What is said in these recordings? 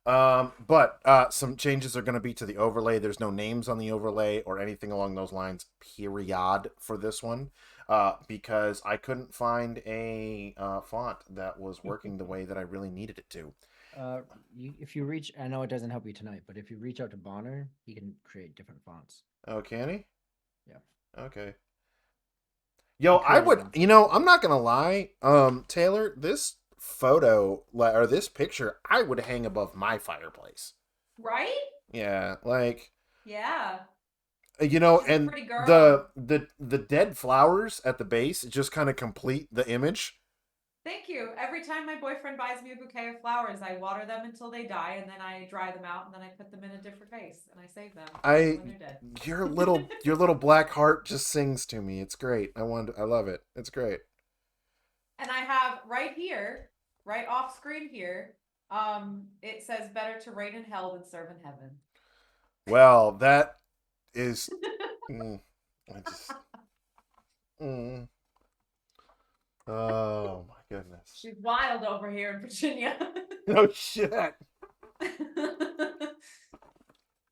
But some changes are going to be to the overlay. There's no names on the overlay or anything along those lines, period, for this one. Because I couldn't find a font that was working the way that I really needed it to. If you reach, I know it doesn't help you tonight, but if you reach out to Bonner, he can create different fonts. Oh, can he? Yeah. Okay. He Yo, I created would, them. I'm not gonna lie, Taylor, this photo or this picture, I would hang above my fireplace. Right? Yeah, like, Yeah. She's a and pretty girl. the dead flowers at the base just kind of complete the image. Thank you. Every time my boyfriend buys me a bouquet of flowers, I water them until they die, and then I dry them out, and then I put them in a different vase, and I save them I when they're dead. your little black heart just sings to me. It's great. I love it. It's great. And I have right here, right off screen here, it says better to reign in hell than serve in heaven. Well, that is I just mm, oh my goodness. She's wild over here in Virginia. No shit.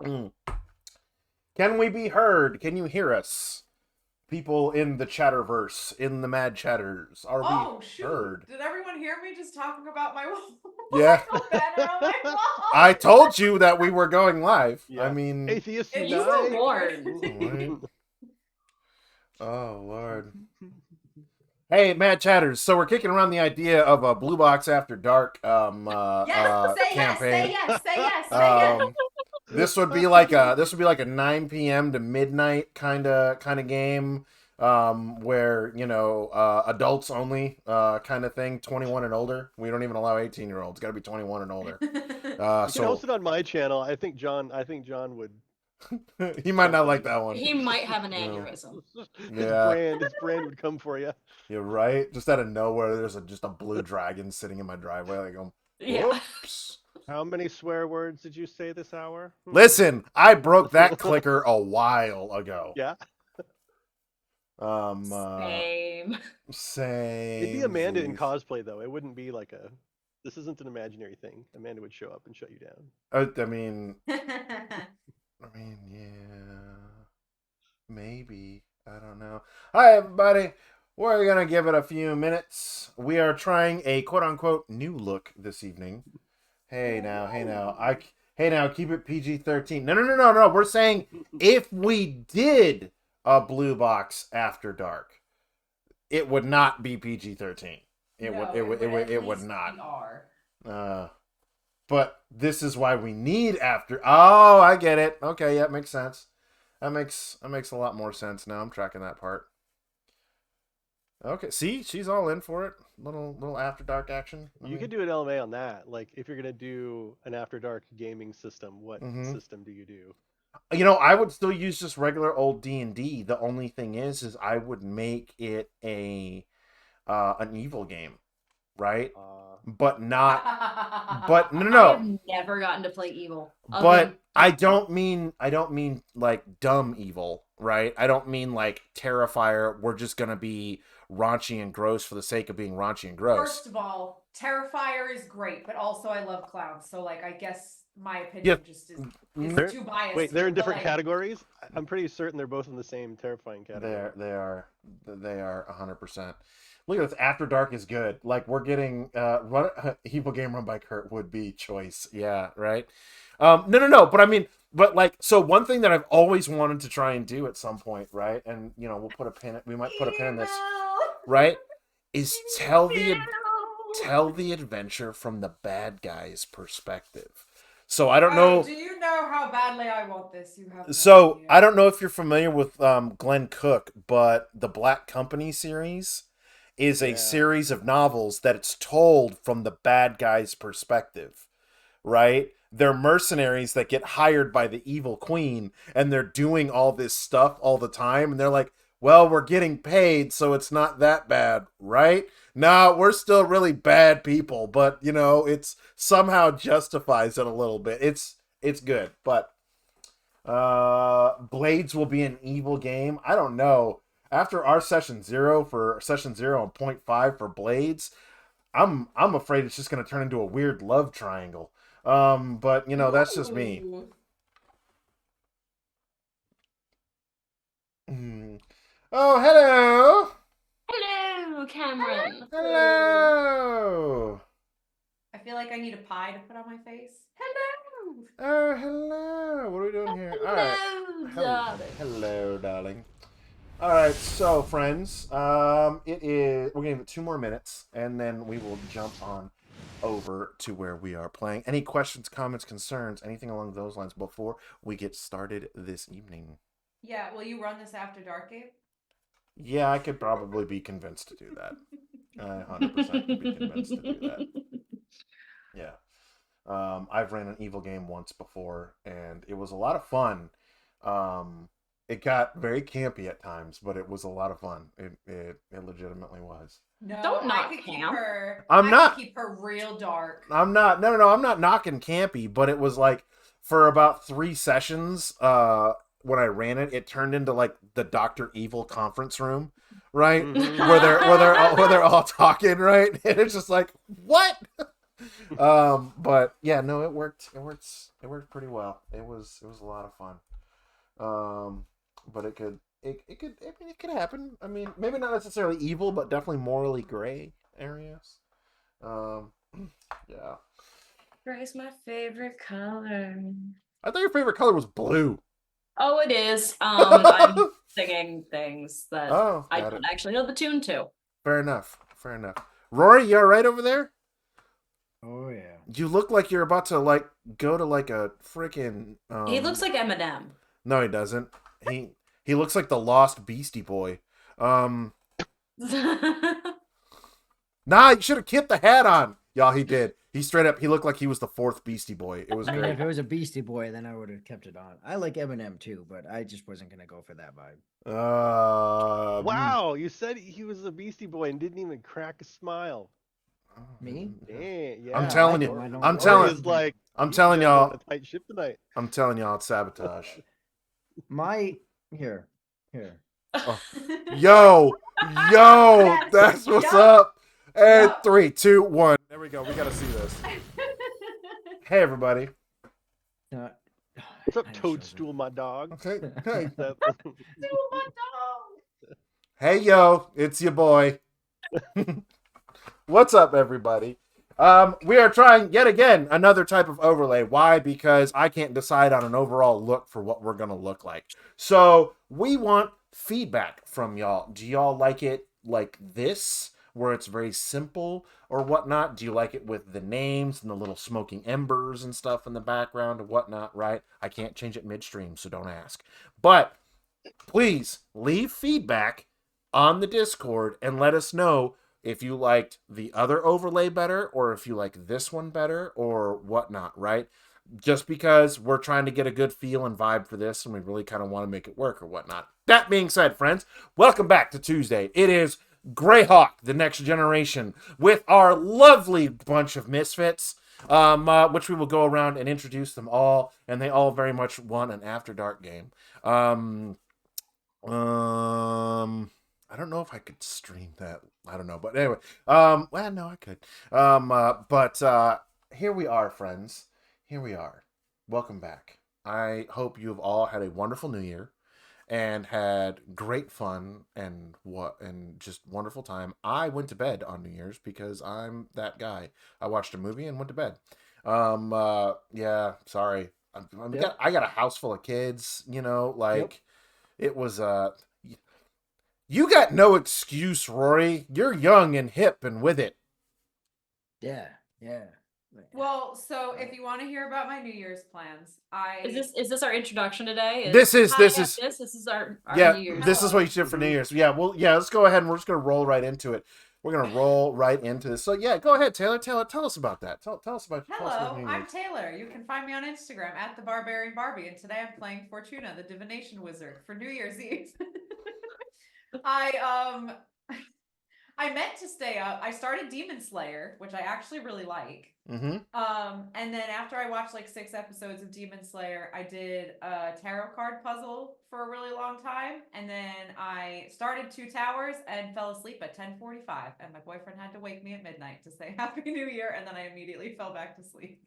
Mm. Can we be heard? Can you hear us? People in the chatterverse, in the mad chatters, are Oh we shoot! heard? Did everyone hear me just talking about my Yeah. banner on my wall? I told you that we were going live. Yeah. I mean, Atheists It's unite. so right? Oh Lord. Hey, Mad Chatters. So we're kicking around the idea of a Blue Box After Dark Yes, say campaign. yes, say yes, say yes, say yes. This would be like a 9 p.m. to midnight kind of game, where adults only kind of thing, 21 and older. We don't even allow 18-year-olds. Got to be 21 and older. You can host it on my channel. I think John would. He might not like that one. He might have an aneurysm. His brand would come for you. You're right. Just out of nowhere, there's just a blue dragon sitting in my driveway. I go, Yeah. whoops. How many swear words did you say this hour? Listen, I broke that clicker a while ago. Yeah. Same. Same. It'd be Amanda in cosplay though. It wouldn't be like a. This isn't an imaginary thing. Amanda would show up and shut you down. I mean, yeah, maybe. I don't know. Hi, everybody. We're gonna give it a few minutes. We are trying a quote-unquote new look this evening. Hey now, keep it PG-13. No. We're saying if we did a Blue Box After Dark, it would not be PG-13. It would not. But this is why we need after. Oh, I get it. Okay, yeah, makes sense. That makes a lot more sense now. I'm tracking that part. Okay, see, she's all in for it. Little After Dark action. You could do an LMA on that. Like, if you're gonna do an After Dark gaming system, what system do you do? I would still use just regular old D&D. The only thing is I would make it an evil game, right? But not. But no. I've never gotten to play evil. But I don't mean like dumb evil, right? I don't mean like Terrifier. We're just gonna be raunchy and gross for the sake of being raunchy and gross. First of all, Terrifier is great, but also I love clowns. So like, I guess my opinion just is too biased. Wait, they're in different categories? I'm pretty certain they're both in the same terrifying category. They are 100%. Look at this. After Dark is good. Like, we're getting what evil game run by Kurt would be choice. Yeah, right. No. But I mean, so one thing that I've always wanted to try and do at some point, right? And we'll put a pin. We might put a pin in this, right? Is tell the adventure from the bad guy's perspective. So I don't know. Do you know how badly I want this? You have. So I don't know if you're familiar with Glenn Cook, but the Black Company series is a series of novels that it's told from the bad guy's perspective, right? They're mercenaries that get hired by the evil queen, and they're doing all this stuff all the time, and they're like, well, we're getting paid, so it's not that bad, right? No, we're still really bad people, but it's somehow justifies it a little bit. It's good, but Blades will be an evil game. I don't know. After our session 0 and 0.5 for Blades, I'm afraid it's just going to turn into a weird love triangle. But you know, that's just me. Ooh. Mm. Oh, hello. Hello, Cameron. Hello. I feel like I need a pie to put on my face. Hello. Oh, hello. What are we doing here? All right. Hello, darling. Hello, darling. All right, so friends, it is. We're gonna give it 2 more minutes, and then we will jump on over to where we are playing. Any questions, comments, concerns, anything along those lines before we get started this evening? Yeah, will you run this after dark, Gabe? Yeah, I could probably be convinced to do that. I 100% could be convinced to do that. Yeah. I've ran an evil game once before, and it was a lot of fun. It got very campy at times, but it was a lot of fun. It legitimately was. No, Don't I knock could keep camp. her. I'm I not. could keep her real dark. I'm not. No. I'm not knocking campy, but it was like for about 3 sessions. When I ran it, it turned into like the Doctor Evil conference room, right? Mhm. Where they're all talking, right? And it's just like what? But yeah, no, it worked. It worked pretty well. It was a lot of fun. But it could I mean it could happen. I mean, maybe not necessarily evil, but definitely morally gray areas. Um, yeah. Gray's my favorite color. I thought your favorite color was blue. Oh, it is. I'm singing things that Oh, I got don't it. actually know the tune to. Fair enough. Fair enough. Rory, you all right over there? Oh yeah. You look like you're about to like go to like a freaking. He looks like Eminem. No, he doesn't. He looks like the lost Beastie Boy. Nah, you should have kept the hat on. Y'all, he did. He straight up. He looked like he was the fourth Beastie Boy. It was I mean, great. if it was a Beastie Boy, then I would have kept it on. I like Eminem too, but I just wasn't gonna go for that vibe. Wow, you said he was a Beastie Boy and didn't even crack a smile. Me? Dang, yeah. I'm telling I you. like him, I don't I'm like telling. Rory is like, I'm these telling men are on y'all. a tight ship tonight. I'm telling y'all, it's sabotage. My here. Oh. Yo, Yes, that's what's yup, up. And yup. 3, 2, 1. There we go. We gotta see this. Hey, everybody. What's up, I know Toadstool, my dog? Okay. Hey. That- Oh my dog. Hey, yo, it's your boy. What's up, everybody? We are trying yet again another type of overlay. Why? Because I can't decide on an overall look for what we're gonna look like. So we want feedback from y'all. Do y'all like it like this, where it's very simple or whatnot? Do you like it with the names and the little smoking embers and stuff in the background and whatnot? Right? I can't change it midstream, so don't ask. But please leave feedback on the Discord and let us know if you liked the other overlay better or if you like this one better or whatnot, right? Just because we're trying to get a good feel and vibe for this and we really kind of want to make it work or whatnot. That being said, friends, welcome back to Tuesday. It is Greyhawk, the next generation, with our lovely bunch of misfits, which we will go around and introduce them all, and they all very much want an After Dark game. I don't know if I could stream that. I don't know, but anyway. Well, no, I could. But here we are, friends. Here we are. Welcome back. I hope you have all had a wonderful New Year and had great fun and just wonderful time. I went to bed on New Year's because I'm that guy. I watched a movie and went to bed. Yeah, sorry. Yep. I got a house full of kids, like it was you got no excuse, Rory. You're young and hip and with it. Yeah. Well, so if you want to hear about my New Year's plans, Is this our introduction today? This is our yeah, New Year's. this is what you did for New Year's. Yeah, well, yeah, let's go ahead and we're just gonna roll right into it. We're gonna roll right into this. So yeah, go ahead, Taylor. Tell us about that. Tell us about Hello, New I'm Year's. Taylor. You can find me on Instagram at the Barbarian Barbie, and today I'm playing Fortuna, the divination wizard, for New Year's Eve. I meant to stay up. I started Demon Slayer, which I actually really like. Mm-hmm. And then after I watched like 6 episodes of Demon Slayer, I did a tarot card puzzle for a really long time, and then I started Two Towers and fell asleep at 10:45, and my boyfriend had to wake me at midnight to say Happy New Year, and then I immediately fell back to sleep.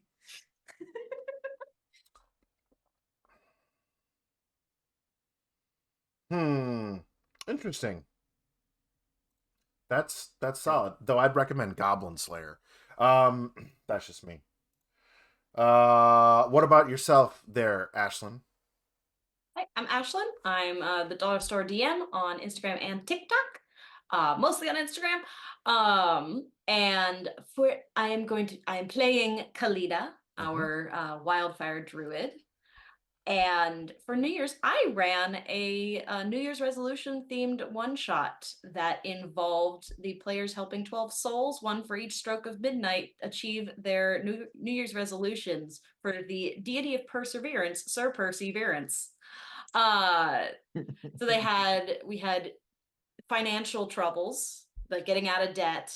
Interesting. That's solid. Though I'd recommend Goblin Slayer. Um, that's just me. What about yourself there, Ashlyn? Hi, I'm Ashlyn. I'm the Dollar Store DM on Instagram and TikTok, mostly on Instagram. And for I am playing Kalida, our wildfire druid. And for New Year's, I ran a New Year's resolution themed one shot that involved the players helping 12 souls, one for each stroke of midnight, achieve their New Year's resolutions for the deity of perseverance, Sir Perseverance. So we had financial troubles, like getting out of debt.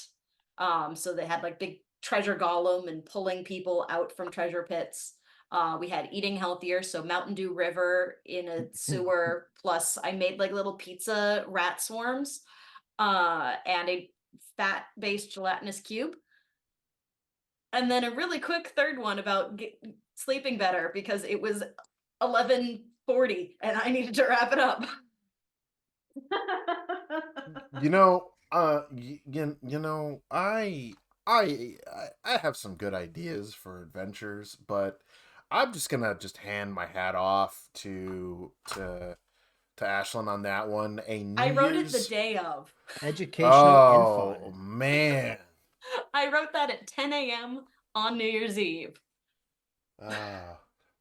So they had like big treasure golem and pulling people out from treasure pits. We had eating healthier, so Mountain Dew River in a sewer. Plus, I made like little pizza rat swarms, and a fat-based gelatinous cube. And then a really quick third one about sleeping better because it was 11:40 and I needed to wrap it up. You know, I have some good ideas for adventures, but I'm just gonna hand my hat off to Ashlyn on that one. A New I wrote Year's... it the day of. Educational and fun. Man. I wrote that at 10 a.m. on New Year's Eve.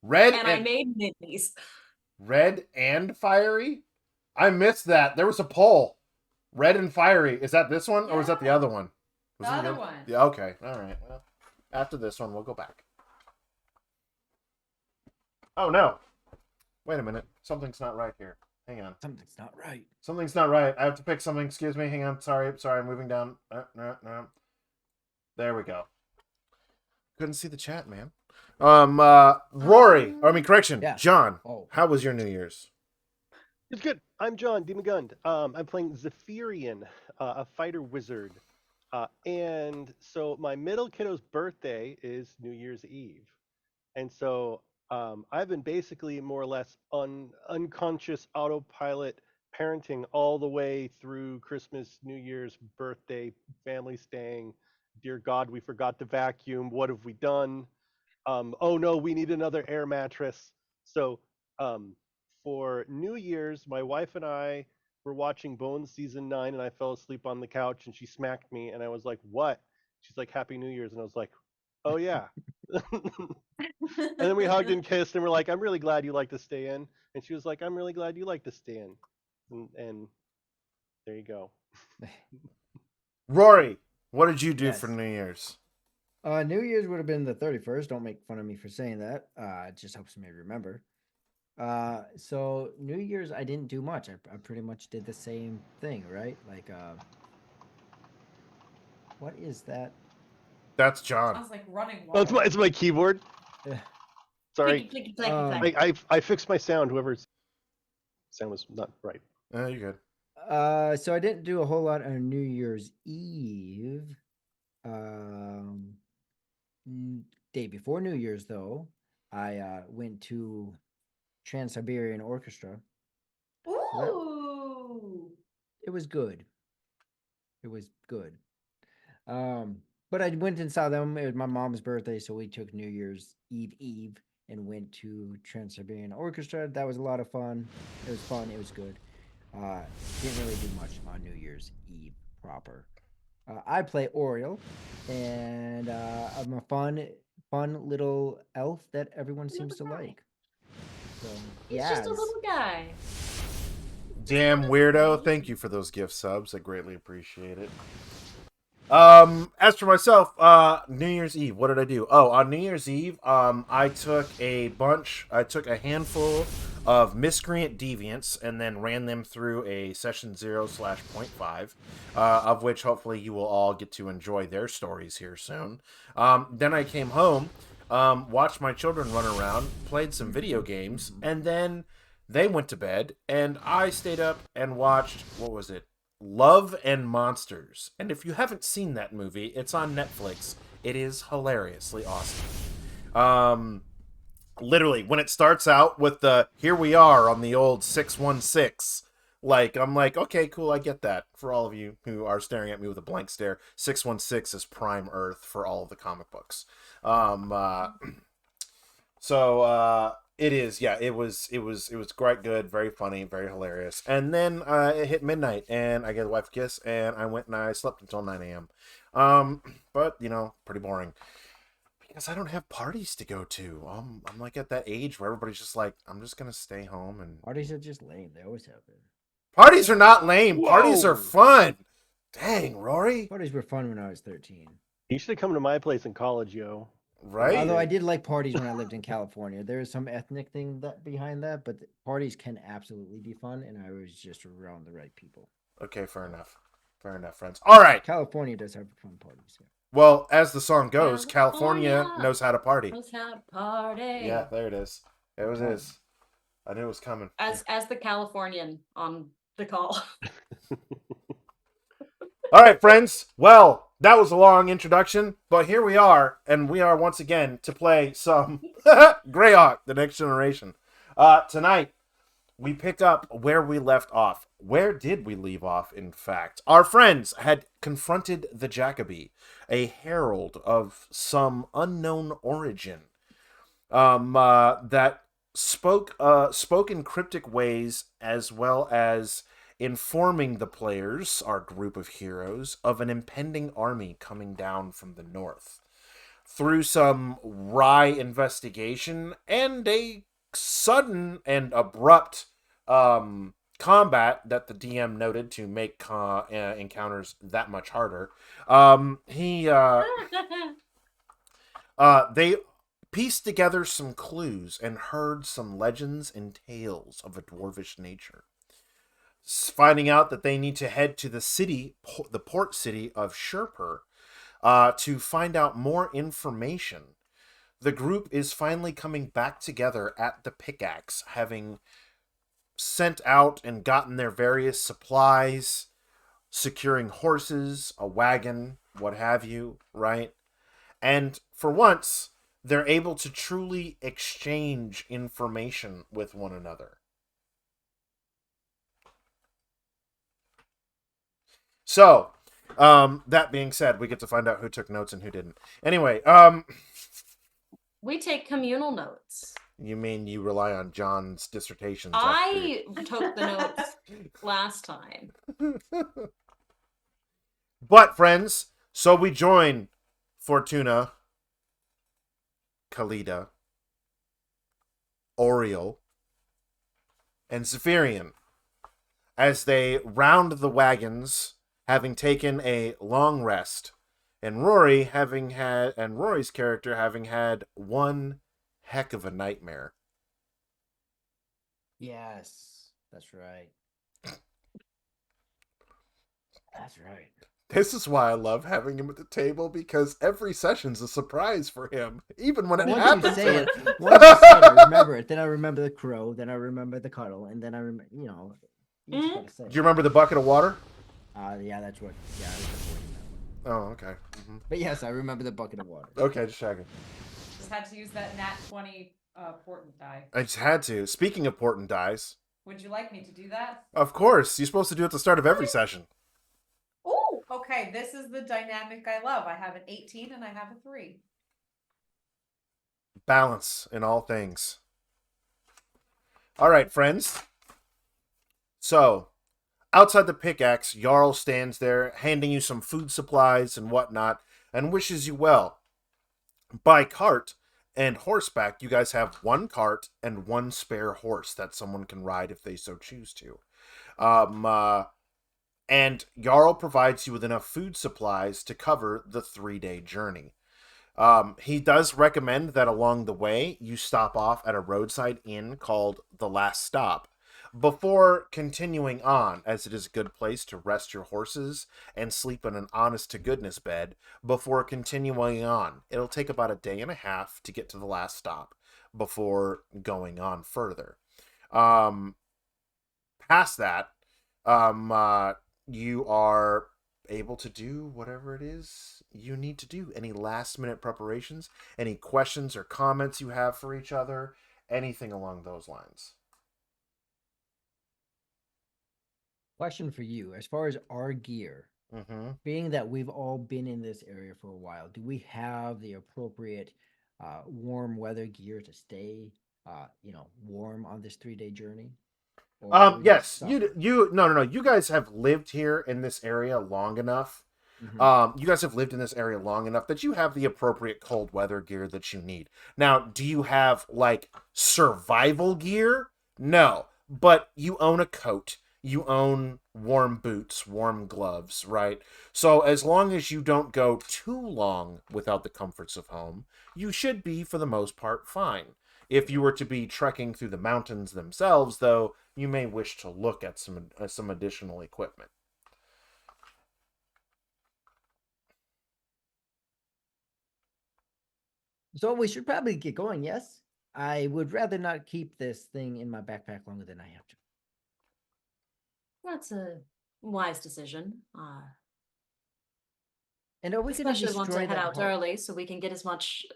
Red and I made minis. Red and fiery? I missed that. There was a poll. Red and fiery. Is that this one or is that the other one? The other one. Yeah, okay. All right. Well, after this one, we'll go back. Oh, no. Wait a minute. Something's not right here. Hang on. Something's not right. Something's not right. I have to pick something. Excuse me. Hang on. Sorry. I'm moving down. No. There we go. Couldn't see the chat, man. Rory. Correction. Yeah. John. Oh. How was your New Year's? It's good. I'm John Demagund. I'm playing Zephyrian, a fighter wizard. And so my middle kiddo's birthday is New Year's Eve. And so I've been basically more or less unconscious autopilot parenting all the way through Christmas, New Year's, birthday, family staying. Dear God, we forgot to vacuum. What have we done? Oh no, we need another air mattress. So for New Year's, my wife and I were watching Bones season 9, and I fell asleep on the couch, and she smacked me, and I was like, "What?" She's like, "Happy New Year's," and I was like, "Oh yeah." And then we hugged and kissed, and we're like, "I'm really glad you like to stay in," and she was like, "I'm really glad you like to stay in," and there you go. Rory, what did you do Yes. for New Year's? New Year's would have been the 31st. Don't make fun of me for saying that. It just helps me remember. So New Year's, I didn't do much. I pretty much did the same thing, right? Like, what is that? That's John. Sounds like running Oh, water. it's my keyboard. Sorry, Clicky, clicky, clicky, clicky. I fixed my sound. Whoever's sound was not right. You're good. So I didn't do a whole lot on New Year's Eve. Day before New Year's, though, I went to Trans-Siberian Orchestra. Ooh. It was good. It was good. But I went and saw them. It was my mom's birthday, so we took New Year's Eve and went to Trans-Siberian Orchestra. That was a lot of fun. It was fun. It was good. Didn't really do much on New Year's Eve proper. I play Oriole, and I'm a fun little elf that everyone seems to like. So, He's just a little guy. Damn weirdo. Thank you for those gift subs. I greatly appreciate it. As for myself, New Year's Eve, what did I do? Oh, on New Year's Eve, I took a handful of miscreant deviants and then ran them through a session 0/.5, of which hopefully you will all get to enjoy their stories here soon. Then I came home, watched my children run around, played some video games, and then they went to bed, and I stayed up and watched, what was it? Love and Monsters. And if you haven't seen that movie, it's on Netflix. It is hilariously awesome. Literally, when it starts out with the "here we are on the old 616," like I'm like, okay, cool, I get that. For all of you who are staring at me with a blank stare, 616 is Prime Earth for all of the comic books. Um, uh, so it is, yeah, it was quite good, very funny, very hilarious. And then it hit midnight, and I gave the wife a kiss, and I went and I slept until 9 a.m. But pretty boring because I don't have parties to go to. I'm like at that age where everybody's just like, I'm just gonna stay home and Parties are just lame. They always have been. parties are not lame. Parties are Whoa! fun. Dang, Rory, Parties were fun when I was 13. You should have come to my place in college, yo. right? Although I did like parties when I lived in California. There is some ethnic thing behind that, but parties can absolutely be fun, and I was just around the right people. Okay, fair enough. Fair enough, friends. All right. California does have fun parties. Yeah. Well, as the song goes, California California knows how to party. knows how to party. Yeah, there it is. It was Okay. his. I knew it was coming. As the Californian on the call. All right, friends. Well, that was a long introduction, but here we are, and we are once again to play some Greyhawk, The Next Generation. Tonight, we pick up where we left off. Where did we leave off, in fact? Our friends had confronted the Jacoby, a herald of some unknown origin, that spoke in cryptic ways, as well as informing the players, our group of heroes, of an impending army coming down from the north. Through some wry investigation and a sudden and abrupt combat that the DM noted to make encounters that much harder, they pieced together some clues and heard some legends and tales of a dwarvish nature. Finding out that they need to head to the city, the port city of Sherper, to find out more information. The group is finally coming back together at the Pickaxe, having sent out and gotten their various supplies, securing horses, a wagon, what have you, right? And for once, they're able to truly exchange information with one another. So, that being said, we get to find out who took notes and who didn't. Anyway, We take communal notes. you mean you rely on John's dissertations? I took the notes last time. But, friends, so we join Fortuna, Kalida, Oriel, and Zephyrian as they round the wagons, having taken a long rest, and Rory's character having had one heck of a nightmare. Yes, that's right. That's right. This is why I love having him at the table, because every session's a surprise for him, even when it Once happens. you say it, once you say it, I remember it. Then I remember the crow. Then I remember the cuddle, and then I remember. You just gotta say. Do you remember the bucket of water? Yeah, that's what. Yeah, I was avoiding that one. Oh, okay. But yes, I remember the bucket of water. Okay, just checking. Just had to use that nat 20 portent die. I just had to. Speaking of portent dies, Would you like me to do that? of course, you're supposed to do it at the start of every session. Oh, okay. This is the dynamic I love. I have an 18 and I have a 3. Balance in all things. All right, friends. So, outside the Pickaxe, Jarl stands there handing you some food supplies and whatnot and wishes you well. By cart and horseback, you guys have one cart and one spare horse that someone can ride if they so choose to. And Jarl provides you with enough food supplies to cover the 3-day journey. He does recommend that along the way, you stop off at a roadside inn called The Last Stop before continuing on, as it is a good place to rest your horses and sleep in an honest-to-goodness bed before continuing on. It'll take about a day and a half to get to the last stop before going on further. Past that, you are able to do whatever it is you need to do. Any last minute preparations? Any questions or comments you have for each other? Anything along those lines? Question for you: as far as our gear, Mm-hmm. being that we've all been in this area for a while, do we have the appropriate warm weather gear to stay, warm on this 3-day journey? Or are we gonna Yes, suffer? no. You guys have lived here in this area long enough. Mhm. You guys have lived in this area long enough that you have the appropriate cold weather gear that you need. Now, do you have like survival gear? No, but you own a coat. You own warm boots, warm gloves, right? So as long as you don't go too long without the comforts of home, you should be for the most part fine. If you were to be trekking through the mountains themselves, though, you may wish to look at some additional equipment. So we should probably get going. Yes, I would rather not keep this thing in my backpack longer than I have to. That's a wise decision. And are we going to Especially want to destroy head that out heart? early so we can get as much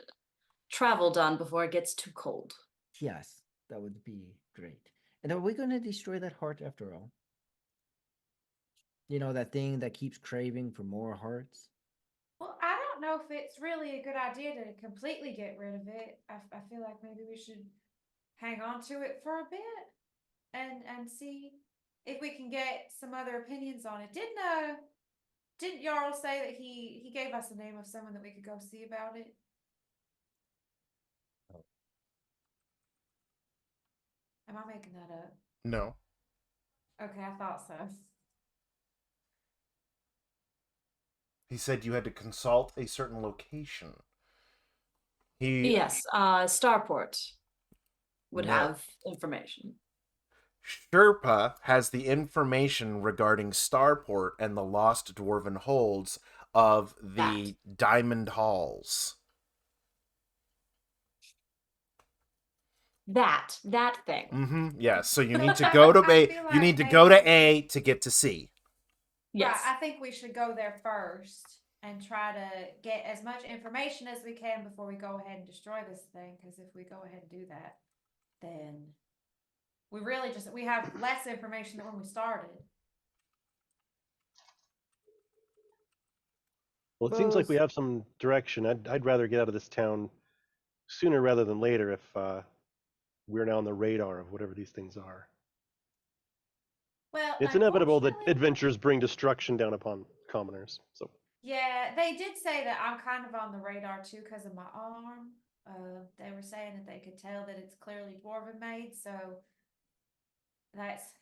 travel done before it gets too cold. Yes, that would be great. And are we going to destroy that heart after all? You know, that thing that keeps craving for more hearts? Well, I don't know if it's really a good idea to completely get rid of it. I feel like maybe we should hang on to it for a bit and see if we can get some other opinions on it. Didn't Jarl say that he gave us the name of someone that we could go see about it? Am I making that up? No. Okay, I thought so. He said you had to consult a certain location. He Yes, Starport would no. have information. Sherpa has the information regarding Starport and the lost dwarven holds of the Diamond Halls. That thing. Mm-hmm. Yes. So you need to go to I A. feel You like need to go to maybe- A to get to C. Yes. Right, I think we should go there first and try to get as much information as we can before we go ahead and destroy this thing. Because if we go ahead and do that, then we have less information than when we started. Well, it seems like we Suppose- have some direction. I'd rather get out of this town sooner rather than later if we're now on the radar of whatever these things are. Well, It's inevitable that unfortunately, adventures bring destruction down upon commoners. So yeah, they did say that I'm kind of on the radar too because of my arm. They were saying that they could tell that it's clearly dwarven made, so that's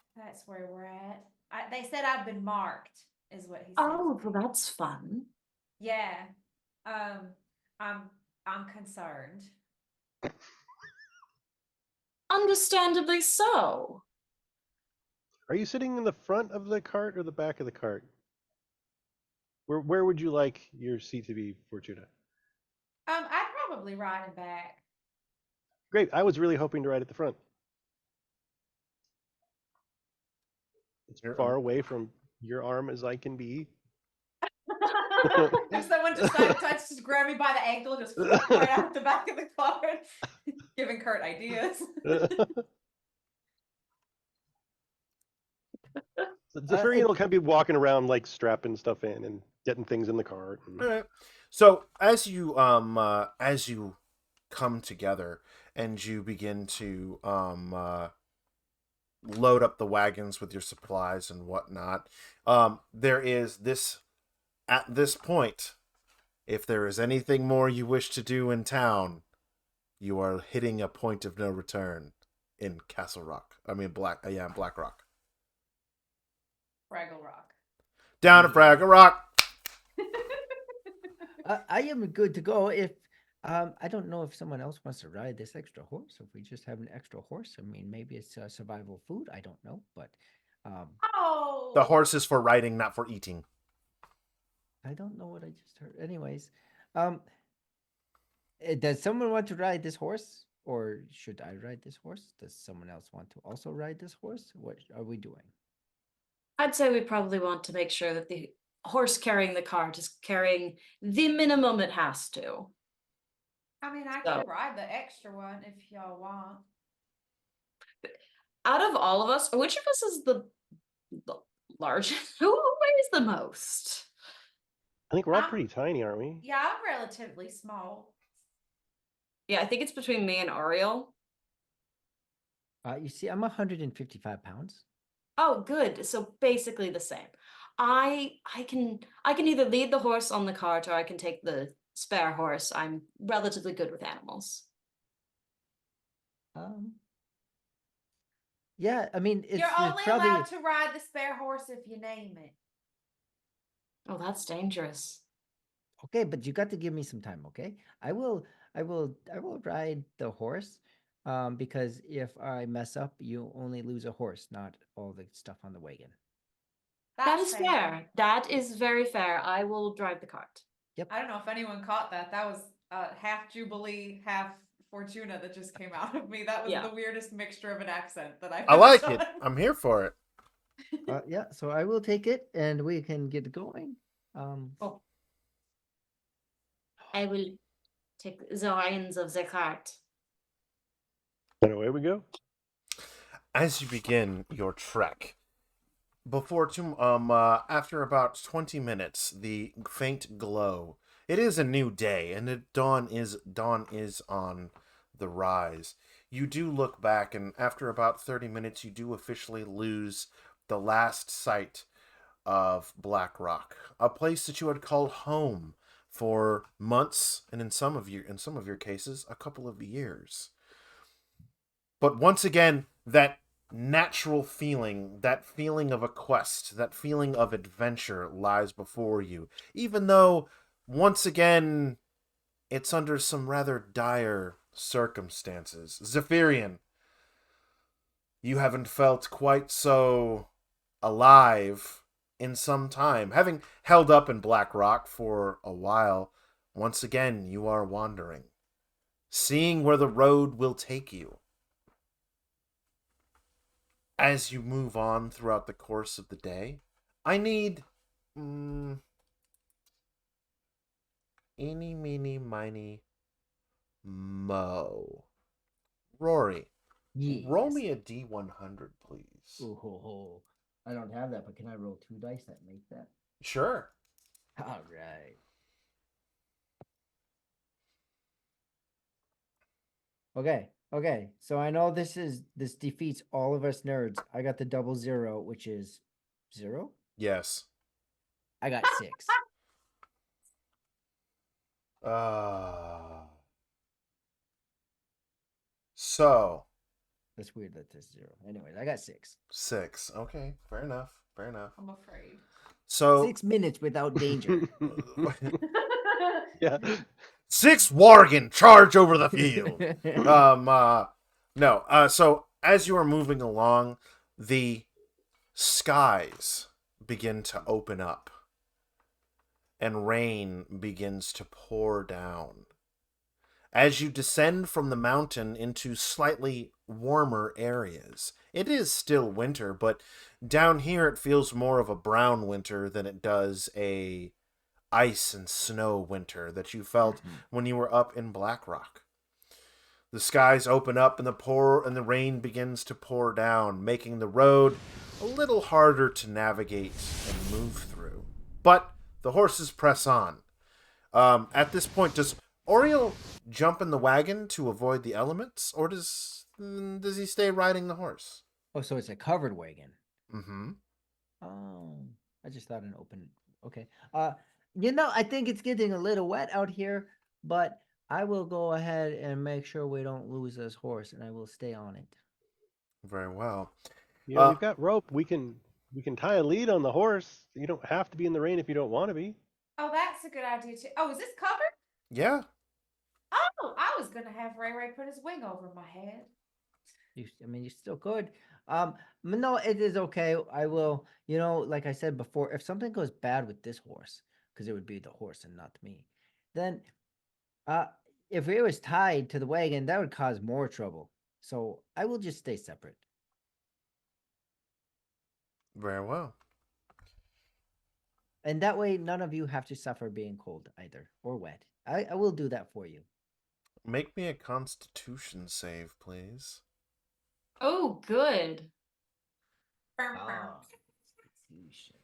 where we're at. They said I've been marked, is what he said. Oh, to well, me. that's fun. Yeah. I'm concerned. Understandably so. are you sitting in the front of the cart or the back of the cart? Where would you like your seat to be, Fortuna? I'd probably ride him back. Great. I was really hoping to ride at the front. As far away from your arm as I can be. If someone decided to just grab me by the ankle, just right out the back of the car, giving Kurt ideas. Zephyrian will kind of be walking around like strapping stuff in and getting things in the cart. All right. So as you come together and you begin to load up the wagons with your supplies and whatnot, there is this at this point. If there is anything more you wish to do in town, you are hitting a point of no return in Castle Rock. I mean Black Rock. Fraggle Rock. Down at Fraggle Rock. I am good to go. If I don't know if someone else wants to ride this extra horse. If we just have an extra horse, I mean, maybe it's survival food. I don't know, but Oh, The horse is for riding, not for eating. I don't know what I just heard. Anyways, does someone want to ride this horse, or should I ride this horse? Does someone else want to also ride this horse? What are we doing? I'd say we probably want to make sure that the horse carrying the cart is carrying the minimum it has to. I mean, I So- can ride the extra one if y'all want. Out of all of us, which of us is the largest? Who weighs the most? I think we're all I'm- pretty tiny, aren't we? Yeah, I'm relatively small. Yeah, I think it's between me and Ariel. You see, I'm 155 pounds. Oh, good. So basically the same. I can either lead the horse on the cart or I can take the spare horse. I'm relatively good with animals. Yeah, I mean, You're it's only probably allowed to ride the spare horse if you name it. Oh, that's dangerous. okay, but you got to give me some time, okay? I will ride the horse. Because if I mess up, you only lose a horse, not all the stuff on the wagon. That That's is fair. That is very fair. I will drive the cart. I don't know if anyone caught that. That was half Jubilee, half Fortuna that just came out of me. That was Yeah. the weirdest mixture of an accent that I've I ever like done. it. I'm here for it. Yeah, so I will take it, and we can get going. Oh. I will take the reins of the cart. And away we go. As you begin your trek, after about 20 minutes, the faint glow. It is a new day, and dawn is on the rise. You do look back, and after about 30 minutes, you do officially lose the last sight of Black Rock, a place that you had called home for months, and in some of your cases, a couple of years. But once again, that natural feeling, that feeling of a quest, that feeling of adventure lies before you, even though, once again, it's under some rather dire circumstances. Zephyrian, you haven't felt quite so alive in some time. Having held up in Black Rock for a while, once again, you are wandering, seeing where the road will take you. As you move on throughout the course of the day, I need eeny, meeny, miny, mo. Rory, roll Yes. me a D100, please. Ooh, ho, ho. I don't have that, but can I roll 2 dice that make that? Sure. All right. Okay. So I know this defeats all of us nerds. I got the 00, which is 0. Yes. I got 6. So That's weird that there's 0. Anyways, I got 6. 6. Okay, fair enough. Fair enough. I'm afraid. So 6 minutes without danger. Yeah. 6 Worgen charge over the field. So as you are moving along, the skies begin to open up and rain begins to pour down. As you descend from the mountain into slightly warmer areas, it is still winter, but down here it feels more of a brown winter than it does a ice and snow winter that you felt when you were up in Black Rock. The skies open up and the rain begins to pour down, making the road a little harder to navigate and move through. But the horses press on. At this point, does Oriel jump in the wagon to avoid the elements, or does he stay riding the horse? Oh, so it's a covered wagon. Mm-hmm. Oh, I just thought an open. Okay. I think it's getting a little wet out here, but I will go ahead and make sure we don't lose this horse, and I will stay on it. Very well. We've got rope. We can tie a lead on the horse. You don't have to be in the rain if you don't want to be. Oh, that's a good idea too. Oh, is this covered? Yeah. Oh, I was gonna have Ray Ray put his wing over my head. You still could. No, it is okay. I will. Like I said before, if something goes bad with this horse, because it would be the horse and not me, then, if it was tied to the wagon, that would cause more trouble. So I will just stay separate. Very well. And that way, none of you have to suffer being cold either or wet. I will do that for you. Make me a Constitution save, please. Oh, good. Constitution.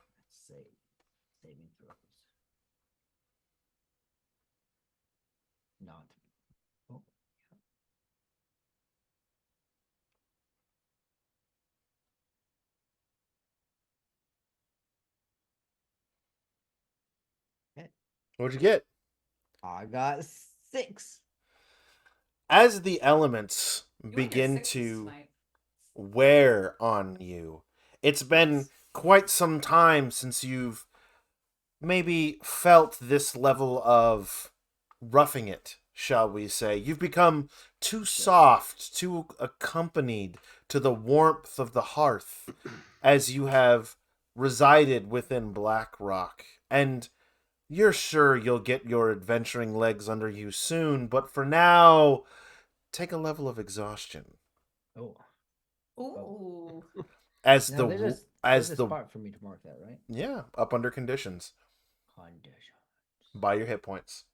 Saving throws. Not. Oh, yeah. Okay. What'd you get? I got 6. As the elements You and your begin sixes to tonight. wear on you, it's been quite some time since you've maybe felt this level of roughing it, shall we say. You've become too soft, too accompanied to the warmth of the hearth as you have resided within Black Rock. And you're sure you'll get your adventuring legs under you soon, but for now, take a level of exhaustion. Oh. Ooh. As Now the there's a spot for me to mark that, right? yeah, up under conditions. Conditions. By your hit points.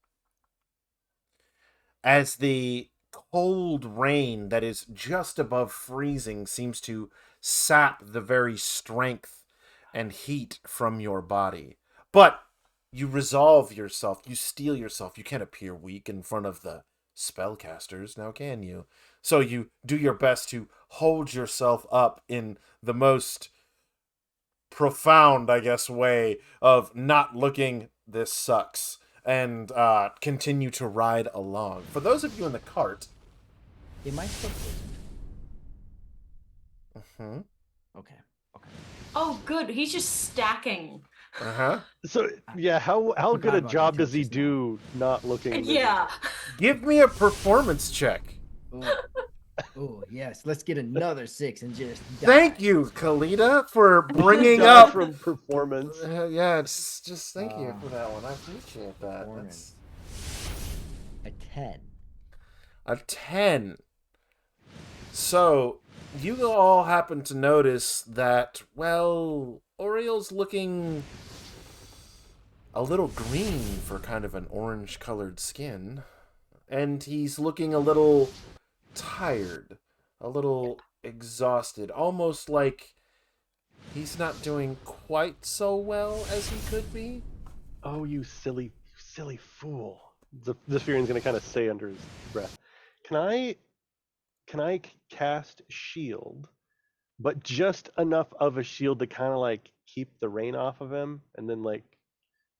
As the cold rain that is just above freezing seems to sap the very strength and heat from your body. But you resolve yourself, you steel yourself. You can't appear weak in front of the spellcasters, now can you? So you do your best to hold yourself up in the most profound, I guess, way of not looking this sucks and continue to ride along. For those of you in the cart, Am I still poisoned? Okay. Oh, good. He's just stacking. So yeah, how forgot good a about job that does he just now. do not looking miserable? Yeah. Give me a performance check. Oh, yes. Let's get another 6 and just die. Thank you, Kalita, for bringing Die up. from performance. Yeah, it's just thank you for that one. I appreciate that. Performance. That's A 10. a 10. So, you all happen to notice that, well, Oriel's looking a little green for kind of an orange-colored skin. And he's looking a little tired, a little exhausted, almost like he's not doing quite so well as he could be. Oh, you silly fool! The Zephyrian's gonna kind of say under his breath, "Can I cast shield, but just enough of a shield to kind of like keep the rain off of him, and then like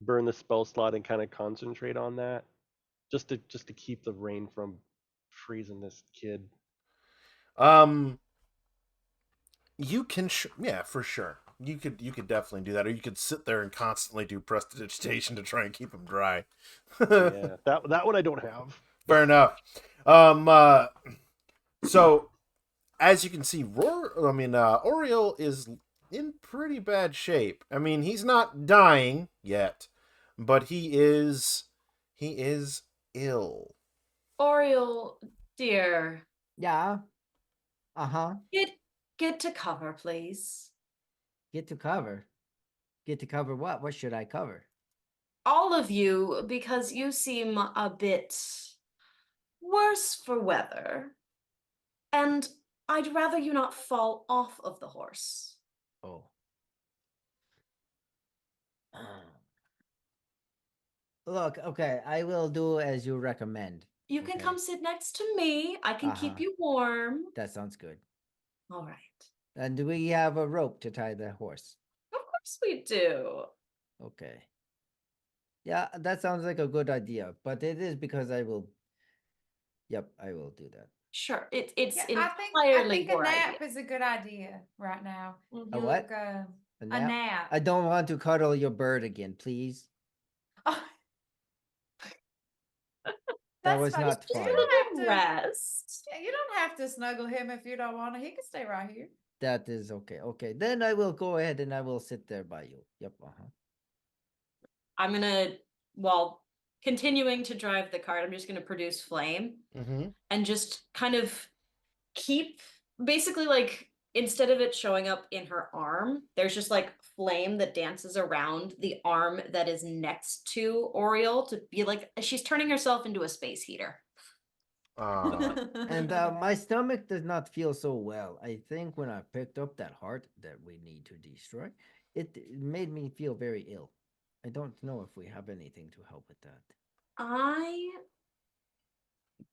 burn the spell slot and kind of concentrate on that, just to keep the rain from freezing this kid." You can, yeah, for sure. You could definitely do that, or you could sit there and constantly do prestidigitation to try and keep him dry. Yeah, that one I don't have. Fair enough. So as you can see, Oriel is in pretty bad shape. I mean, he's not dying yet, but he is ill. Oriel, dear. Yeah. Uh-huh. Get to cover, please. Get to cover. Get to cover what? What should I cover? All of you, because you seem a bit worse for weather. And I'd rather you not fall off of the horse. Oh. Look, okay, I will do as you recommend. You can Okay. come sit next to me. I can keep Uh-huh. you warm. That sounds good. All right. And do we have a rope to tie the horse? Of course we do. Okay. Yeah, that sounds like a good idea, but it is because I will. Yep, I will do that. Sure. It's Yeah, I entirely think a your nap idea. is a good idea right now. A You what? look, A a nap? nap. I don't want to cuddle your bird again, please. Oh, That that's was fine. not You fun. don't have to. Rest. Yeah, you don't have to snuggle him if you don't want to. He can stay right here. That is okay. Okay, then I will go ahead and I will sit there by you. Yep. I'm gonna, while continuing to drive the cart, I'm just gonna produce flame Mm-hmm. and just kind of keep, basically like instead of it showing up in her arm, there's just like flame that dances around the arm that is next to Oriole to be like she's turning herself into a space heater. And my stomach does not feel so well. I think when I picked up that heart that we need to destroy, it made me feel very ill. I don't know if we have anything to help with that. I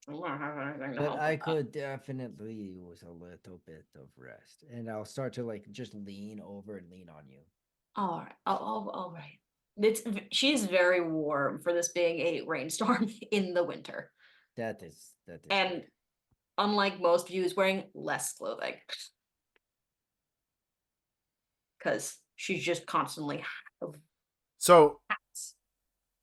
don't have anything to But help I with that. could definitely use a little bit of rest. And I'll start to like just lean over and lean on you. All right. All right. She's very warm for this being a rainstorm in the winter. That is And good. unlike most views, wearing less clothing. Because she's just constantly So, hats.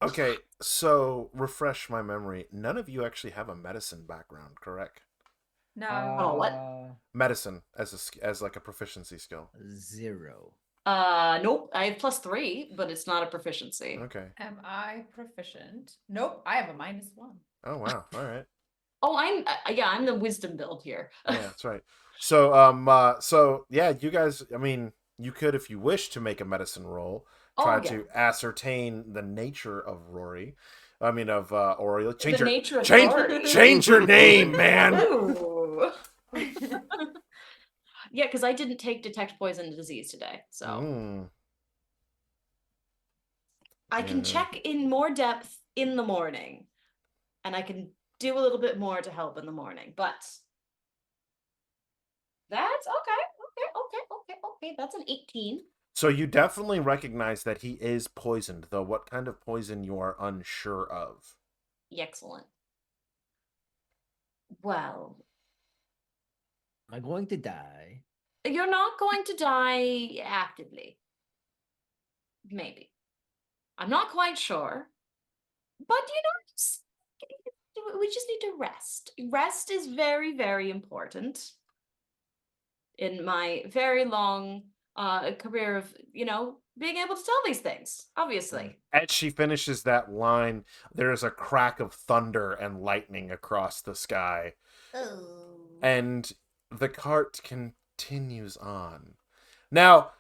okay, so refresh my memory. None of you actually have a medicine background, correct? No. Oh, what? Medicine as like a proficiency skill. 0. Nope. I have +3, but it's not a proficiency. Okay. Am I proficient? Nope. I have a -1. Oh wow. All right. Oh, I'm the wisdom build here. Yeah, that's right. So yeah, you guys, I mean, you could, if you wish, to make a medicine roll, try Oh, yeah. to ascertain the nature of Rory. I mean, of Oriole. The nature of change Rory. change your name, man. Ooh. Yeah, because I didn't take detect poison and disease today, so Mm. I can check in more depth in the morning, and I can do a little bit more to help in the morning. But that's okay. That's an 18. So you definitely recognize that he is poisoned, though what kind of poison you are unsure of. Excellent. Well, Am I going to die? you're not going to die actively. Maybe. I'm not quite sure. But we just need to rest. Rest is very, very important. In my very long career of, being able to tell these things, obviously. As she finishes that line, there is a crack of thunder and lightning across the sky. Oh. And the cart continues on. Now,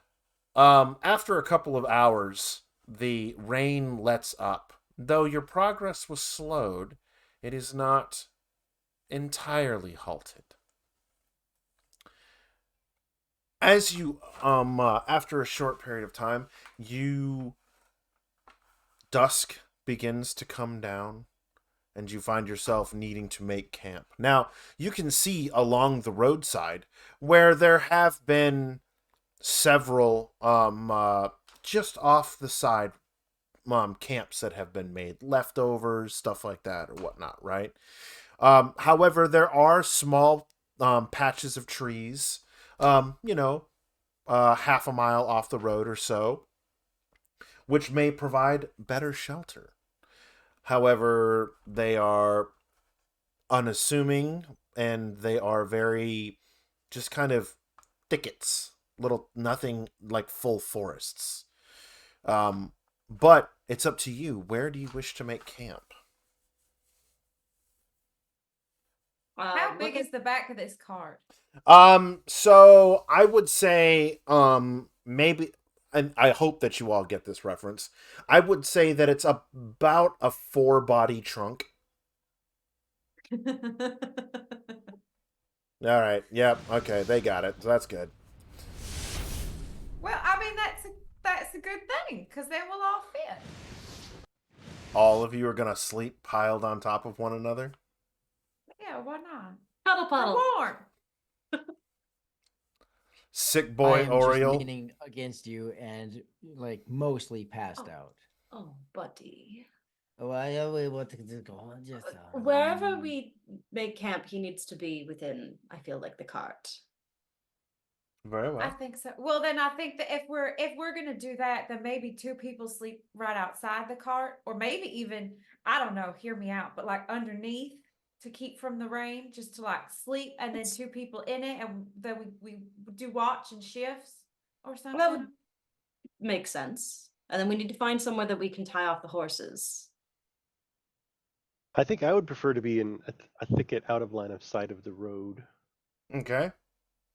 after a couple of hours, the rain lets up. Though your progress was slowed, it is not entirely halted. As you, after a short period of time, dusk begins to come down, and you find yourself needing to make camp. Now, you can see along the roadside where there have been several, just off the side, camps that have been made, leftovers, stuff like that, or whatnot, right? However, there are small patches of trees, half a mile off the road or so, which may provide better shelter. However, they are unassuming and they are very just kind of thickets, little nothing like full forests. But it's up to you. Where do you wish to make camp? How big is the back of this cart? So I would say, maybe, and I hope that you all get this reference. I would say that it's about a 4-body trunk. All right. Yep. Okay. They got it. So that's good. Well, I mean that's a good thing because then we'll all fit. All of you are gonna sleep piled on top of one another. Yeah, why not? Puddle We're puddle. warm. Sick I boy am Oriole. just leaning against you and like mostly passed out. Oh, buddy. Oh, I want to go on just Wherever we make camp, he needs to be within, I feel like, the cart. Very well. I think so. Well, then I think that if we're gonna do that, then maybe 2 people sleep right outside the cart, or maybe even, I don't know. Hear me out, but like underneath to keep from the rain, just to like sleep, and then 2 people in it, and then we do watch and shifts or something. That would make sense. And then we need to find somewhere that we can tie off the horses. I think I would prefer to be in a thicket out of line of sight of the road. Okay.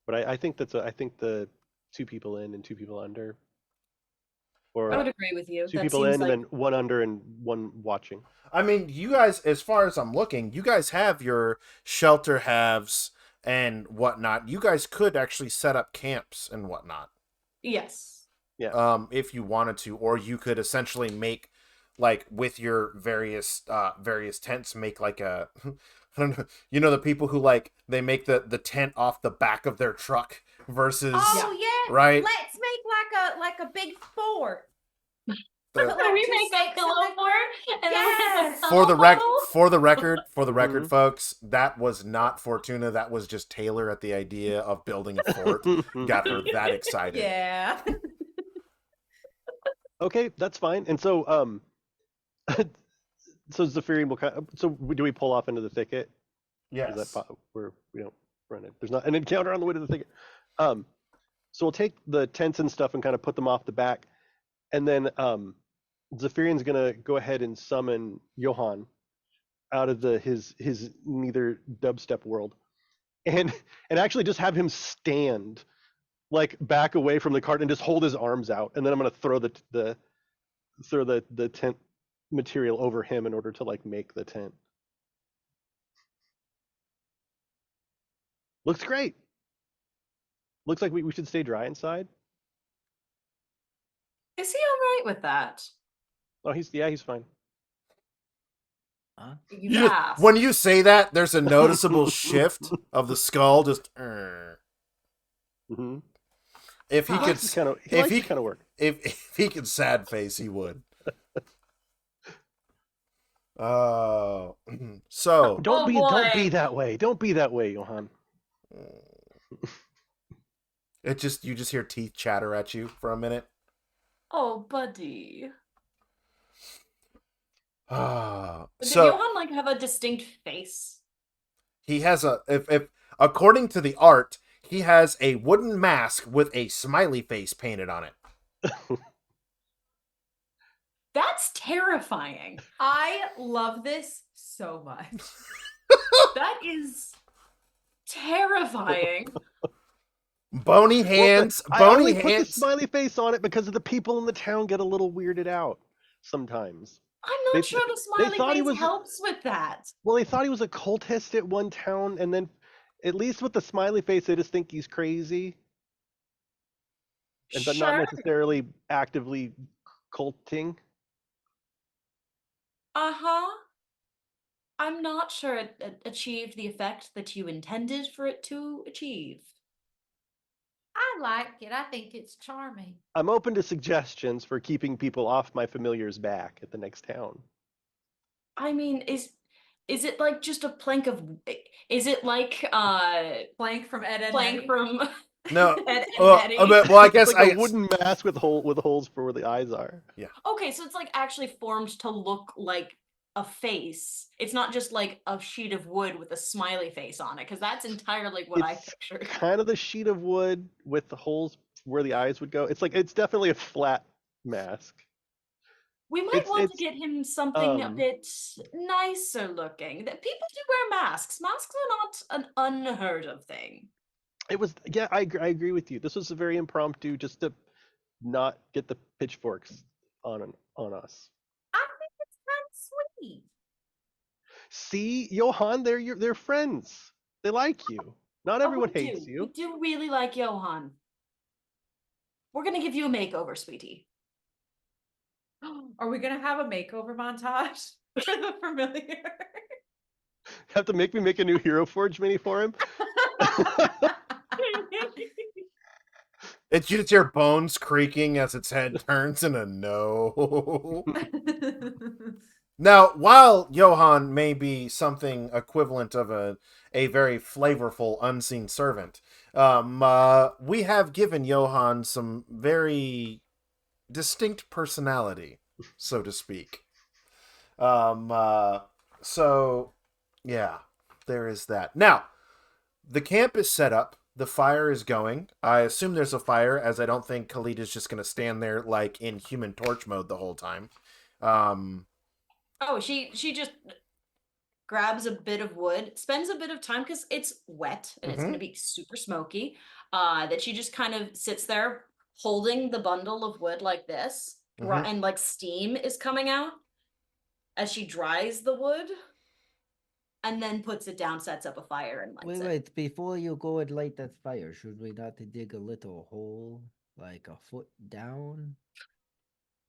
But I think I think the 2 people in and 2 people under, I or would agree with you. 2 That people seems in and like then 1 under and 1 watching. I mean, you guys, as far as I'm looking, you guys have your shelter halves and whatnot. You guys could actually set up camps and whatnot. yes. If you wanted to, or you could essentially make, like, with your various tents, make like a I don't know, you know, the people who, like, they make the tent off the back of their truck versus Oh yeah, right let's make like a big fort. the, Put, Can like, we 2 make that stakes in pillow the fort? And Yes. then for the puddle? for the record, Mhm. folks, that was not Fortuna. That was just Taylor at the idea of building a fort. Got her that excited. Yeah. Okay, that's fine. And so so Zephyrian will so do we pull off into the thicket? Is that Yes. where we don't run it? There's not an encounter on the way to the thicket. So we'll take the tents and stuff and kind of put them off the back, and then Zephyrian's gonna go ahead and summon Johann out of his neither dubstep world, and actually just have him stand like back away from the cart and just hold his arms out, and then I'm gonna throw the tent material over him in order to like make the tent. Looks great. Looks like we should stay dry inside. Is he all right with that? Oh, he's fine. Huh? You You just, asked. when you say that, there's a noticeable shift of the skull. Just Mm-hmm. if he He could, likes this kind of if he kind of work. if he could sad face, he would. Oh, so Don't Oh, be boy. that way. Don't be that way, Johann. it just you just hear teeth chatter at you for a minute. Oh, buddy. Did So Johann like have a distinct face? he has a if according to the art, he has a wooden mask with a smiley face painted on it. That's terrifying. I love this so much. That is terrifying. Bony hands, I only bony put the hands. smiley face on it because of the people in the town get a little weirded out sometimes. I'm not They- sure the they smiley thought he face was- helps with that. Well, they thought he was a cultist at one town, and then at least with the smiley face, they just think he's crazy, but not Sure. necessarily actively culting. Uh-huh. I'm not sure it achieved the effect that you intended for it to achieve. I like it. I think it's charming. I'm open to suggestions for keeping people off my familiar's back at the next town. I mean, is it like just a plank of is it like Plank from Ed, Edd n plank Eddy. from No, Ed, Edd well, n Eddy? well, I guess It's like I a wooden mask with holes for where the eyes are. Okay, so it's like actually formed to look like a face. It's not just like a sheet of wood with a smiley face on it, because that's entirely what I It's pictured. kind of the sheet of wood with the holes where the eyes would go. It's definitely a flat mask. We might it's- want to it's, get him something a um, bit nicer looking. That people do wear masks. Masks are not an unheard of thing. It was, yeah, I agree with you. This was a very impromptu, just to not get the pitchforks on us. I think it's kind of sweet. See, Johann, they're friends. They like you. Not everyone we hates do. you. We do really like Johann. We're gonna give you a makeover, sweetie. Are we gonna have a makeover montage for the familiar? Have to make me make a new Hero Forge mini for him. it's you just hear bones creaking as its head turns in a no. Now, while Johann may be something equivalent of a very flavorful unseen servant, we have given Johann some very distinct personality, so to speak. So, yeah, there is that. Now, the camp is set up. The fire is going. I assume there's a fire, as I don't think Khalid is just going to stand there like in Human Torch mode the whole time. Oh, she just grabs a bit of wood, spends a bit of time because it's wet and it's going to be super smoky. That she just kind of sits there holding the bundle of wood like this, and like steam is coming out as she dries the wood, and then puts it down, sets up a fire, and lights it. Wait, before you go and light that fire, should we not dig a little hole, like a foot down?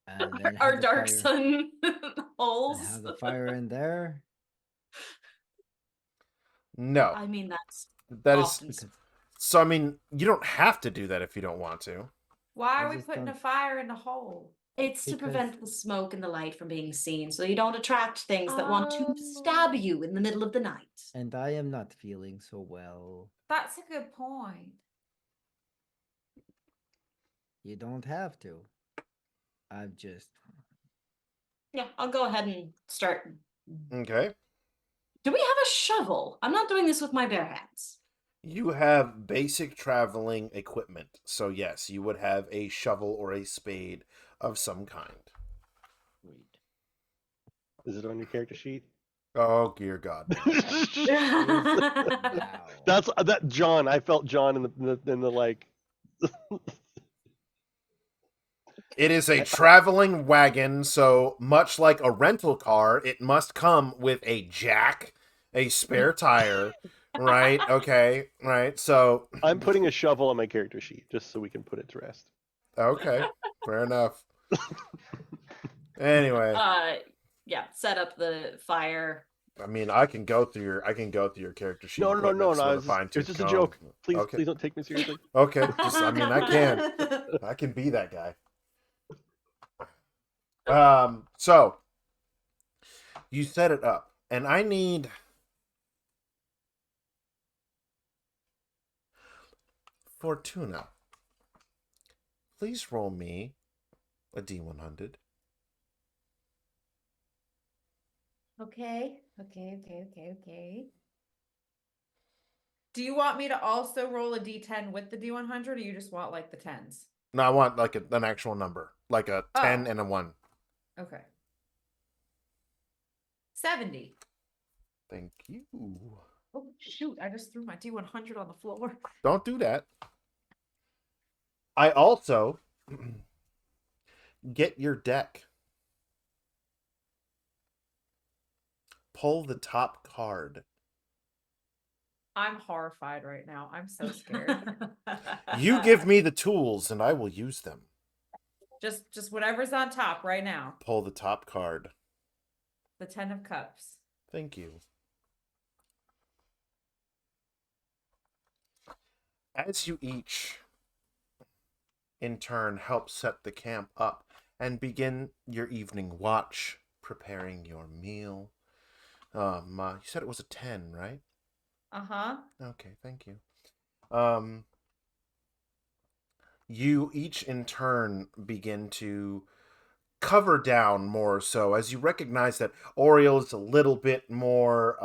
And then Our have the dark fire, sun and holes. have the fire in there? No, I mean, that's that is often Because so. I mean, you don't have to do that if you don't want to. Why I are we just putting a don't- fire in the hole? It's to Because- prevent the smoke and the light from being seen, so you don't attract things that want to stab Oh. you in the middle of the night. and I am not feeling so well. That's a good point. You don't have to. I've just Yeah, I'll go ahead and start. Okay. Do we have a shovel? I'm not doing this with my bare hands. You have basic traveling equipment, so yes, you would have a shovel or a spade of some kind. Is it on your character sheet? Oh dear God! wow. That's that John. I felt John in the like. It is a traveling wagon, so much like a rental car, it must come with a jack, a spare tire, right? Okay, right. So I'm putting a shovel on my character sheet just so we can put it to rest. okay, fair enough. Anyway, Yeah, set up the fire. I mean, I can go through your character sheet. No. equipment It with a was fine-tooth just a comb. joke. Please, Okay. please don't take me seriously. Okay, just I mean, I can be that guy. So you set it up, and I need Fortuna. Please roll me a D100. Okay. Do you want me to also roll a d10 with the d100, or you just want like the tens? No, I want like an actual number, like a 10 Oh. and a 1. Okay. 70. Thank you. Oh shoot! I just threw my d100 on the floor. Don't do that. I also get your deck. Pull the top card. I'm horrified right now. I'm so scared. You give me the tools and I will use them. just whatever's on top right now. Pull the top card. The 10 of cups. Thank you. As you each, in turn, help set the camp up and begin your evening watch, preparing your meal. You said it was a 10, right? Uh-huh. Okay, thank you. You each in turn begin to cover down more so as you recognize that Oriole is a little bit more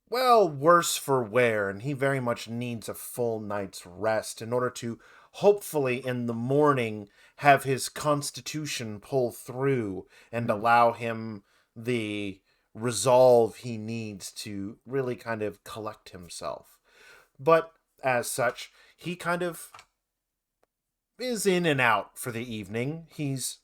worse for wear, and he very much needs a full night's rest in order to hopefully in the morning have his constitution pull through and allow him the resolve he needs to really kind of collect himself. But as such, he kind of is in and out for the evening. He's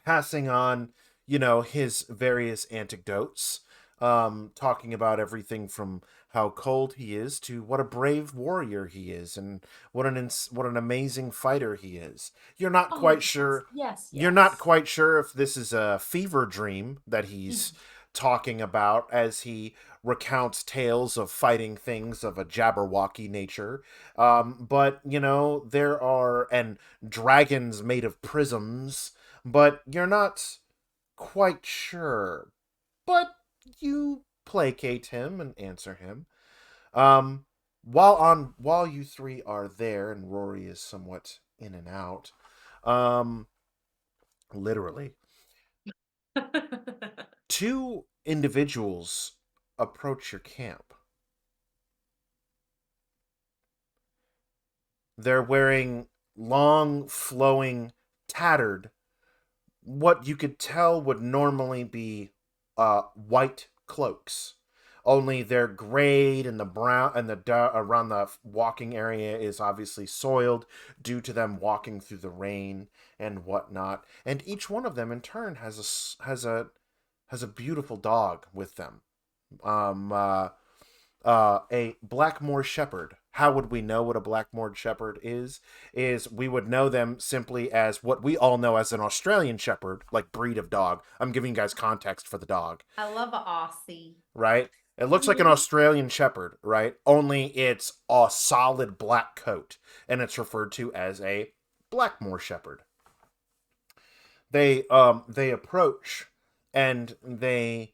passing on, his various anecdotes, talking about everything from how cold he is to what a brave warrior he is and what an amazing fighter he is. You're not quite sure. Yes. You're not quite sure if this is a fever dream that he's talking about as he recounts tales of fighting things of a Jabberwocky nature. But, there are dragons made of prisms, but you're not quite sure. But you placate him and answer him. While you three are there and Rory is somewhat in and out, literally, two individuals approach your camp. They're wearing long, flowing, tattered, what you could tell would normally be white cloaks. Only they're grayed, and the brown and the around the walking area is obviously soiled due to them walking through the rain and whatnot. And each one of them, in turn, has a beautiful dog with them. Um, uh, a Blackmore Shepherd. How would we know what a Blackmore Shepherd is? Is we would know them simply as what we all know as an Australian Shepherd, like breed of dog. I'm giving you guys context for the dog, I love a Aussie. right? It looks like an Australian Shepherd, right? Only it's a solid black coat, and it's referred to as a Blackmore Shepherd. They approach and they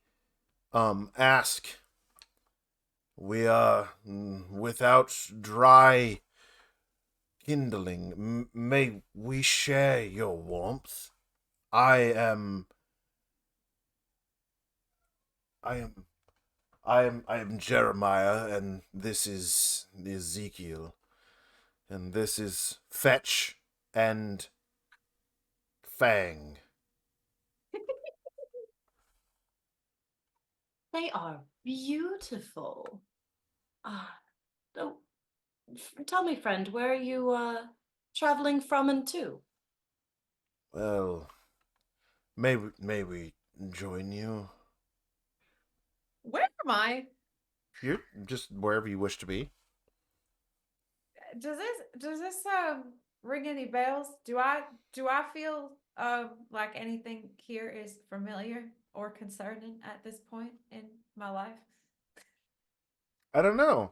ask, "We are without dry kindling. May we share your warmth? I am, I am, I am Jeremiah, and this is Ezekiel, and this is Fetch and Fang." They are beautiful. Oh, tell me, friend, where are you traveling from and to? Well, may we join you? Where am I? You're just wherever you wish to be. Does this ring any bells? Do I feel like anything here is familiar or concerning at this point in my life? I don't know.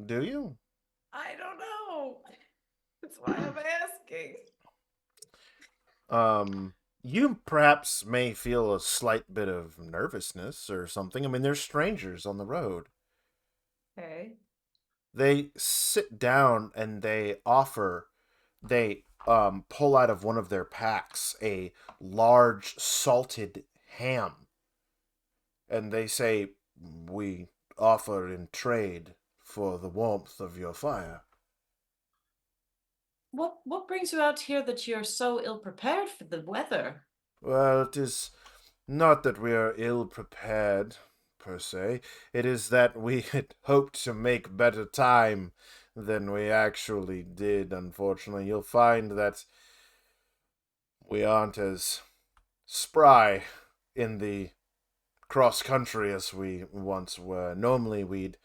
Do you? I don't know. That's why I'm asking. You perhaps may feel a slight bit of nervousness or something. I mean, there's strangers on the road. Okay. They sit down and they pull out of one of their packs a large salted ham, and they say, "We offer in trade for the warmth of your fire." What brings you out here that you're so ill prepared for the weather? Well, it is not that we are ill prepared, per se. It is that we had hoped to make better time than we actually did, unfortunately. You'll find that we aren't as spry in the cross country as we once were. Normally, we'd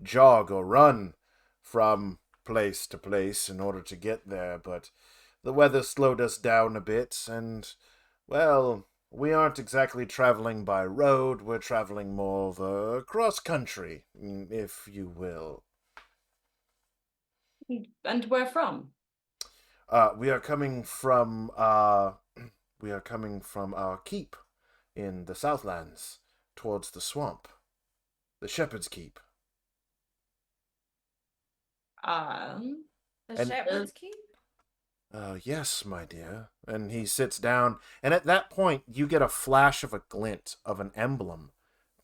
jog or run from place to place in order to get there, but the weather slowed us down a bit, and, well, we aren't exactly traveling by road, we're traveling more of a cross country, if you will. And where from? We are coming from we are coming from our keep in the Southlands towards the swamp. The Shepherd's Keep. Um, The And Shepherd's Keep? Yes, my dear. And he sits down, and at that point, you get a flash of a glint of an emblem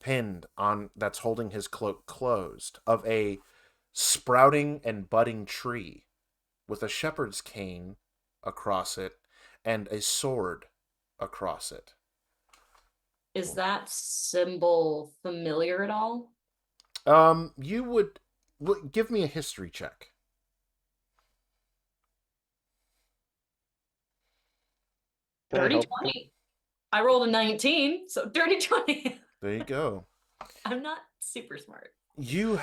pinned on that's holding his cloak closed of a sprouting and budding tree with a shepherd's cane across it and a sword across it. is that symbol familiar at all? You would give me a history check. Can I Dirty help? 20. I rolled a 19, so dirty 20. There you go. I'm not super smart. You've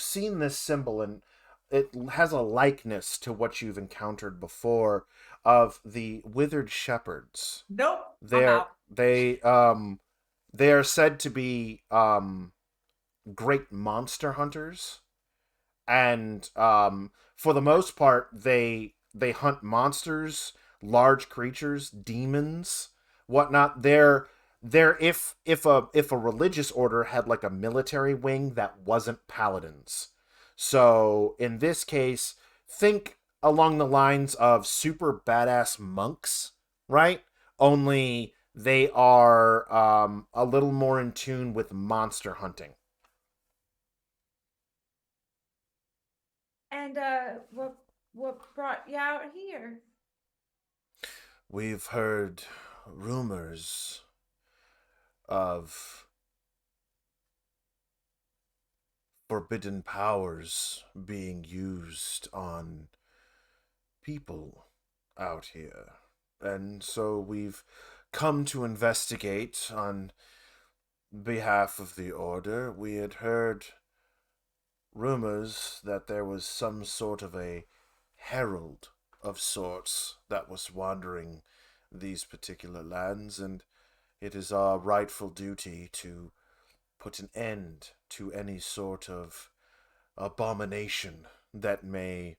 seen this symbol, and it has a likeness to what you've encountered before of the withered shepherds. Nope. I'm They're out. they are said to be great monster hunters, and for the most part they hunt monsters, large creatures, demons, whatnot. They're if a religious order had like a military wing that wasn't paladins. So in this case, think along the lines of super badass monks, right? Only they are a little more in tune with monster hunting. And what brought you out here? We've heard rumors of forbidden powers being used on people out here. And so we've come to investigate on behalf of the Order. We had heard rumors that there was some sort of a herald of sorts that was wandering these particular lands, and it is our rightful duty to put an end to any sort of abomination that may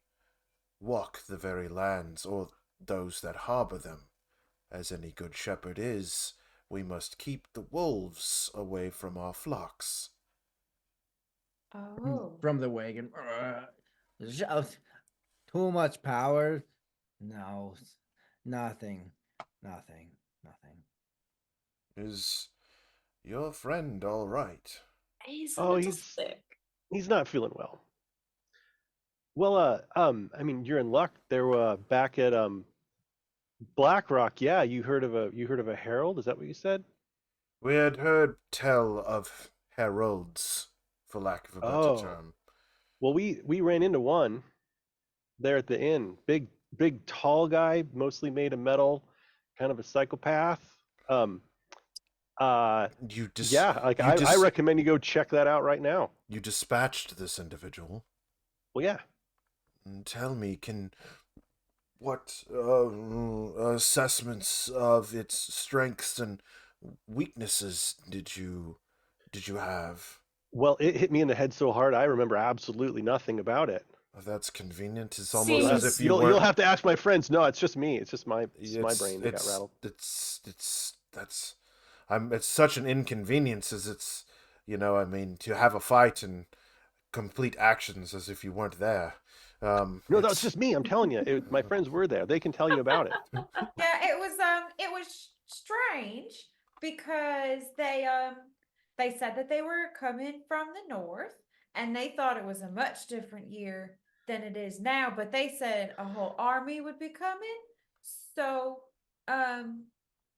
walk the very lands or those that harbor them. As any good shepherd is, we must keep the wolves away from our flocks. Oh. From the wagon. Shout. Too much power. No, nothing, nothing, nothing. Is your friend all right? He's a Oh, little sick. he's not feeling well. Well, I mean, you're in luck. They're back at BlackRock. Yeah, you heard of a herald? Is that what you said? We had heard tell of heralds, for lack of a better Oh, term. well, we ran into one there at the inn. Big tall guy, mostly made of metal, kind of a psychopath. Um, You dis yeah, like you I dis recommend you go check that out right now. you dispatched this individual. Well, yeah. Tell me, what assessments of its strengths and weaknesses did you have? Well, it hit me in the head so hard I remember absolutely nothing about it. That's convenient. It's Well, almost as if you you'll weren't. have to ask my friends. No, it's just me. It's just my brain that got It's rattled. that's it's such an inconvenience as it's I mean to have a fight and complete actions as if you weren't there. No, that's It's just me. I'm telling you, my friends were there. They can tell you about it. Yeah, it was strange because they said that they were coming from the north and they thought it was a much different year than it is now, but they said a whole army would be coming. So, um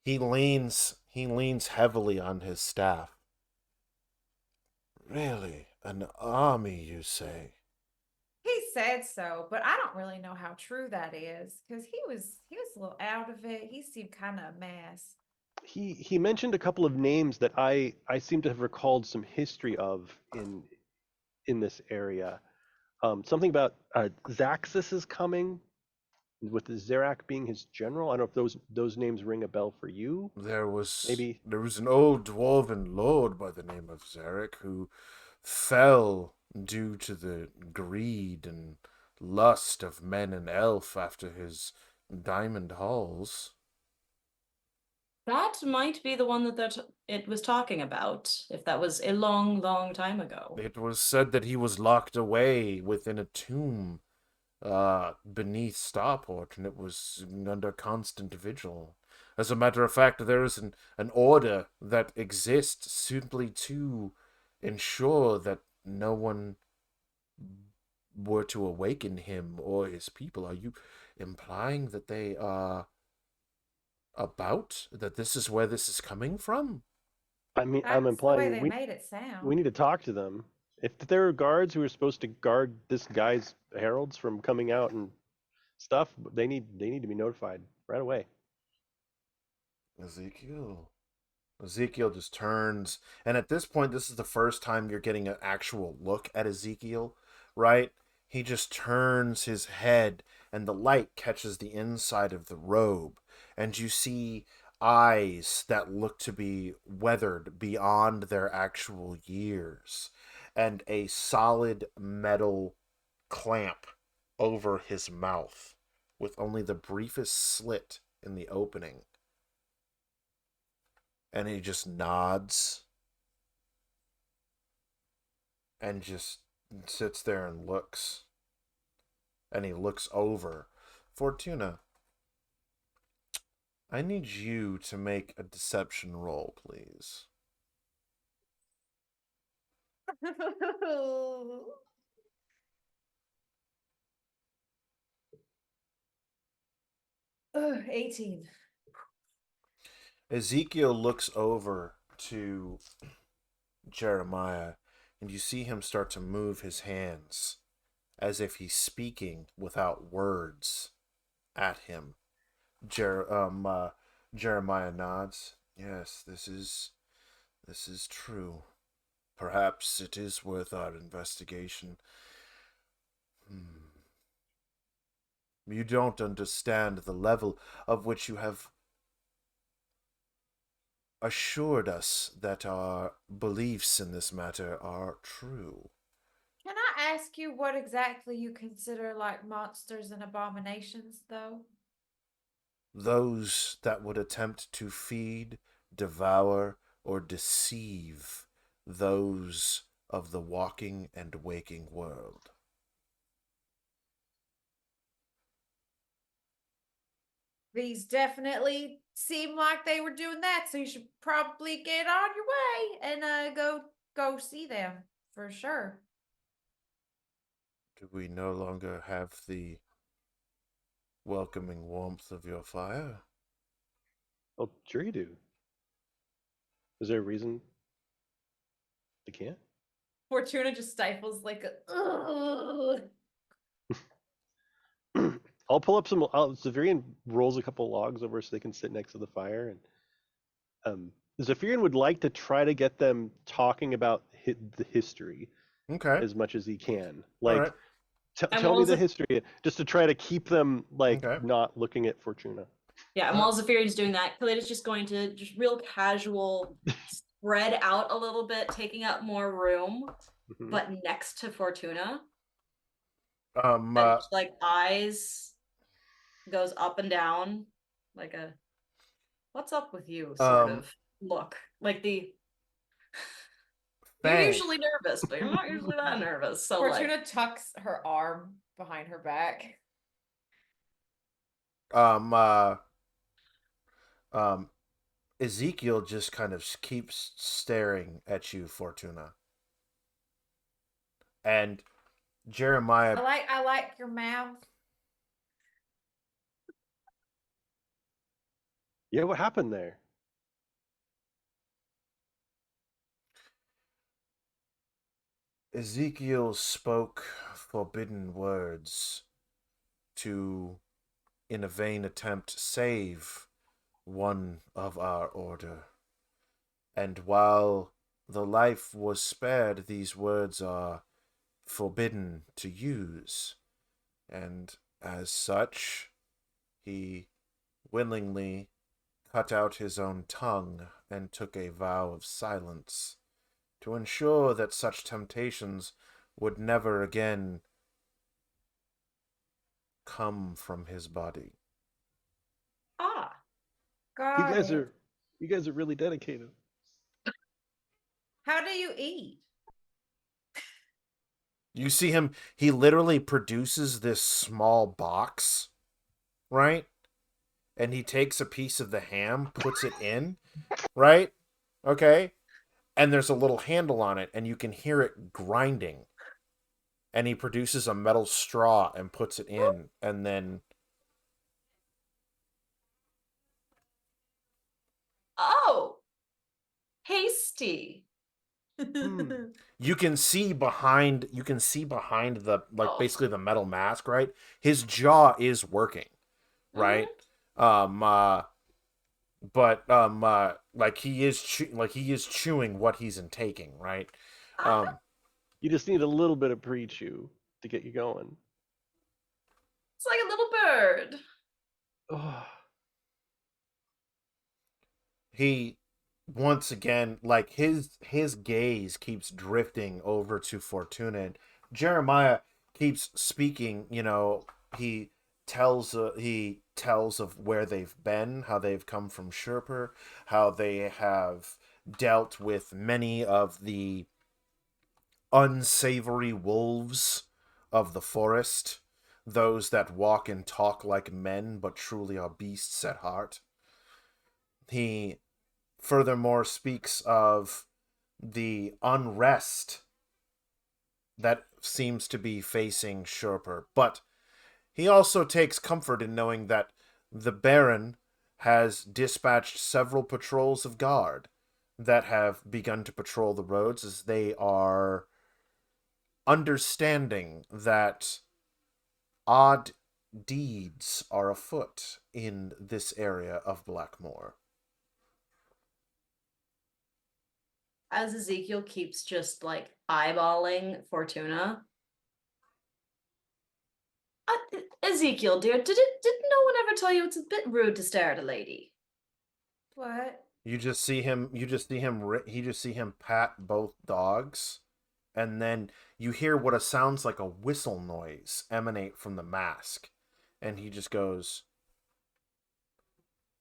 he leans heavily on his staff. Really, an army, you say? he said so, but I don't really know how true that is because he was a little out of it. He seemed kind of a mess. He mentioned a couple of names that I seem to have recalled some history of in this area. Something about Zaxxas is coming, with the Zerak being his general. I don't know if those names ring a bell for you. There Maybe. was an old dwarven lord by the name of Zarek who fell due to the greed and lust of men and elf after his diamond halls. That might be the one that it was talking about, if that was a long, long time ago. It was said that he was locked away within a tomb beneath Starport, and it was under constant vigil. As a matter of fact, there is an order that exists simply to ensure that no one were to awaken him or his people. Are you implying that they are that this is where this is coming from? I mean, I'm That's the way implying they made it we sound. need to talk to them. If there are guards who are supposed to guard this guy's heralds from coming out and stuff, they need to be notified right away. Ezekiel just turns, and at this point, this is the first time you're getting an actual look at Ezekiel, right? He just turns his head, and the light catches the inside of the robe, and you see eyes that look to be weathered beyond their actual years, and a solid metal clamp over his mouth, with only the briefest slit in the opening. And he just nods and just sits there and looks. And he looks over. Fortuna, I need you to make a deception roll, please. Ugh, 18. Ezekiel looks over to Jeremiah, and you see him start to move his hands as if he's speaking without words at him. Jeremiah nods. Yes, this is true. Perhaps it is worth our investigation. You don't understand the level of which you have assured us that our beliefs in this matter are true. Can I ask you what exactly you consider like monsters and abominations, though? Those that would attempt to feed, devour, or deceive those of the walking and waking world. These definitely seem like they were doing that, so you should probably get on your way and go see them for sure. Do we no longer have the welcoming warmth of your fire? Oh, sure you do. Is there a reason they can't? Fortuna just stifles like a ugh. I'll pull up some. Zephyrian rolls a couple logs over so they can sit next to the fire, and Zephyrian would like to try to get them talking about the history Okay. as much as he can. All Like, right. tell me the history, just to try to keep them like Okay. not looking at Fortuna. Yeah, and while Zephyrian's doing that, Khalid just going to just real casual spread out a little bit, taking up more room, Mhm. but next to Fortuna. Um. And just, like eyes goes up and down, like a "what's up with you" sort of look. Like the you're Fang. usually nervous, but you're not usually that nervous. So Fortuna like, tucks her arm behind her back. Ezekiel just kind of keeps staring at you, Fortuna. And Jeremiah. I like your mouth. Yeah, what happened there? Ezekiel spoke forbidden words to, in a vain attempt, save one of our order. And while the life was spared, these words are forbidden to use. And as such, he willingly cut out his own tongue and took a vow of silence to ensure that such temptations would never again come from his body. You Got guys it. are really dedicated. How do you eat? You see him, he literally produces this small box, right? And he takes a piece of the ham, puts it in, right? Okay? And there's a little handle on it, and you can hear it grinding. And he produces a metal straw and puts it in, and then oh, hasty. you can see behind the, like, basically the metal mask, right? His jaw is working, right? But like he is chewing what he's intaking, right? You just need a little bit of pre-chew to get you going. It's like a little bird. Oh. He, once again, like, his gaze keeps drifting over to Fortuna, and Jeremiah keeps speaking. He tells of where they've been, how they've come from Sherper, how they have dealt with many of the unsavory wolves of the forest, those that walk and talk like men but truly are beasts at heart. He furthermore speaks of the unrest that seems to be facing Sherper, but he also takes comfort in knowing that the Baron has dispatched several patrols of guard that have begun to patrol the roads as they are understanding that odd deeds are afoot in this area of Blackmoor. As Ezekiel keeps just like eyeballing Fortuna. Ezekiel, dear, did no one ever tell you it's a bit rude to stare at a lady? What? You just see him. You just see him pat both dogs, and then you hear what sounds like a whistle noise emanate from the mask, and he just goes.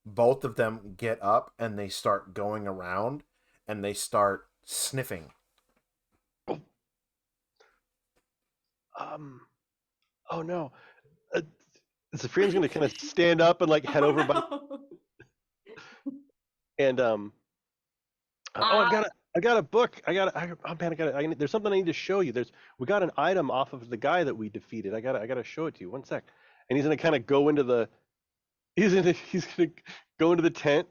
Both of them get up and they start going around, and they start sniffing. Oh no. Zephyrin's gonna kind of stand up and like head over by, and oh, I got a book. There's something I need to show you. We got an item off of the guy that we defeated. I gotta show it to you. One sec. And he's gonna kind of go into the, he's gonna go into the tent,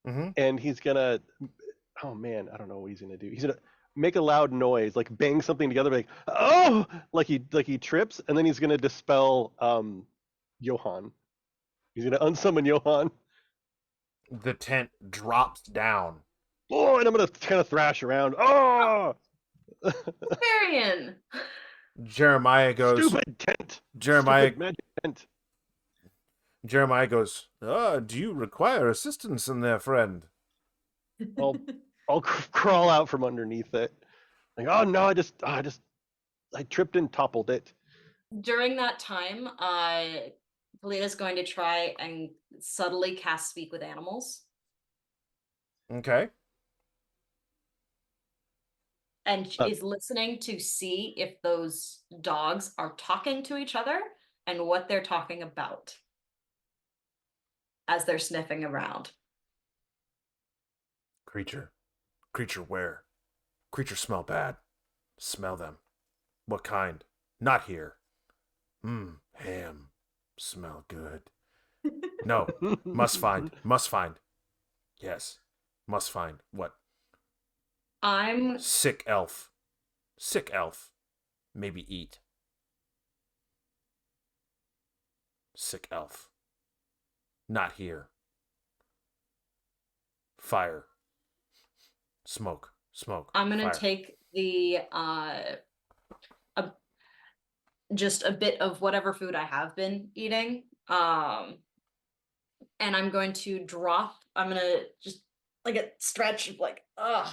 and he's gonna, oh man, I don't know what he's gonna do. He's gonna make a loud noise, like bang something together, like oh, like he trips, and then he's gonna dispel Johann. He's gonna unsummon Johann. The tent drops down. Oh, and I'm gonna kind of thrash around. Oh, Marion. Jeremiah goes. Stupid tent. Jeremiah. Stupid magic tent. Jeremiah goes. Do you require assistance in there, friend? I'll crawl out from underneath it. Like, oh no, I tripped and toppled it. During that time, Kalita's going to try and subtly cast Speak with Animals. Okay. And is listening to see if those dogs are talking to each other and what they're talking about as they're sniffing around. Creature where? Creature smell bad. Smell them. What kind? Not here. Ham. Smell good. No. Must find. Yes. Must find. What? I'm Sick elf. Maybe eat. Sick elf. Not here. Fire. Smoke. I'm gonna Fire. take the just a bit of whatever food I have been eating. And I'm going to drop, I'm gonna just like a stretch of like, I'm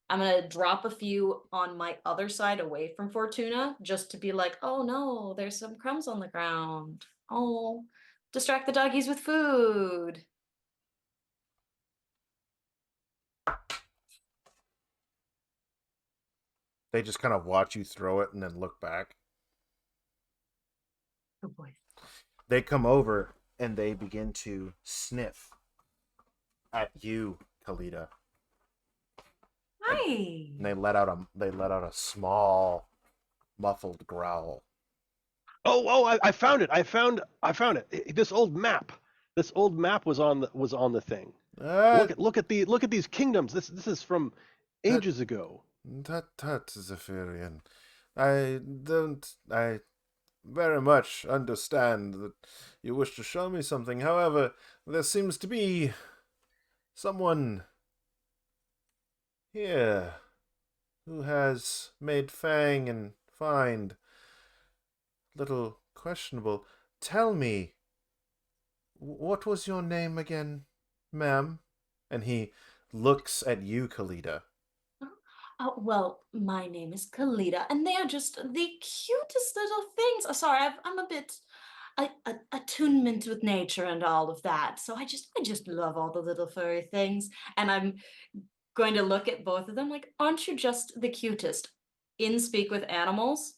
gonna drop a few on my other side away from Fortuna just to be like, oh no, there's some crumbs on the ground. Oh, distract the doggies with food. They just kind of watch you throw it and then look back. Oh boy. They come over and they begin to sniff at you, Kalita. Hi. And they let out a small, muffled growl. Oh! I found it. I found it. This old map was on the thing. Look at these kingdoms. This is from ages ago. Tut, Zephyrian. I very much understand that you wish to show me something. However, there seems to be someone here who has made Fang and Find little questionable. Tell me, what was your name again, ma'am? And he looks at you, Kalita. Oh, well, my name is Kalita, and they are just the cutest little things. Oh, sorry, I'm a bit attunement with nature and all of that. So I just love all the little furry things. And I'm going to look at both of them like, aren't you just the cutest? In Speak with Animals.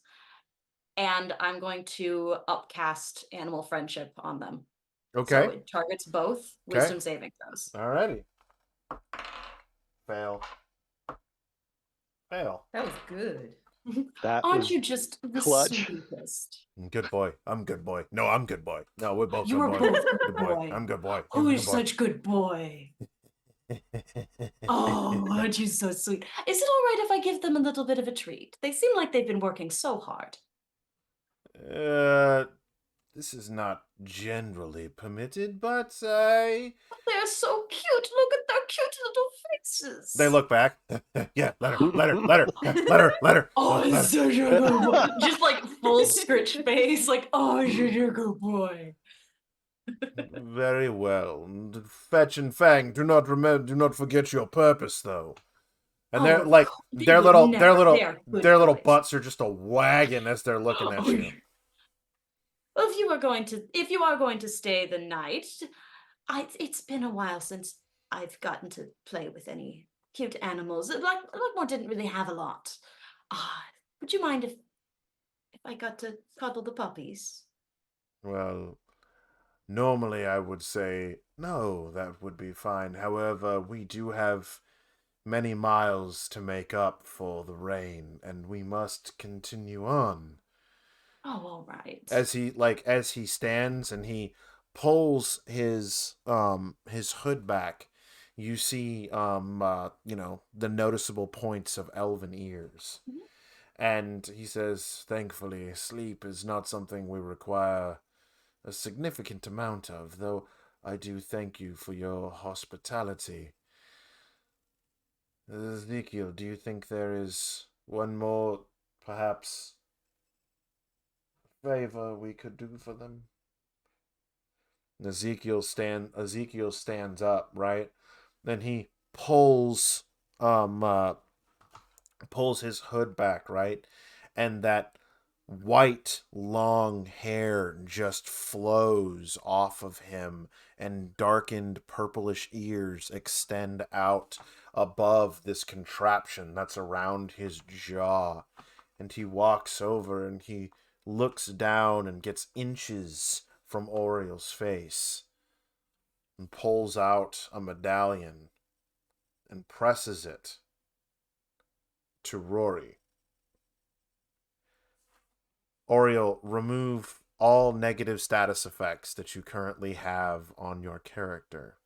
And I'm going to upcast Animal Friendship on them. Okay. So it targets both wisdom saving throws. Alrighty. Fail. That was good. Aren't you just the clutch. sweetest? Good boy. I'm good boy. No, I'm good boy. No, we're both You good are boy. both Good boy. I'm good boy. Who I'm is good boy. such good boy? Oh, aren't you so sweet? Is it all right if I give them a little bit of a treat? They seem like they've been working so hard. This is not generally permitted, but They're so cute. Look at their cute little faces. they look back. Yeah, let her, let her, let her, let her, let her. Oh, let her. it's such a good boy. Just like full scritch face, like, oh, such a good boy. Very well. Fetch and Fang, do not forget your purpose, though. And they're Oh, like they their would little never. They are good their little boys. butts are just a wagging as they're looking at Oh, you. well, if you are going to stay the night, it's been a while since I've gotten to play with any cute animals. Blackmore didn't really have a lot. Would you mind if I got to cuddle the puppies? Well, normally I would say no, that would be fine. However, we do have many miles to make up for the rain, and we must continue on. Oh, all right. As he stands and he pulls his hood back, you see the noticeable points of elven ears. Mhm. And he says, "Thankfully, sleep is not something we require a significant amount of, though I do thank you for your hospitality. Ezekiel, do you think there is one more, perhaps, favor we could do for them?" Ezekiel stands up, right? Then he um uh, pulls his hood back, right? And that white long hair just flows off of him, and darkened purplish ears extend out above this contraption that's around his jaw. And he walks over and he looks down and gets inches from Oriel's face and pulls out a medallion and presses it to Rory. Oriel, remove all negative status effects that you currently have on your character.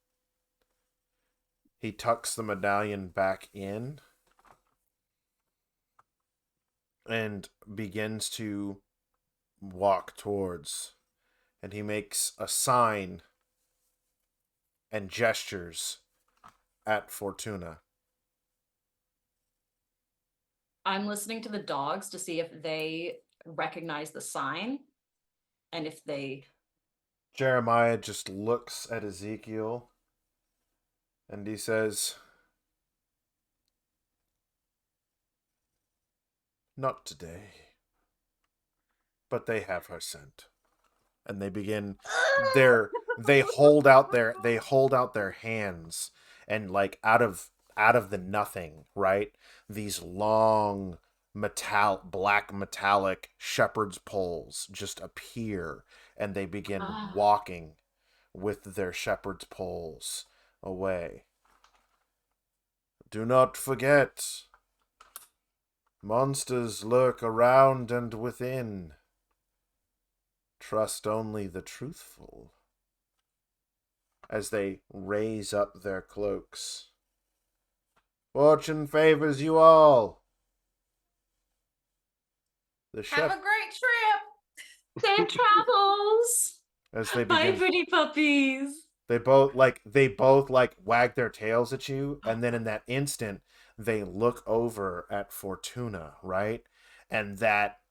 He tucks the medallion back in and begins to walk towards, and he makes a sign and gestures at Fortuna. I'm listening to the dogs to see if they recognize the sign and if they. Jeremiah just looks at Ezekiel and he says, "Not today, but they have her scent." And they begin they hold out their hands, and like out of the nothing, right? These long black metallic shepherd's poles just appear, and they begin walking with their shepherd's poles away. "Do not forget, monsters lurk around and within. Trust only the truthful." As they raise up their cloaks. "Fortune favors you all." Have a great trip. Safe travels. As they Bye, begin, pretty puppies. they both wag their tails at you, and then in that instant they look over at Fortuna, right? And that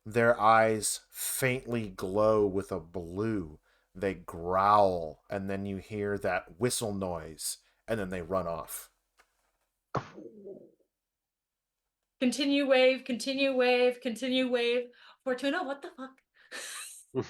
their eyes faintly glow with a blue. They growl, and then you hear that whistle noise, and then they run off. Continue wave, continue wave, continue wave. Fortuna, what the fuck?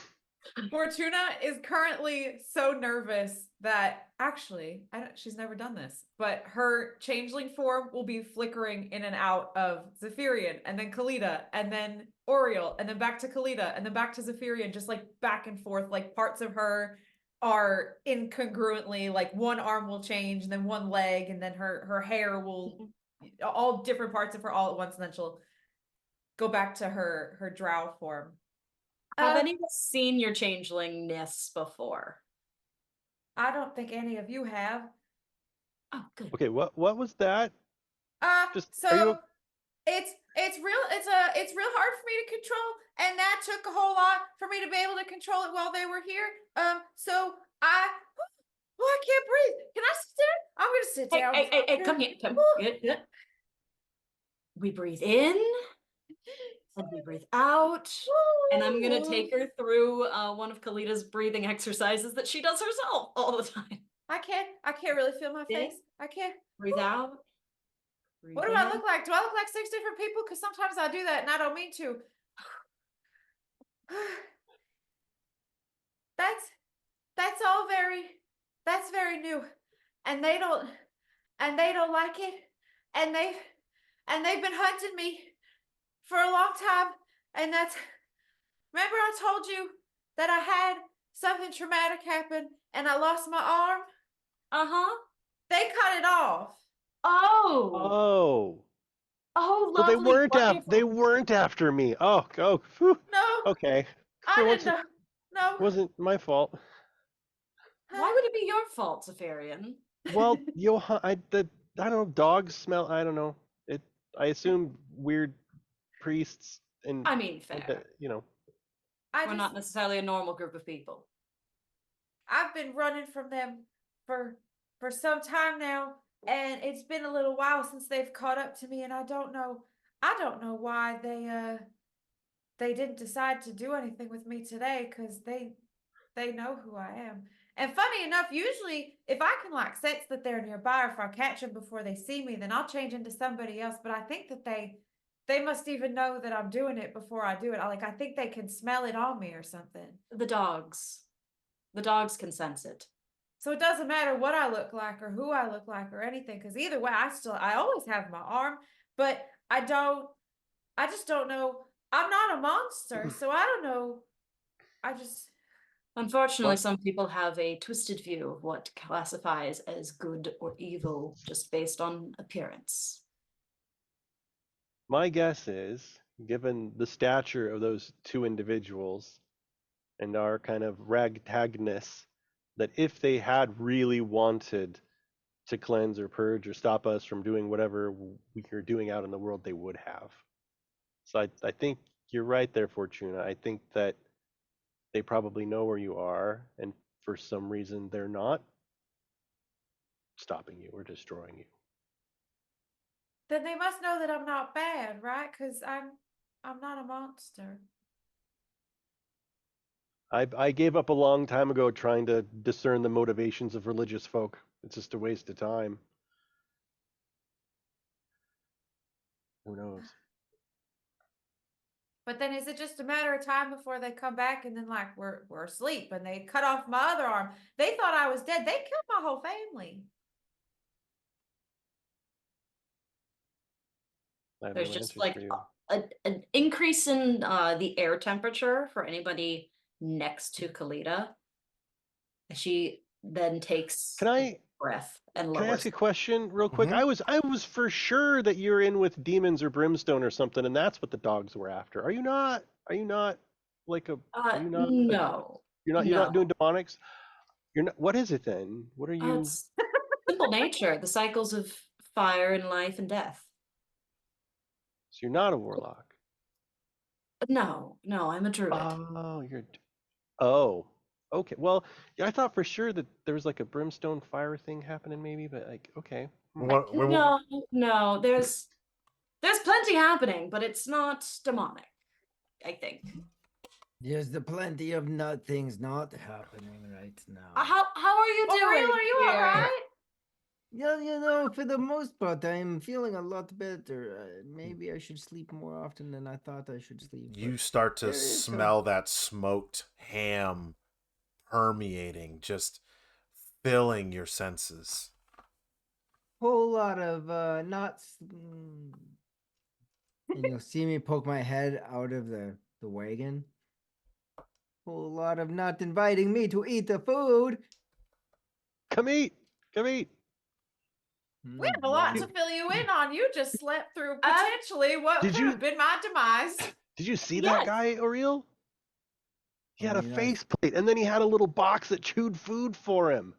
Fortuna is currently so nervous that actually, she's never done this, but her changeling form will be flickering in and out of Zephyrian, and then Kalita, and then Oriel, and then back to Kalita, and then back to Zephyrian, just like back and forth. Like parts of her are incongruently, like one arm will change, and then one leg, and then her hair will, all different parts of her all at once, and then she'll go back to her drow form. Have any of us seen your changelingness before? I don't think any of you have. Oh, good. Okay, what was that? Just So are you it's real hard for me to control, and that took a whole lot for me to be able to control it while they were here. So I can't breathe. Can I sit down? I'm gonna sit Hey, down. hey, come here. Come. Good. We breathe in and we breathe out. And I'm gonna take her through one of Kalita's breathing exercises that she does herself all the time. I can't really feel my In. face. I can't. Breathe out. Breathe What do I look like? Do I look like 6 different people? Because sometimes I do that and I don't mean to. That's all that's very new. And they don't like it. And they've been hunting me for a long time. And that's remember I told you that I had something traumatic happen and I lost my arm? Uh-huh. They cut it off. Oh. Oh. Oh, So lovely. they Wonderful. weren't after me. Oh, whew. No, Okay. I So didn't know. No. wasn't my fault. Why would it be your fault, Zafarian? Well, Johann, I don't know, dogs smell, I don't know. I assume weird priests and I mean, fair. We're not necessarily a normal group of people. I've been running from them for some time now, and it's been a little while since they've caught up to me, and I don't know why they didn't decide to do anything with me today, because they know who I am. And funny enough, usually if I can like sense that they're nearby, or if I catch them before they see me, then I'll change into somebody else. But I think that they must even know that I'm doing it before I do it. I think they can smell it on me or something. The dogs can sense it. So it doesn't matter what I look like or who I look like or anything, because either way, I always have my arm, but I just don't know. I'm not a monster, so I don't know. Unfortunately, Well, some people have a twisted view of what classifies as good or evil just based on appearance. my guess is, given the stature of those two individuals and our kind of ragtagness, that if they had really wanted to cleanse or purge or stop us from doing whatever we are doing out in the world, they would have. So I think you're right there, Fortuna. I think that they probably know where you are, and for some reason they're not stopping you or destroying you. Then they must know that I'm not bad, right? Because I'm not a monster. I gave up a long time ago trying to discern the motivations of religious folk. It's just a waste of time. Who knows? But then is it just a matter of time before they come back and then like we're asleep and they cut off my other arm? They thought I was dead. They killed my whole family. I have There's no just answers like for you. an increase in the air temperature for anybody next to Kalita. She then takes Can a I breath and Can I lowers. ask a question real quick? Mhm. I was for sure that you're in with demons or brimstone or something, and that's what the dogs were after. Are you not? Are you not like a? Are you not? No, You're not doing no. demonics. You're not. What is it then? What are you? It's simple nature, the cycles of fire and life and death. So you're not a warlock. No, I'm a druid. Oh, you're. Oh, okay. Well, yeah, I thought for sure that there was like a brimstone fire thing happening, maybe, but like, okay. No, there's plenty happening, but it's not demonic, I think. There's the plenty of things not happening right now. How are you doing? Ariel, are you here? all right? Yeah, for the most part, I'm feeling a lot better. Maybe I should sleep more often than I thought I should sleep. You but start to there is some- smell that smoked ham permeating, just filling your senses. whole lot of nuts. And you'll see me poke my head out of the wagon. Whole lot of not inviting me to eat the food. Come eat. Come eat. We have a lot to Wow. fill you in on. You just slept through potentially what Did could you- have been my demise. Did you see Yes. that guy, Oriel? He had a Yes. faceplate, and then he had a little box that chewed food for him.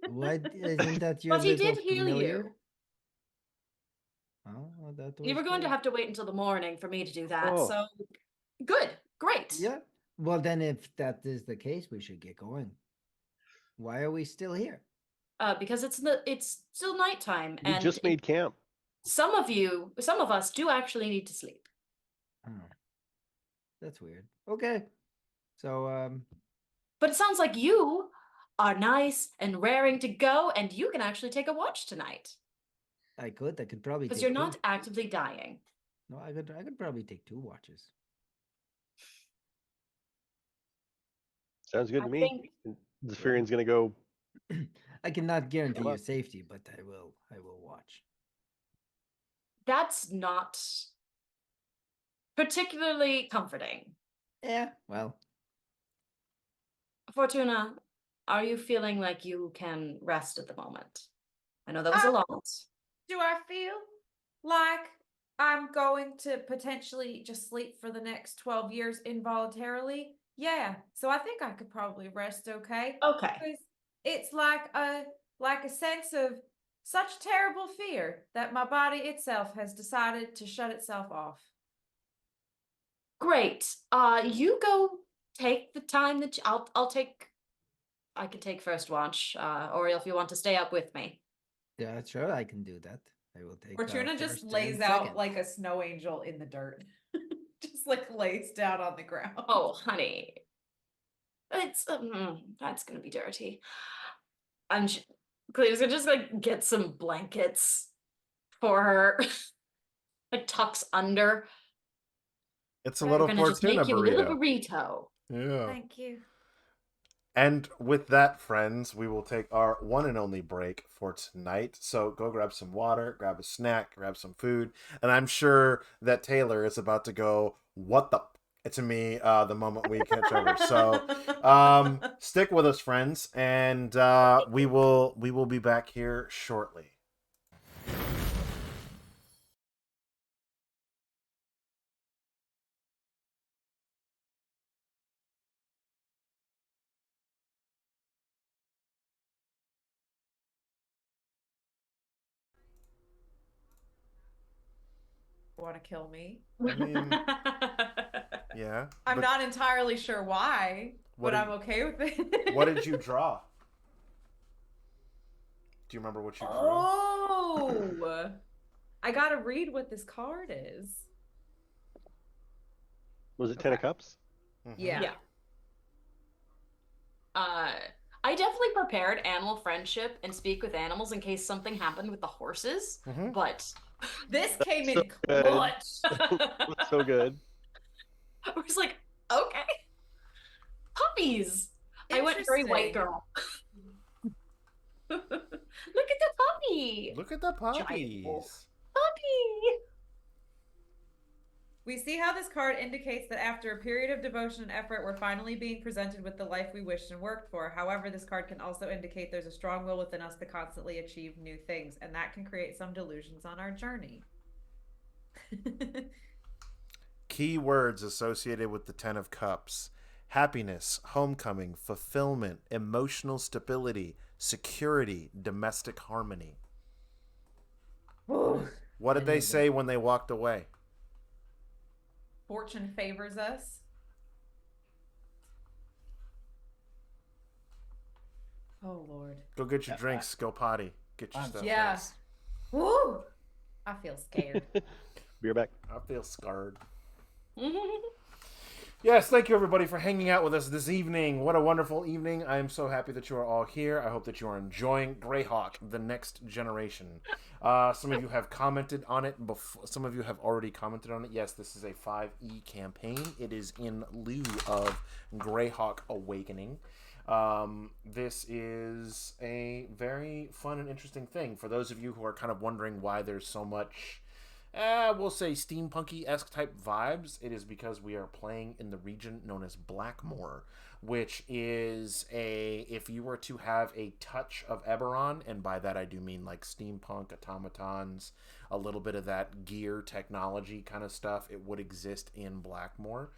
What isn't that your But he little did heal familiar? you. Oh, well, that was You were going to good. have to wait until the morning for me to do that. Oh. So good, great. Yeah. Well, then, if that is the case, we should get going. Why are we still here? Because it's still nighttime, We and just made camp. some of us do actually need to sleep. Oh, that's weird. Okay. So, But it sounds like you are nice and raring to go, and you can actually take a watch tonight I could probably because take you're two. not actively dying. No, I could probably take 2 watches. Sounds good I to me. think Zephyrian's gonna go. I cannot guarantee Come your on. safety, but I will watch. that's not particularly comforting. Yeah, well, Fortuna, are you feeling like you can rest at the moment? I know that was a lot. Do I feel like I'm going to potentially just sleep for the next 12 years involuntarily? Yeah. So I think I could probably rest okay. Okay. Because it's like a sense of such terrible fear that my body itself has decided to shut itself off. Great. You go take the time that I can take first watch, or if you want to stay up with me. yeah, sure, I can do that. I will take Fortuna just first and lays out second. like a snow angel in the dirt. Just like lays down on the ground. Oh, honey. It's that's gonna be dirty. I'm Cleo's gonna just like get some blankets for her. Like tucks under. It's a We're little gonna just Fortuna make you a little burrito. burrito. Yeah. Thank you. And with that, friends, we will take our one and only break for tonight. So go grab some water, grab a snack, grab some food. And I'm sure that Taylor is about to go, what the to me the moment we catch over. So stick with us, friends, and we will be back here shortly. Want to kill me? I mean, yeah. I'm but not entirely sure why, What but did- I'm okay with it. what did you draw? Do you remember what you drew? Oh, I gotta read what this card is. Was it Ten of Okay. Cups? Mhm. Yeah. Yeah. I definitely prepared animal friendship and speak with animals in case something happened with the horses, Mhm. but This came so in good. clutch. That's so good. I was like, okay, puppies. I went very white Interesting. girl. Look at the puppy. Look at the Giant wolf. puppies. Puppy. We see how this card indicates that after a period of devotion and effort, we're finally being presented with the life we wished and worked for. However, this card can also indicate there's a strong will within us to constantly achieve new things, and that can create some delusions on our journey. Key words associated with the Ten of Cups: happiness, homecoming, fulfillment, emotional stability, security, domestic harmony. What did Any they of say when they walked away? Fortune favors us. Oh Lord. Go get your drinks. Go potty. Get your I'm stuff. Yeah. fixed. Woo! I feel scared. Be right back. I feel scarred. Yes, thank you everybody for hanging out with us this evening. What a wonderful evening. I am so happy that you are all here. I hope that you are enjoying Greyhawk, the next generation. Some of you have commented on it. Some of you have already commented on it. Yes, this is a 5e campaign. It is in lieu of Greyhawk Awakening. This is a very fun and interesting thing. For those of you who are kind of wondering why there's so much... we'll say steampunky-esque type vibes, it is because we are playing in the region known as Blackmoor, which is if you were to have a touch of Eberron, and by that I do mean like steampunk, automatons, a little bit of that gear technology kind of stuff, it would exist in Blackmoor.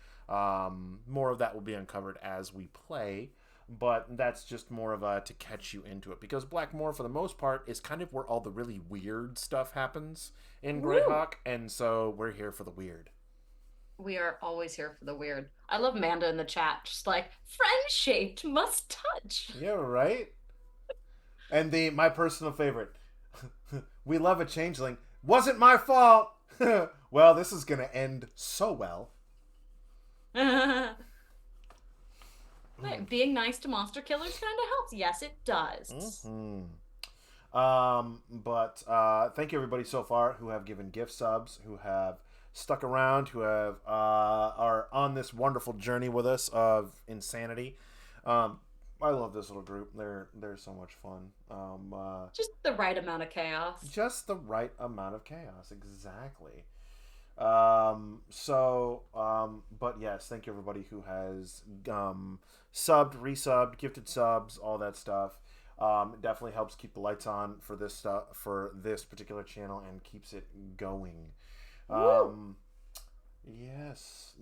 More of that will be uncovered as we play. but that's just more of a to catch you into it, because Blackmoor for the most part is kind of where all the really weird stuff happens in Woo! Greyhawk, and so we're here for the weird. We are always here for the weird. I love Amanda in the chat, just like friend-shaped must touch. Yeah, right. And my personal favorite, we love a changeling. Wasn't my fault. Well, this is gonna end so well. Right, being nice to monster killers kind of helps. Yes, it does. But thank you everybody so far who have given gift subs, who have stuck around, who have are on this wonderful journey with us of insanity. I love this little group. They're so much fun. Just the right amount of chaos. Just the right amount of chaos, exactly. But yes, thank you everybody who has subbed, resubbed, gifted subs, all that stuff. It definitely helps keep the lights on for this stuff, for this particular channel, and keeps it going. Yes.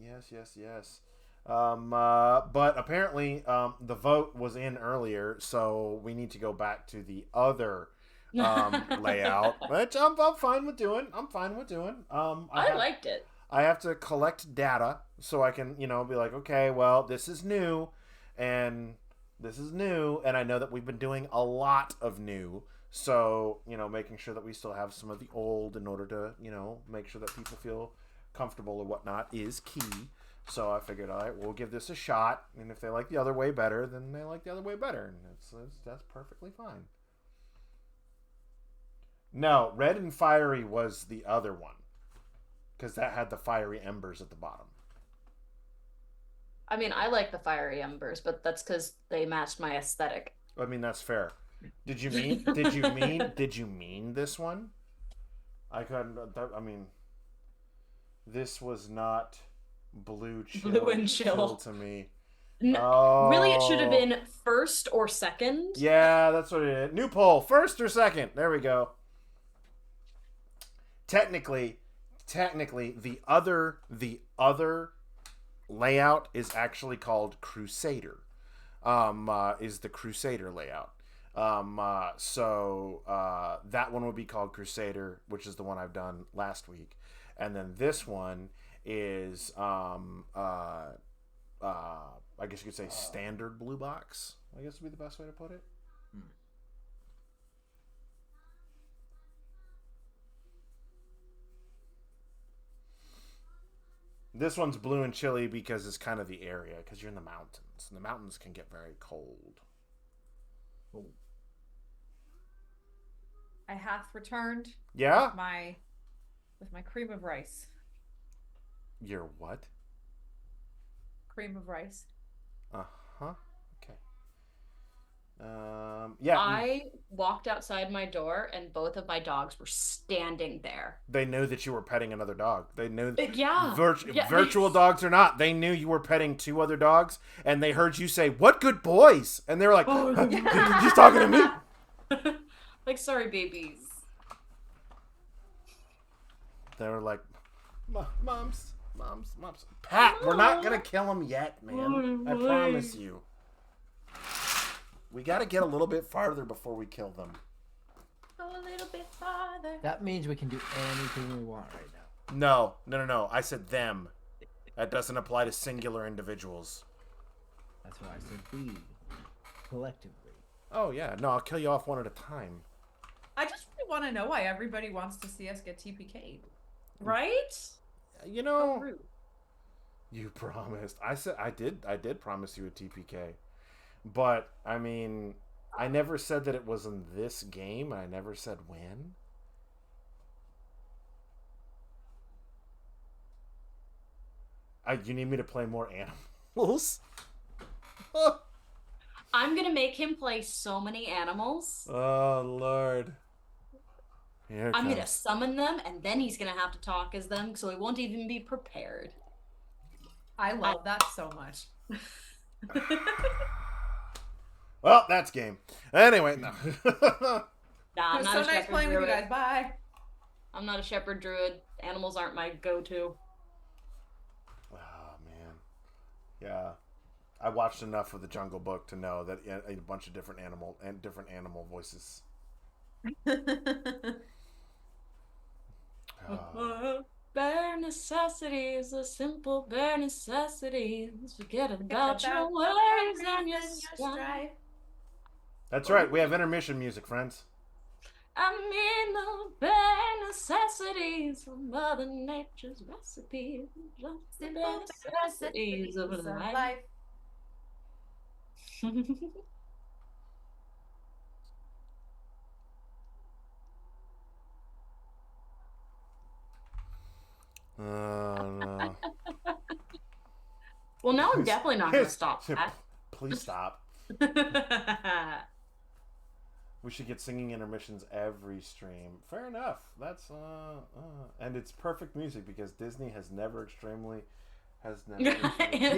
But apparently the vote was in earlier, so we need to go back to the other layout, which I'm fine with doing. I liked it. I have to collect data so I can, be like, okay, well, this is new, and this is new, and I know that we've been doing a lot of new, so, making sure that we still have some of the old in order to, make sure that people feel comfortable or whatnot is key. So I figured, all right, we'll give this a shot, and if they like the other way better, then they like the other way better, and that's perfectly fine. No, red and fiery was the other one, because that had the fiery embers at the bottom. I mean, I like the fiery embers, but that's because they matched my aesthetic. I mean, that's fair. Did you mean this one? I couldn't. This was not blue and chill to me. Really, it should have been first or second. Yeah, that's what it is. New poll, first or second. There we go. Technically, the other layout is actually called Crusader. Is the Crusader layout. So that one would be called Crusader, which is the one I've done last week, and then this one is I guess you could say standard blue box. I guess would be the best way to put it. This one's blue and chilly because it's kind of the area, because you're in the mountains, and the mountains can get very cold. Oh. I hath returned. Yeah? With my cream of rice. Your what? Cream of rice. Uh-huh. Okay. Yeah. I walked outside my door and both of my dogs were standing there. They knew that you were petting another dog. They knew. Yeah. Virtual dogs or not, they knew you were petting two other dogs, and they heard you say, "What good boys?" And they were like, "You're talking to me?" Like, sorry, babies. They were like, "Moms. Pat, we're not gonna kill him yet, man. I promise you. We gotta get a little bit farther before we kill them." Go a little bit farther. That means we can do anything we want right now. No. I said them. That doesn't apply to singular individuals. That's why I said we. Collectively. Oh, yeah. No, I'll kill you off one at a time. I just really want to know why everybody wants to see us get TPK'd. Right? You How know, rude. you promised. I said I did promise you a TPK. But, I mean, I never said that it was in this game, and I never said when. You need me to play more animals? I'm gonna make him play so many animals. Oh, Lord. Here it I'm gonna comes. summon them, and then he's gonna have to talk as them, so he won't even be prepared. I love that so much. Well, that's game. Anyway, no. Nah, I'm It was not so a nice shepherd playing with you druid. guys. Bye. I'm not a shepherd druid. Animals aren't my go-to. Oh, man. Yeah. I watched enough of the Jungle Book to know that a bunch of different animal voices. Oh. Bare necessities, the simple bare necessities. Forget about your About worries and your and your strife. strife. That's right. We have intermission music, friends. I mean the bare necessities of Mother Nature's recipe. Just the bare Simple necessities of necessities of life. life. No. Well, now I'm definitely not going to stop that. Please stop. We should get singing intermissions every stream. Fair enough. That's and it's perfect music because Disney has never You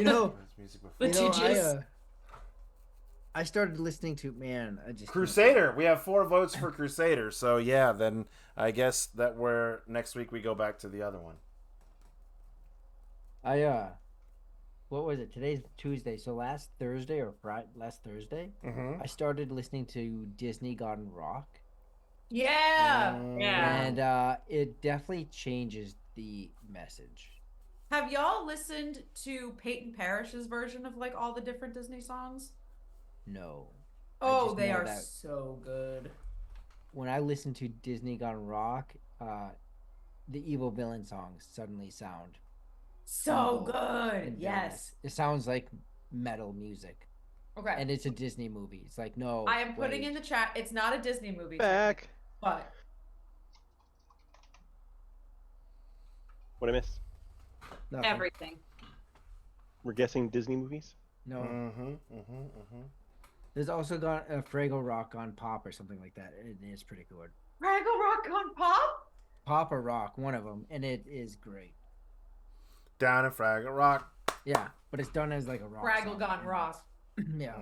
know, music before. But you know, you just- I started listening to I just Crusader. We have 4 votes for Crusader. So yeah, then I guess that next week we go back to the other one. what was it? Today's Tuesday, so last Thursday or Friday, last Thursday, Mm-hmm. I started listening to Disney Garden Rock, Yeah. Yeah. and it definitely changes the message. Have y'all listened to Peyton Parrish's version of like all the different Disney songs? No. Oh, just they know are that- so good. When I listen to Disney Garden Rock, the evil villain songs suddenly sound So evil good. and Yes. villainous. It sounds like metal music, Okay. and it's a Disney movie. It's like, no, I am putting wait. in the chat. It's not a Disney movie, Back. but What I miss? Nothing. Everything. We're guessing Disney movies. No. Mm-hmm. There's also got a Fraggle Rock on Pop or something like that. It is pretty good. Fraggle Rock on Pop. Pop or Rock, one of them, and it is great. Down in Fraggle Rock. Yeah, but it's done as like a rock. Fraggle song. Gone Ross. Yeah.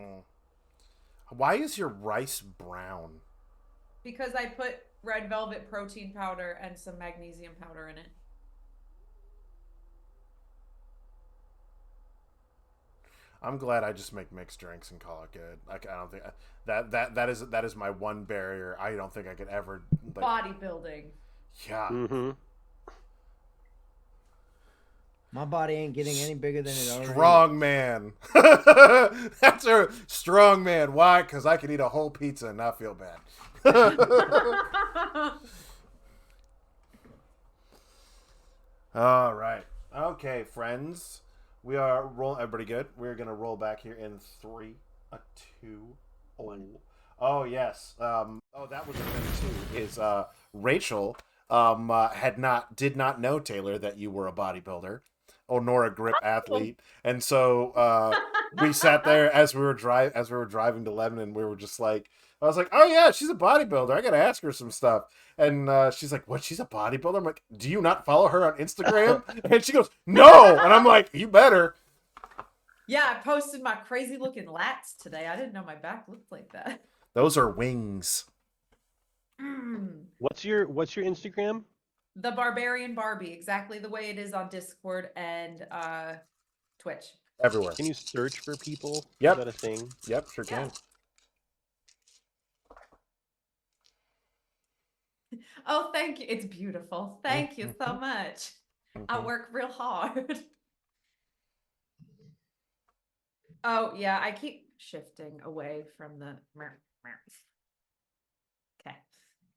Why is your rice brown? Because I put red velvet protein powder and some magnesium powder in it. I'm glad I just make mixed drinks and call it good. Like I don't think that is my one barrier. I don't think I could ever Bodybuilding. Yeah. Mm-hmm. My body ain't getting any bigger than it already Strong man. That's a strong man. Why? Because I can eat a whole pizza and not feel bad. All right. Okay, friends. We are rolling. Everybody good? We're going to roll back here in 3, 2, 1. Oh, yes. That was a thing, too, is Rachel did not know, Taylor, that you were a bodybuilder or nor a grip athlete. And so we sat there as we were driving to Lebanon. We were just like, I was like, oh yeah, she's a bodybuilder. I got to ask her some stuff. And she's like, what? She's a bodybuilder? I'm like, do you not follow her on Instagram? And she goes, no. And I'm like, you better. Yeah, I posted my crazy looking lats today. I didn't know my back looked like that. Those are wings. What's your Instagram? The Barbarian Barbie, exactly the way it is on Discord and Twitch. Everywhere. Can you search for people? Yep. Is that a thing? Yep, sure Yeah. can. Oh, thank you. It's beautiful. Thank you so much. I work real hard. Oh, yeah, I keep shifting away from the... Okay.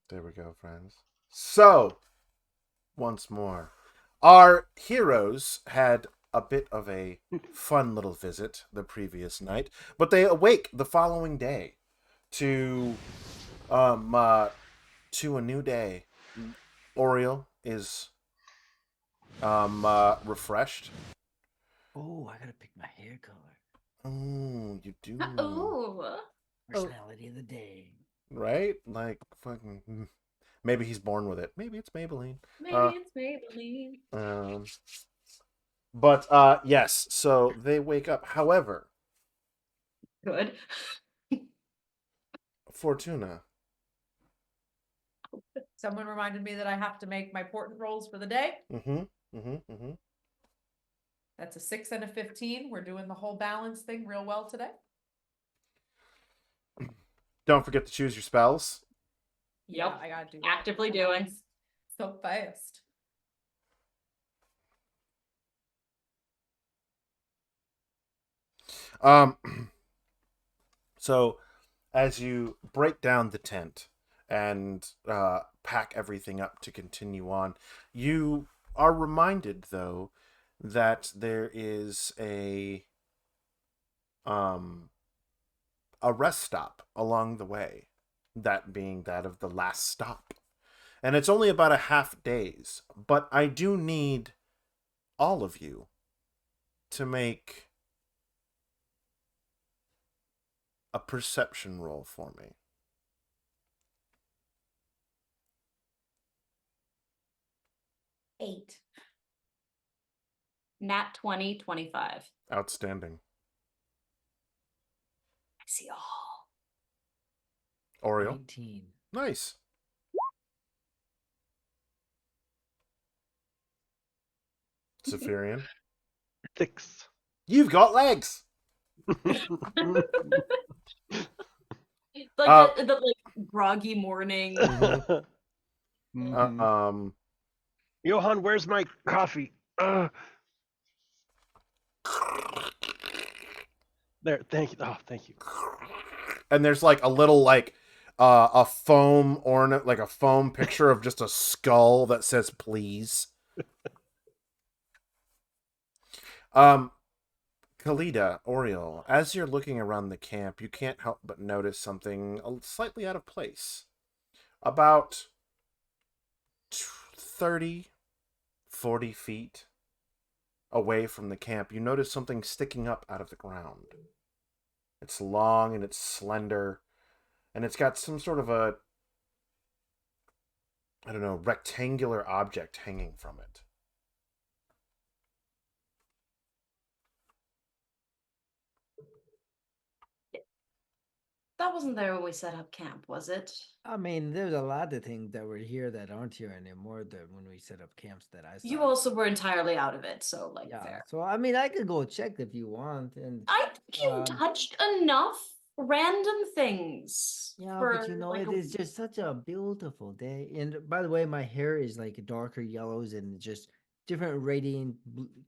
There we go, friends. So, once more, our heroes had a bit of a fun little visit the previous night, but they awake the following day to a new day. Oriel is refreshed. Oh, I gotta pick my hair color. Oh, you do. Ooh. Personality of the day. Right? Like, fucking. Maybe he's born with it. Maybe it's Maybelline. Maybe it's Maybelline. But yes, so they wake up. However, Good. Fortuna. Someone reminded me that I have to make my portent rolls for the day. Mm-hmm. That's a 6 and a 15. We're doing the whole balance thing real well today. Don't forget to choose your spells. Yeah, Yep. I gotta do that. Actively doing. So fast. Um, so as you break down the tent and pack everything up to continue on, you are reminded though that there is um a rest stop along the way, that being that of the last stop. And it's only about a half day's, but I do need all of you to make a perception roll for me. Eight. Nat 20, 25. Outstanding. I see all. Oriole. 19. Nice. Zephyrian. 6. You've got legs. Like the like groggy morning. Mhm. Um, Johan, where's my coffee? There, thank you. Oh, thank you. and there's like a little like a foam ornament, like a foam picture of just a skull that says "please." Um, Kalida, Oriole, as you're looking around the camp, you can't help but notice something slightly out of place. About 30, 40 feet away from the camp, you notice something sticking up out of the ground. It's long and it's slender, and it's got some sort of a, I don't know, rectangular object hanging from it. That wasn't there when we set up camp, was it? I mean, there's a lot of things that were here that aren't here anymore than when we set up camps that I saw. You also were entirely out of it, so like Yeah. fair. So I mean, I could go check if you want, and I think you Um, touched enough random things. yeah, for, but you know, like, it is just such a beautiful day. And by the way, my hair is like darker yellows and just different radiant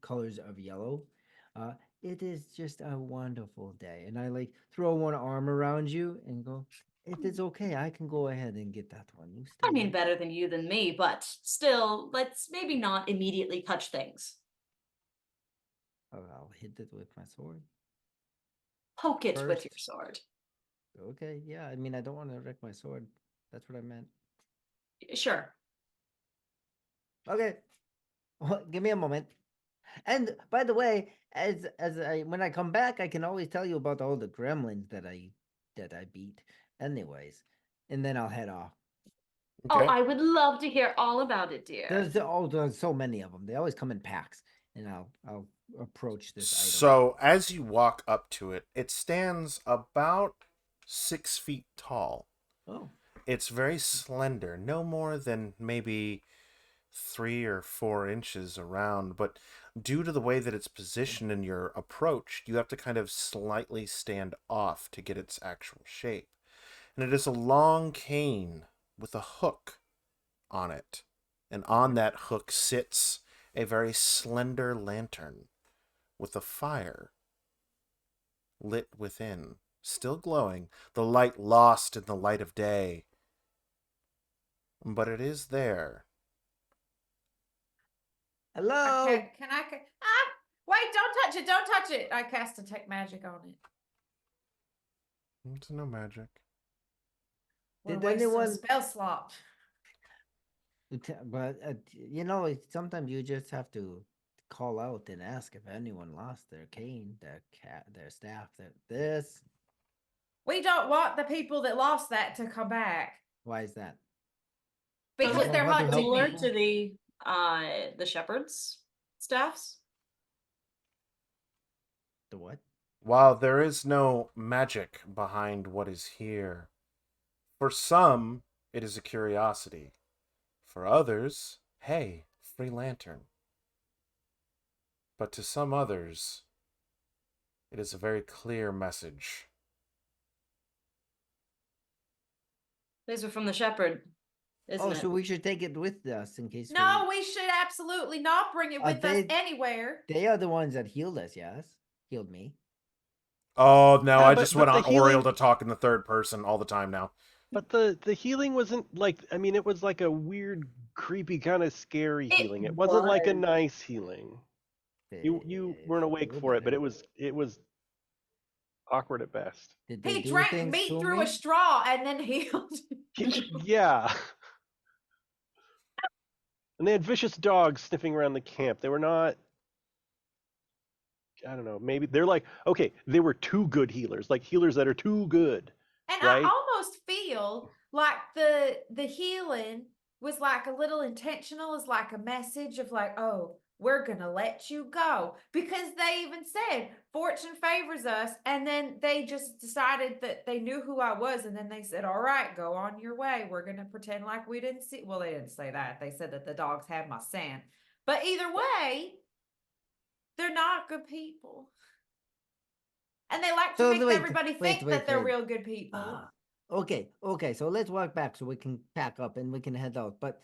colors of yellow. Uh, it is just a wonderful day, and I like throw one arm around you and go. If it's okay, I can go ahead and get that one. You stay I mean, here. better than you than me, but still, let's maybe not immediately touch things. I'll hit it with my sword. Poke it with First. your sword. Okay, yeah. I mean, I don't want to wreck my sword. That's what I meant. Sure. Okay, give me a moment. And by the way, as I when I come back, I can always tell you about all the gremlins that I beat. Anyways, and then I'll head off. Oh, Okay. I would love to hear all about it, dear. There's so many of them. They always come in packs, and I'll approach this item. So as you walk up to it, it stands about 6 feet tall. Oh, It's very slender, no more than maybe 3 or 4 inches around, but due to the way that it's positioned in your approach, you have to kind of slightly stand off to get its actual shape. And it is a long cane with a hook on it. And on that hook sits a very slender lantern with a fire lit within, still glowing, the light lost in the light of day. But it is there. hello. Okay, can I? Wait! Don't touch it! Don't touch it! I cast detect magic on it. It's no magic. We're Did wasting a anyone- spell slot? But you know, sometimes you just have to call out and ask if anyone lost their cane, their cat, their staff, their this. We don't want the people that lost that to come back Why is that? because Doesn't they're want to help hunting Similar me. to the shepherd's staffs. The what? While there is no magic behind what is here, for some, it is a curiosity. For others, hey, free lantern. But to some others, it is a very clear message. These are from the shepherd, isn't Oh, it? so we should take it with us in case No, we should absolutely not bring it with us they- anywhere. They are the ones that healed us, yes? Healed me. Oh, no, Yeah, I but- just but went the on Oriel to healing- talk in the third person all the time now. But the healing wasn't like, I mean, it was like a weird, creepy, kind of scary healing. It wasn't like a was. nice healing. You weren't awake Feel for it, but better. it was awkward at best. Did they He do drank things meat to through me? a straw and then healed. Yeah. And they had vicious dogs sniffing around the camp. They were not, I don't know, maybe they're like, okay, they were too good healers, like healers that are too good. And Right? I almost feel like the healing was like a little intentional, as like a message of like, oh, we're gonna let you go. Because they even said fortune favors us, and then they just decided that they knew who I was, and then they said, all right, go on your way. We're gonna pretend like we didn't see. Well, they didn't say that. They said that the dogs had my scent. But either way, they're not good people. And they like to So, make wait, everybody wait, think wait, that they're wait. real good people. Okay, so let's walk back so we can pack up and we can head out. But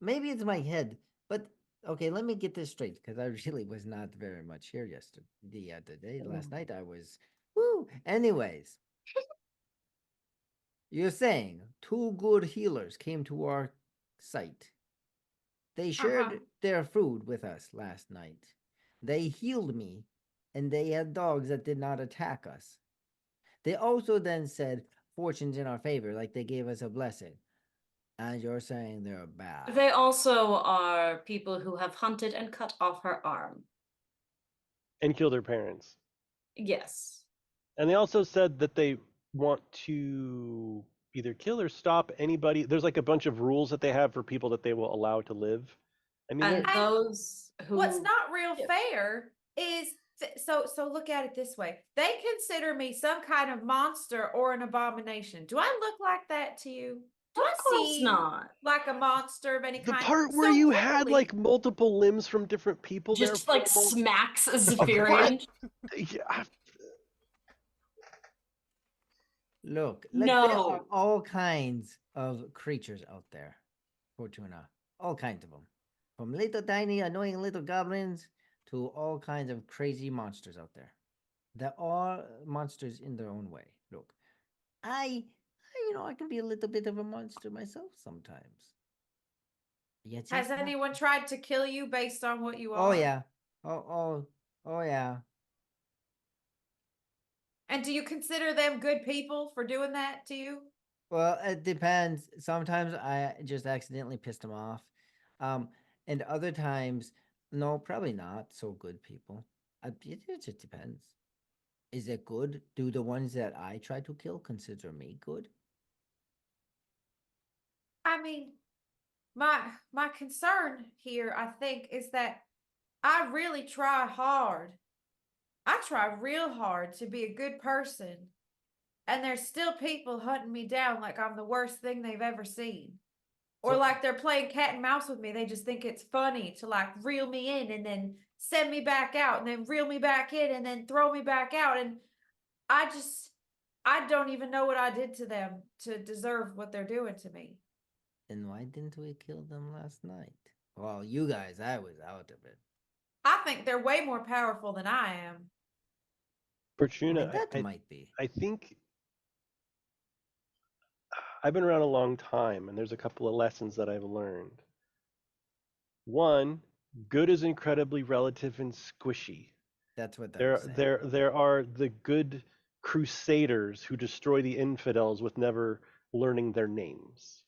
maybe it's my head, but okay, let me get this straight because I really was not very much here yesterday. The other day, last night I was. Woo. Anyways, you're saying two good healers came to our site. They shared their food with us last night. They healed me, and they had dogs that did not attack us. They also then said fortune's in our favor, like they gave us a blessing. And you're saying they're bad. They also are people who have hunted and cut off her arm. And killed their parents. Yes. And they also said that they want to either kill or stop anybody. There's like a bunch of rules that they have for people that they will allow to live. I mean, And those who What's not real Yeah. fair is so look at it this way. They consider me some kind of monster or an abomination. Do I look like that to you? Do Of I course seem not. like a monster of any the kind? part where So you had clearly- like multiple limbs from different people there Just for like almost- smacks a What? Zephyrian. Yeah, Look, there are No. all kinds of creatures out there, Fortuna. All kinds of them. From little tiny annoying little goblins to all kinds of crazy monsters out there. There are monsters in their own way. Look, I I can be a little bit of a monster myself sometimes. Yet has just not- anyone tried to kill you based on what you Oh are? yeah. Oh yeah. And do you consider them good people for doing that to you? Well, it depends. Sometimes I just accidentally pissed them off. And other times, no, probably not so good people. It just depends. Is it good? Do the ones that I try to kill consider me good? I mean, my concern here, I think, is that I really try hard. I try real hard to be a good person, and there's still people hunting me down like I'm the worst thing they've ever seen. Or So- like they're playing cat and mouse with me. They just think it's funny to like reel me in and then send me back out and then reel me back in and then throw me back out. And I don't even know what I did to them to deserve what they're doing to me. Then why didn't we kill them last night? Well, you guys, I was out of it. I think they're way more powerful than I am. Fortuna, That might be. I think I've been around a long time, and there's a couple of lessons that I've learned. One, good is incredibly relative and squishy. That's what There, I'm saying. there are the good crusaders who destroy the infidels with never learning their names,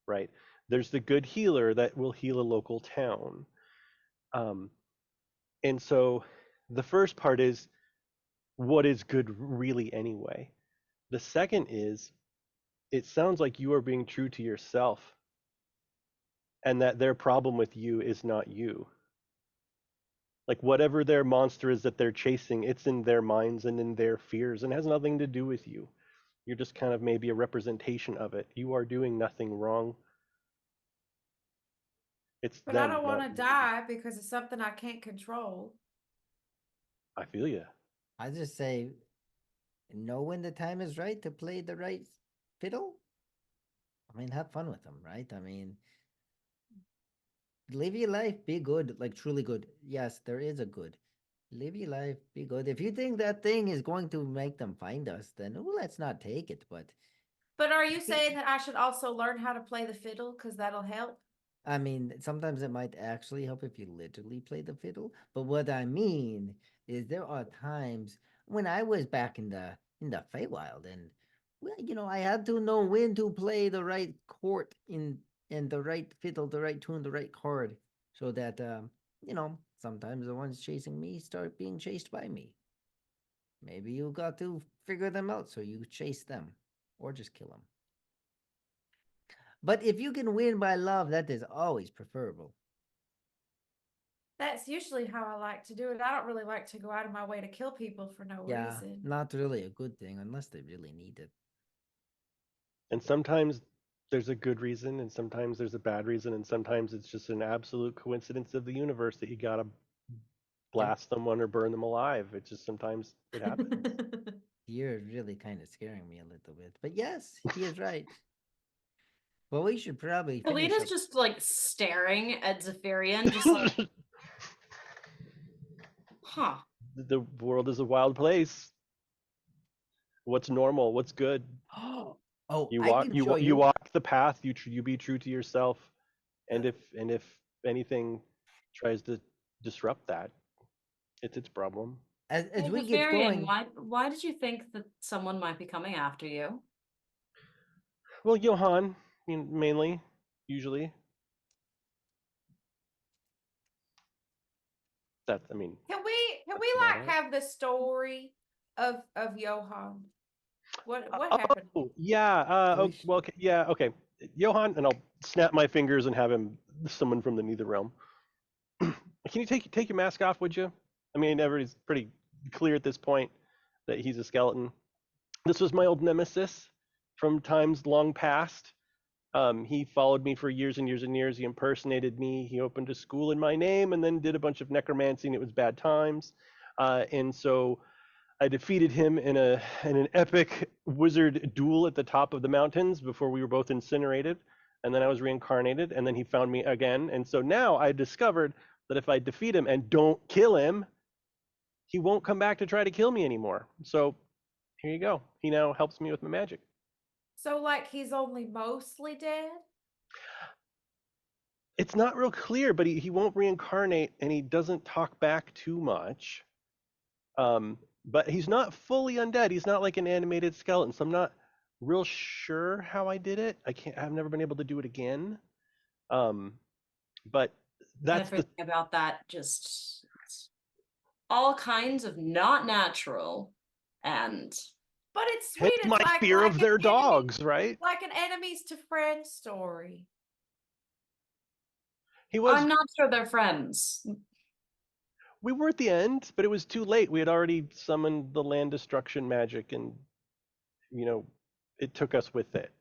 right? There's the good healer that will heal a local town. And so the first part is, what is good really anyway? The second is, it sounds like you are being true to yourself, and that their problem with you is not you. Like whatever their monster is that they're chasing, it's in their minds and in their fears and has nothing to do with you. You're just kind of maybe a representation of it. You are doing nothing wrong. It's But I them. don't not want to me. die because it's something I can't control. I feel you. I just say, know when the time is right to play the right fiddle. I mean, have fun with them, right? I mean, live your life, be good, like truly good. Yes, there is a good. Live your life, be good. If you think that thing is going to make them find us, then let's not take it. But But are you saying that I should also learn how to play the fiddle because that'll help? I mean, sometimes it might actually help if you literally play the fiddle. But what I mean is there are times when I was back in the Feywild and well, I had to know when to play the right chord in the right fiddle, the right tune, the right chord, so that sometimes the ones chasing me start being chased by me. Maybe you got to figure them out so you chase them or just kill them. But if you can win by love, that is always preferable. That's usually how I like to do it. I don't really like to go out of my way to kill people for no Yeah, reason. not really a good thing unless they really need it. And sometimes there's a good reason, and sometimes there's a bad reason, and sometimes it's just an absolute coincidence of the universe that you gotta blast someone or burn them alive. It just sometimes it happens. You're really kind of scaring me a little bit. But yes, he is right. Well, we should probably finish Alita's up. just like staring at Zephyrian, just like, huh. The world is a wild place. What's normal? What's good? Oh, You I walk can you show you you. walk the path. You be true to yourself. And if anything tries to disrupt that, it's its problem. As Hey, we get Zephyrian, going, why did you think that someone might be coming after you? Well, Johann, mainly, usually. That's I mean, Can that's we about like it. have the story of Johann? What Oh happened? yeah. we Oh, well, okay, yeah. Okay, Johann, and I'll snap my fingers and have him someone from the Nether realm. Can you take your mask off, would you? I mean, everybody's pretty clear at this point that he's a skeleton. This was my old nemesis from times long past. He followed me for years and years and years. He impersonated me. He opened a school in my name and then did a bunch of necromancy, and it was bad times. And so I defeated him in an epic wizard duel at the top of the mountains before we were both incinerated. And then I was reincarnated, and then he found me again. And so now I discovered that if I defeat him and don't kill him, he won't come back to try to kill me anymore. So here you go. He now helps me with my magic. So like he's only mostly dead? It's not real clear, but he won't reincarnate and he doesn't talk back too much. But he's not fully undead. He's not like an animated skeleton. So I'm not real sure how I did it. I've never been able to do it again. Um, but that's the Everything about that just all kinds of not natural and But it's hence sweet. It's my fear of like an their enemy, dogs, right? like an enemies to friends story. He was I'm not sure they're friends. we were at the end, but it was too late. We had already summoned the land destruction magic and you know, it took us with it.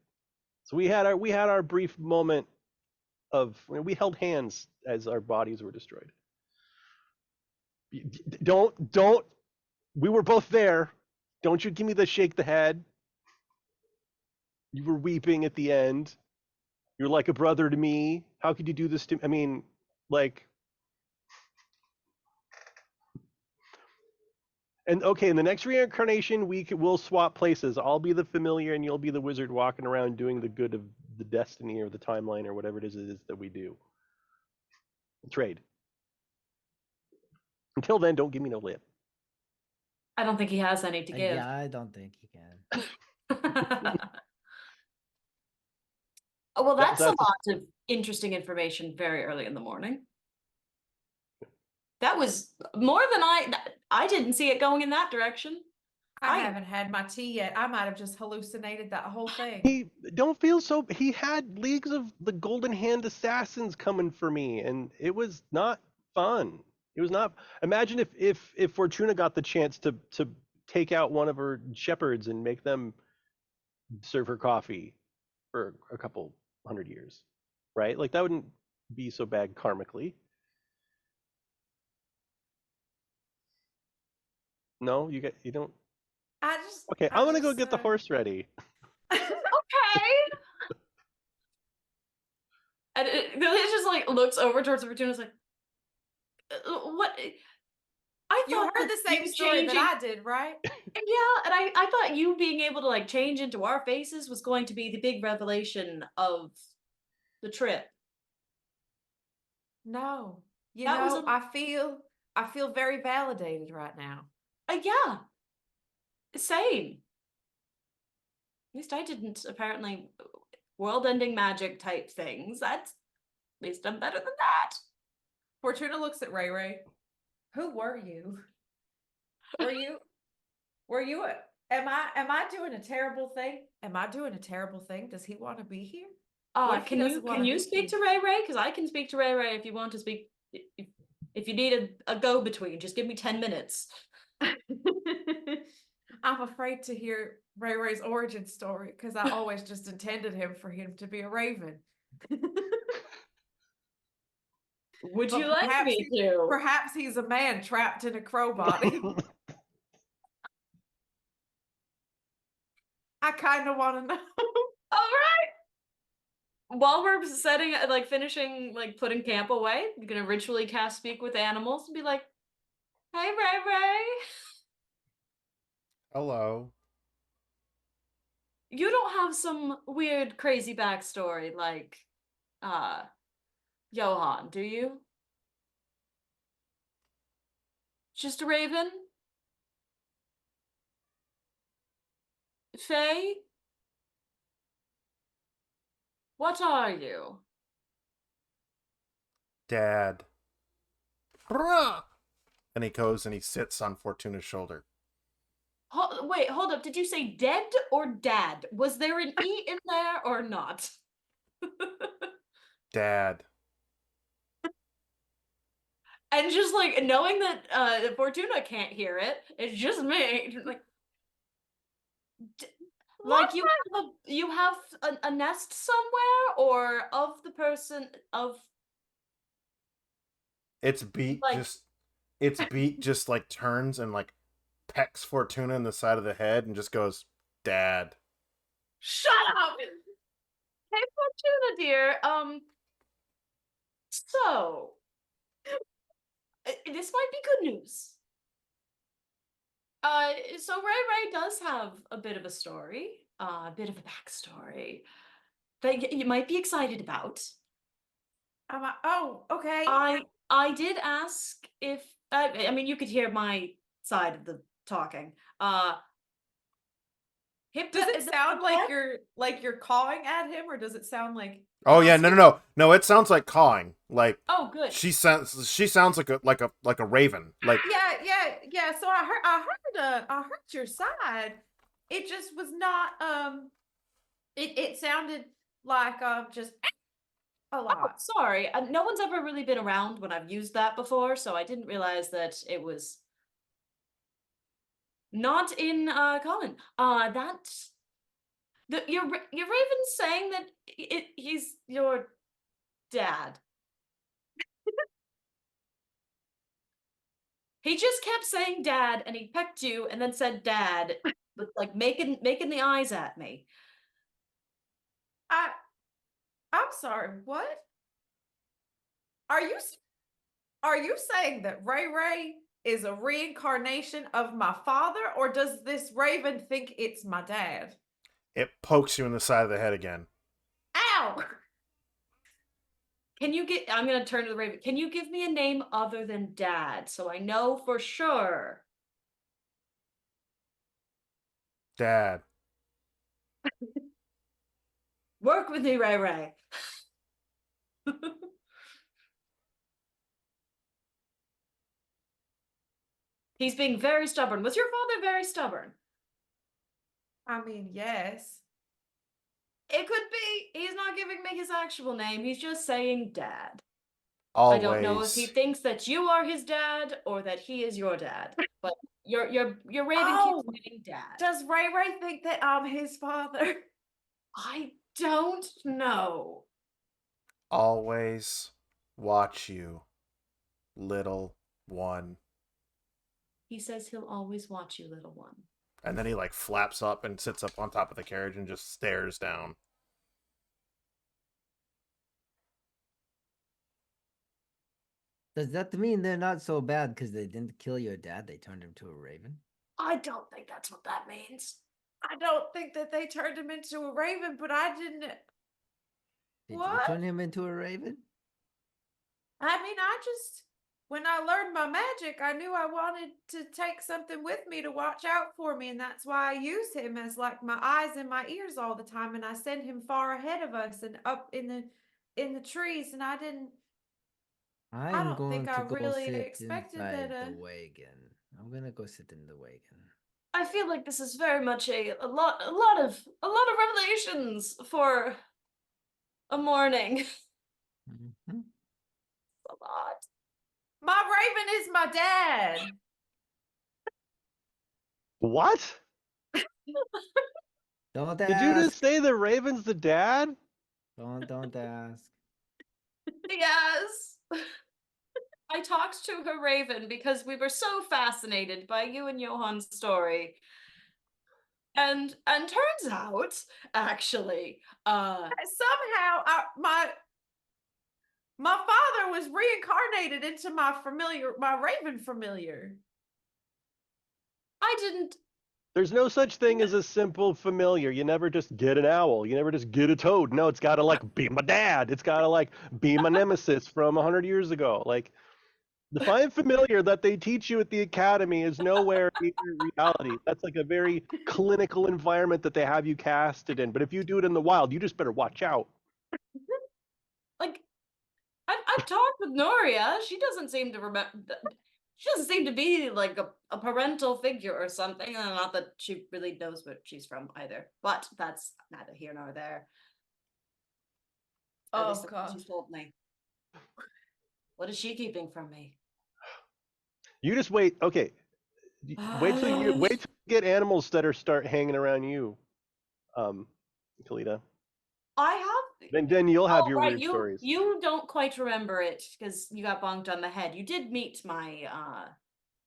So we had our brief moment of we held hands as our bodies were destroyed. Don't we were both there. Don't you give me the shake the head. You were weeping at the end. You're like a brother to me. How could you do this to me? I mean, like and okay, in the next reincarnation we'll swap places. I'll be the familiar and you'll be the wizard walking around doing the good of the destiny or the timeline or whatever it is that we do. Trade. Until then, don't give me no lip. I don't think he has any to give. yeah, I don't think he can. Oh, well, that's a That's lot of interesting information very early in the morning. That was more than I didn't see it going in that direction. I haven't had my tea yet. I might have just hallucinated that whole thing. he don't feel so. He had leagues of the Golden Hand assassins coming for me, and it was not fun. It was not. Imagine if Fortuna got the chance to take out one of her shepherds and make them serve her coffee for a couple hundred years, right? Like that wouldn't be so bad karmically. No, you don't. Okay, I'm gonna go get the horse ready. Okay. And Lily just like looks over towards the Fortuna. Is like, what? I You thought heard that the same you story changing- that I did, right? Yeah, and I thought you being able to like change into our faces was going to be the big revelation of the trip. No. You That was know, I feel very validated right now. Yeah, same. At least I didn't apparently world-ending magic type things. That's at least I'm better than that. Fortuna looks at Ray Ray. Who were you? Were you am I doing a terrible thing? Am I doing a terrible thing? Does he want to be here? What if he doesn't wanna Can you be speak here? to Ray Ray? Because I can speak to Ray Ray if you want to speak. If you need a go between, just give me 10 minutes. I'm afraid to hear Ray Ray's origin story because I always just intended for him to be a raven. Would But you like me to? Perhaps he's a man trapped in a crow body. I kind of want to know. All right. While we're setting, like, finishing, like, putting camp away, you're gonna ritually cast Speak with Animals and be like, "Hey, Ray Ray, Hello. you don't have some weird, crazy backstory like, Johan, do you? Just a raven? Faye? What are you?" Dad. Hurrah! And he goes and he sits on Fortuna's shoulder. Wait, hold up. Did you say dead or dad? Was there an E in there or not? Dad. And just like knowing that Fortuna can't hear it, it's just me. Like, like you have a nest somewhere, or of the person of Its beak like just like turns and like pecks Fortuna in the side of the head and just goes, Dad. shut up. Hey Fortuna dear, so this might be good news. So Ray Ray does have a bit of a story, a bit of a backstory that you might be excited about. Oh, okay. I did ask if I mean you could hear my side of the talking. Does it sound like you're cawing at him, or does it sound like? Oh yeah, no, it sounds like cawing. Like Oh good. she sounds like a raven. Like Yeah. So I heard your side. It just was not it sounded like just a Oh, lot. sorry. No one's ever really been around when I've used that before, so I didn't realize that it was not in common. Your Raven's saying that he's your dad. He just kept saying dad, and he pecked you, and then said dad, with like making the eyes at me. I'm sorry. What? Are you saying that Ray Ray is a reincarnation of my father, or does this raven think it's my dad? it pokes you in the side of the head again. Ow! Can you get? I'm gonna turn to the Raven. Can you give me a name other than Dad, so I know for sure? Dad. Work with me, Ray Ray. He's being very stubborn. Was your father very stubborn? I mean, yes. It could be. He's not giving me his actual name. He's just saying Dad. Always. I don't know if he thinks that you are his dad or that he is your dad. But your Raven Oh, keeps saying Dad. Does Ray Ray think that I'm his father? I don't know. Always. watch you, little one. He says he'll always watch you, little one. And then he like flaps up and sits up on top of the carriage and just stares down. Does that mean they're not so bad because they didn't kill your dad? They turned him to a raven? I don't think that's what that means. I don't think that they turned him into a raven, but I didn't. Did you What? turn him into a raven? I mean, I just, when I learned my magic, I knew I wanted to take something with me to watch out for me. And that's why I use him as like my eyes and my ears all the time. And I send him far ahead of us and up in the trees. And I I'm don't going think I to go really sit expected inside that. the wagon. I'm gonna go sit in the wagon. I feel like this is very much a lot of revelations for a morning. Mhm. A lot. My raven is my dad. What? Don't Did you ask. just say the Raven's the dad? Don't ask. Yes. I talked to her raven because we were so fascinated by you and Johan's story. And turns out, actually, Somehow, my father was reincarnated into my raven familiar. I didn't. There's no such thing as a simple familiar. You never just get an owl. You never just get a toad. No, it's got to like be my dad. It's got to like be my nemesis from 100 years ago. Like the fine familiar that they teach you at the academy is nowhere near reality. That's like a very clinical environment that they have you casted in. But if you do it in the wild, you just better watch out. Like, I've talked with Noria. She doesn't seem to remember. She doesn't seem to be like a parental figure or something. Not that she really knows what she's from either. But that's neither here nor there. At least that's what she's told me. What is she keeping from me? You just wait. Okay, wait till you get animals that are start hanging around you, Kalita. I have. Then you'll have Oh, your right. weird stories. You don't quite remember it because you got bonked on the head. You did meet my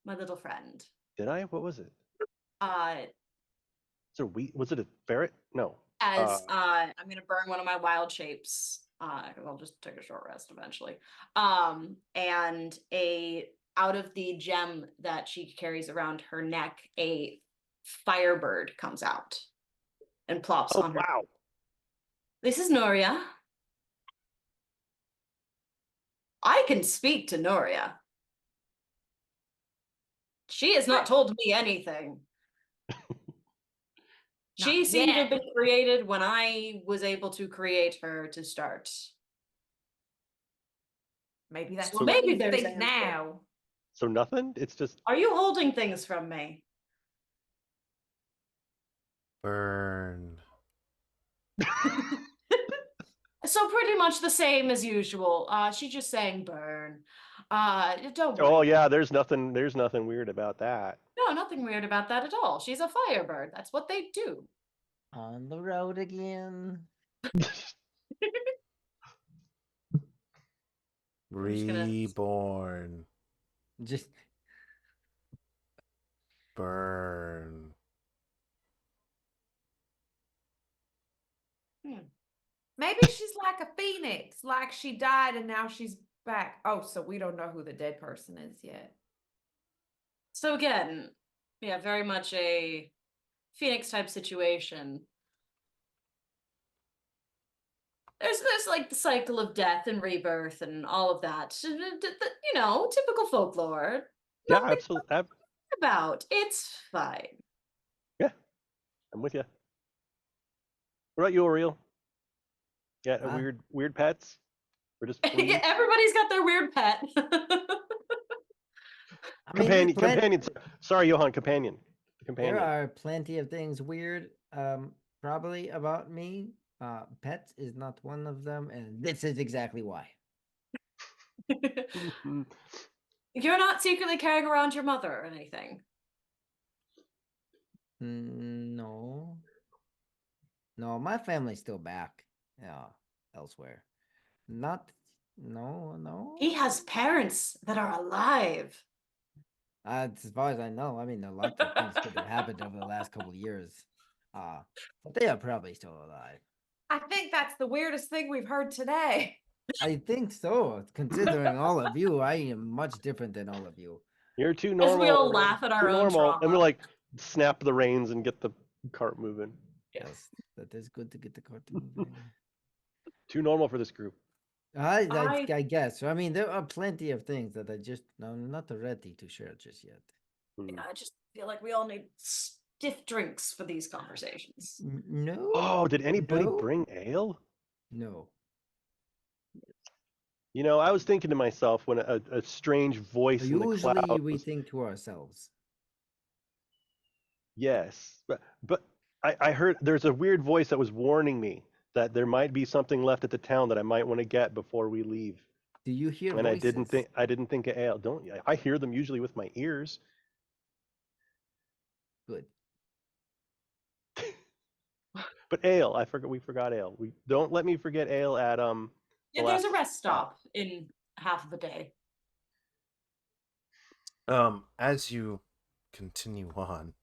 my little friend. Did I? What was it? Uh, Was it a ferret? No. as I'm gonna burn one of my wild shapes. 'Cause I'll just take a short rest eventually. And a out of the gem that she carries around her neck, a firebird comes out and plops Oh on her. wow. This is Noria. I can speak to Noria. She has not told me anything. She Not seemed to have yet. been created when I was able to create her to start. Maybe that's So what maybe you there's think answer. now. So nothing? It's just Are you holding things from me? Burn. So pretty much the same as usual. She's just saying burn. Don't worry. Oh yeah, there's nothing weird about that. No, nothing weird about that at all. She's a firebird. That's what they do. On the road again. just gonna- Reborn. Just Burn. Maybe she's like a phoenix, like she died and now she's back. Oh, so we don't know who the dead person is yet. So again, yeah, very much a Phoenix type situation. There's like the cycle of death and rebirth and all of that. You know, typical folklore. Yeah, Nothing absolutely. about. It's fine. Yeah, I'm with you. What about you, Oriel? Yeah, Huh? weird pets. Or just Yeah, everybody's got their weird pet. I mean, there's companion. Sorry, Johan. Companion. there are plenty of things weird, probably about me. Pets is not one of them, and this is exactly why. You're not secretly carrying around your mother or anything. No, no, my family's still back. Yeah, elsewhere. Not No. He has parents that are alive. As far as I know, I mean, a lot of things could have happened over the last couple of years. But they are probably still alive. I think that's the weirdest thing we've heard today. I think so. Considering all of you, I am much different than all of you. You're too As normal. we all laugh at our too own normal. And we trauma. like snap the reins and get the cart moving. Yes, that is good to get the cartoon moving. Too normal for this group. I guess. I mean, there are plenty of things that I'm not ready to share just yet. Hmm. I just feel like we all need stiff drinks for these conversations. No. Oh, did anybody No? bring ale? No. You know, I was thinking to myself when a strange voice in the Usually cloud we was, think to ourselves. yes, but I heard there's a weird voice that was warning me that there might be something left at the town that I might want to get before we leave. Do you hear And voices? I didn't think of ale. Don't I hear them usually with my ears. Good. But ale, we forgot ale. We don't let me forget ale at the Yeah, there's a last rest stop in half of the day. As you continue on,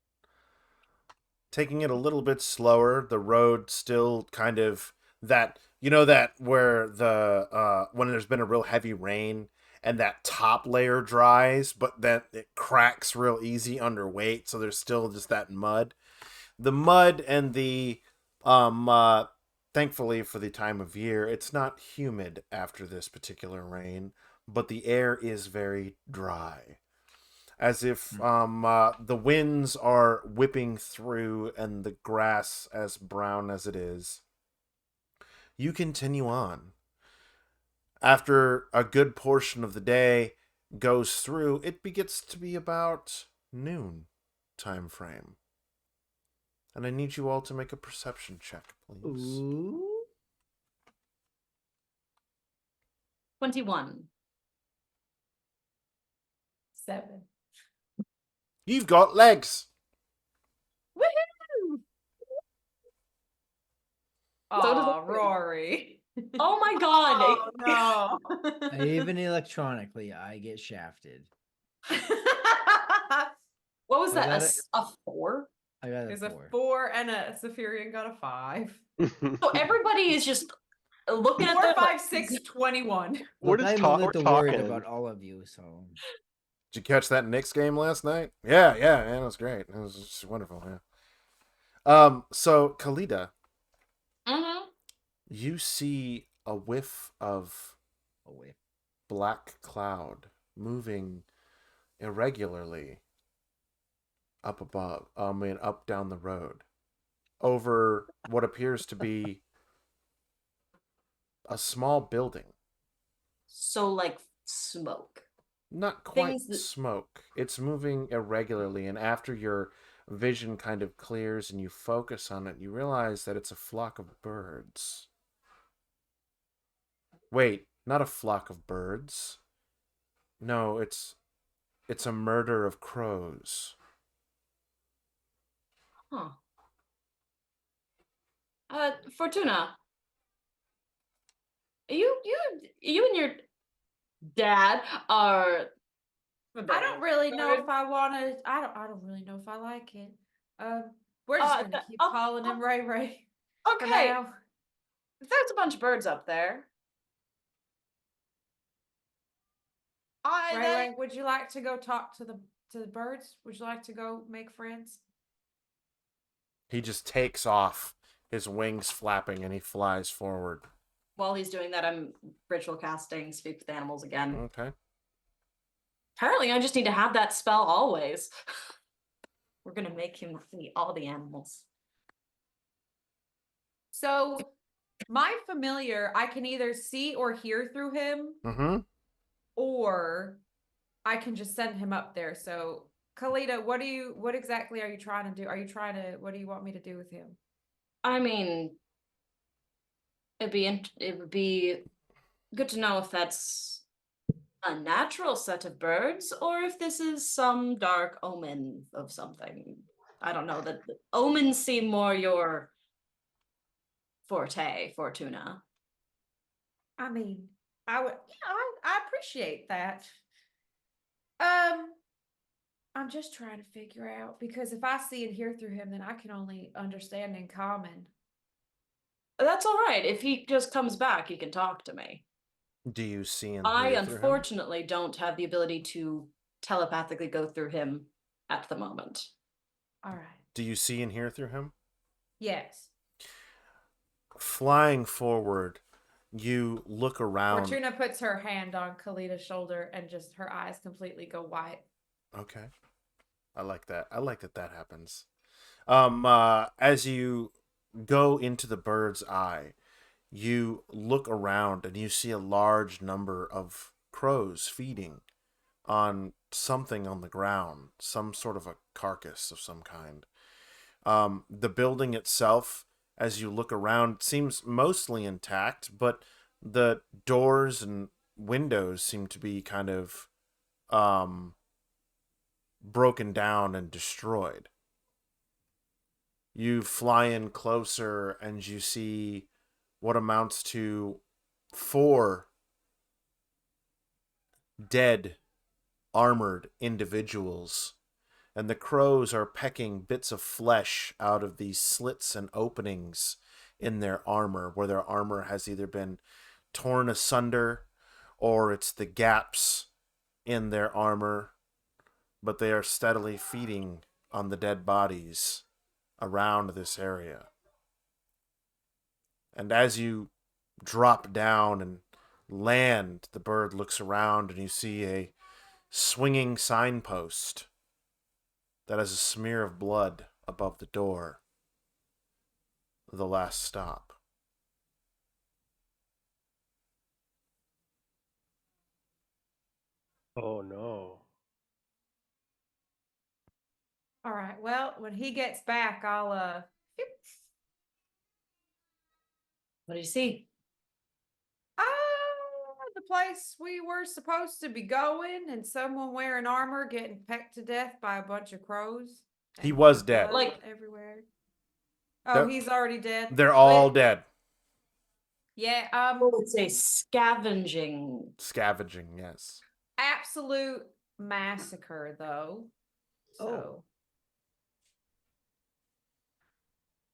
taking it a little bit slower, the road still kind of that, that where the when there's been a real heavy rain and that top layer dries, but then it cracks real easy under weight, so there's still just that mud. The mud and the thankfully for the time of year, it's not humid after this particular rain, but the air is very dry, as if the winds are whipping through and the grass as brown as it is. You continue on. After a good portion of the day goes through, it begins to be about noon time frame. And I need you all to make a perception check, please. Ooh. 21. 7. You've got legs. Woohoo! So does Aw, everybody. Rory. Oh my god. Oh no. Even electronically, I get shafted. What was I that? got A 4? I got There's a a 4. 4 and a Zephyrian got a 5. So everybody is just looking at 4, their 5, legs. 6, 21. We're Look, just I'm a we're little worried talking. about all of you, so Did you catch that Knicks game last night? Yeah, man, it was great. It was just wonderful, yeah. So Kalida, Mm-hmm. you see a whiff of away. black cloud moving irregularly up above, up down the road, over what appears to be a small building. So like smoke. Not quite Things that- smoke. It's moving irregularly, and after your vision kind of clears and you focus on it, you realize that it's a flock of birds. Wait, not a flock of birds. No, it's a murder of crows. Huh. Fortuna. You and your dad are. I don't really know if I want to. I don't really know if I like it. We're just gonna keep calling him Ray Ray. For Okay. now. There's a bunch of birds up there. Ray Ray, would you like to go talk to the birds? Would you like to go make friends? He just takes off, his wings flapping, and he flies forward. While he's doing that, I'm ritual casting Speak with Animals again. Okay. Apparently, I just need to have that spell always. We're gonna make him see all the animals. So, my familiar, I can either see or hear through him, Mm-hmm. or I can just send him up there. So, Kalita, what exactly are you trying to do? What do you want me to do with him? I mean, it would be good to know if that's a natural set of birds or if this is some dark omen of something. I don't know. The omens seem more your forte, Fortuna. I mean, I would, yeah, I appreciate that. I'm just trying to figure out because if I see and hear through him, then I can only understand in common. That's all right. If he just comes back, he can talk to me. Do you see and I hear through him? unfortunately don't have the ability to telepathically go through him at the moment. All right. Do you see and hear through him? Yes. Flying forward, you look around. Fortuna puts her hand on Kalita's shoulder and just her eyes completely go white. Okay. I like that. I like that that happens. As you go into the bird's eye, you look around and you see a large number of crows feeding on something on the ground, some sort of a carcass of some kind. The building itself, as you look around, seems mostly intact, but the doors and windows seem to be kind of broken down and destroyed. You fly in closer and you see what amounts to 4 dead, armored individuals. And the crows are pecking bits of flesh out of these slits and openings in their armor, where their armor has either been torn asunder or it's the gaps in their armor, but they are steadily feeding on the dead bodies around this area. And as you drop down and land, the bird looks around and you see a swinging signpost that has a smear of blood above the door. The last stop. Oh no. All right. Well, when he gets back, I'll What do you see? the place we were supposed to be going, and someone wearing armor getting pecked to death by a bunch of crows. He and was dead. blood Like- everywhere. Oh, They're- he's already dead. They're all But- dead. Yeah. I would say scavenging. Scavenging, yes. Absolute massacre, though. So.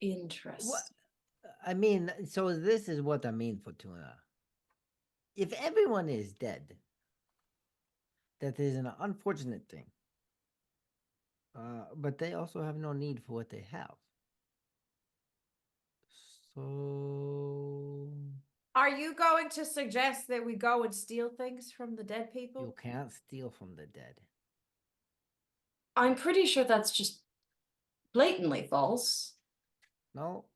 Interesting. What? I mean, so this is what I mean, Fortuna. If everyone is dead, that is an unfortunate thing. But they also have no need for what they have. So Are you going to suggest that we go and steal things from the dead people? you can't steal from the dead. I'm pretty sure that's just blatantly false. No.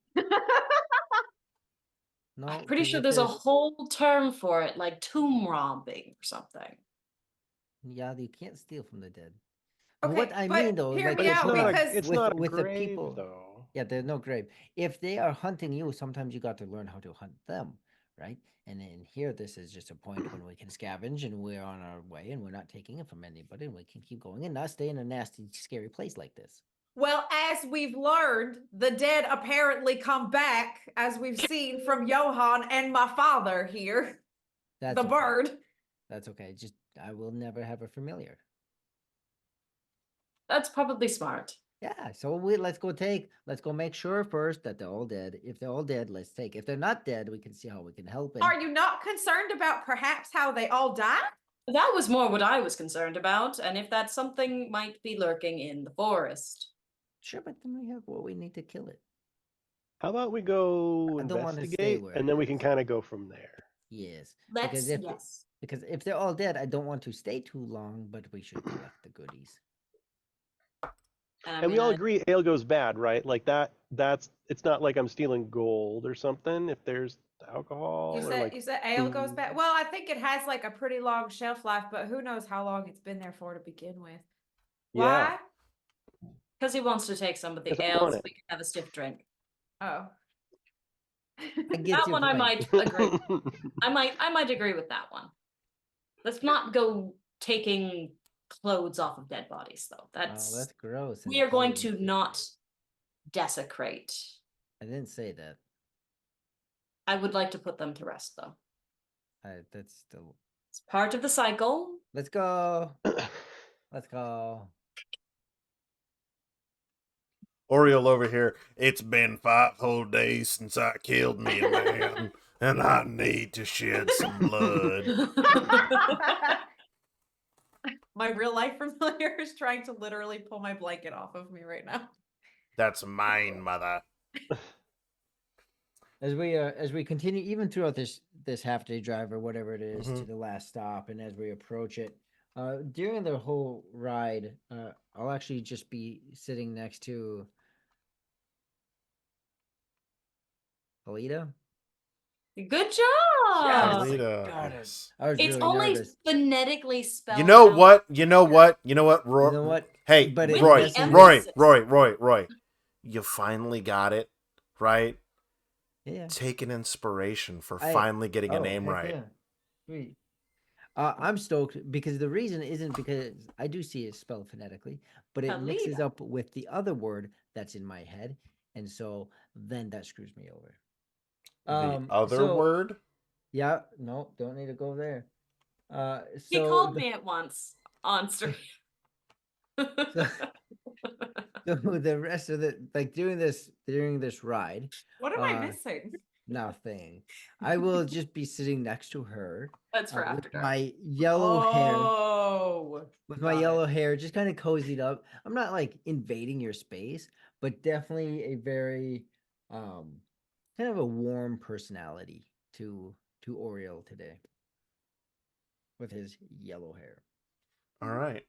No. I'm pretty 'cause sure if there's a whole term for it, like tomb robbing or something. Yeah, you can't steal from the dead. Okay, What I but mean though, hear like me the out, people- because- it's with- not a with the grave, people- though. Yeah, there's no grave. If they are hunting you, sometimes you got to learn how to hunt them, right? And then here, this is just a point when we can scavenge and we're on our way and we're not taking it from anybody and we can keep going and not stay in a nasty, scary place like this. Well, as we've learned, the dead apparently come back, as we've seen from Johann and my father here, That's the okay. bird. That's okay. Just I will never have a familiar. That's probably smart. Yeah, so let's go make sure first that they're all dead. If they're all dead, let's take. If they're not dead, we can see how we can help. And Are you not concerned about perhaps how they all died? That was more what I was concerned about, and if that something might be lurking in the forest. sure, but then we have we need to kill it. How about we go I don't wanna stay investigate, where and it then we can is. kind of go from there. Yes. Let's Because if they're all dead, I don't want to stay too long, but we should collect the goodies. And we all agree ale goes bad, right? Like that's it's not like I'm stealing gold or something. If there's alcohol You or said like you said ale goes food. bad. Well, I think it has like a pretty long shelf life, but who knows how long it's been there for to begin with. Yeah. Why? Because he wants to take some of the 'Cause I ale want so it. we can have a stiff drink. Oh. I get That your one I point. might agree. I might agree with that one. Let's not go taking clothes off of dead bodies though. Oh, That's that's gross. we and are going clean. to not desecrate. I didn't say that. I would like to put them to rest though. That's still. It's part of the cycle. Let's go. Let's go. Oriole over here. It's been 5 whole days since I killed me a man, and I need to shed some blood. My real life familiar is trying to literally pull my blanket off of me right now. That's mine, mother. As we continue even throughout this half day drive or whatever it is Mhm. to the last stop, and as we approach it, during the whole ride, I'll actually just be sitting next to Alita. Good job. Yes. Alita, God, yes. I was It's really only nervous. phonetically spelled. You know out. what? You know what? You know what? You know what? Hey, But it Roy, messes with- Roy. You finally got it, right? Yeah. Take an inspiration for I- finally getting a Oh, name heck right. yeah. Sweet. I'm stoked because the reason isn't because I do see it spelled phonetically, but it mixes Alita. up with the other word that's in my head, and so then that screws me over. The other so- word? Yeah, no, don't need to go there. He So called me at once on stream. so the rest of the during this ride, What am I missing? nothing. I will just be sitting next to her. That's for after With dark. my yellow hair. Oh, With my got yellow it. hair, just kind of cozied up. I'm not like invading your space, but definitely a very kind of a warm personality to Oriole today. With his yellow hair. All right.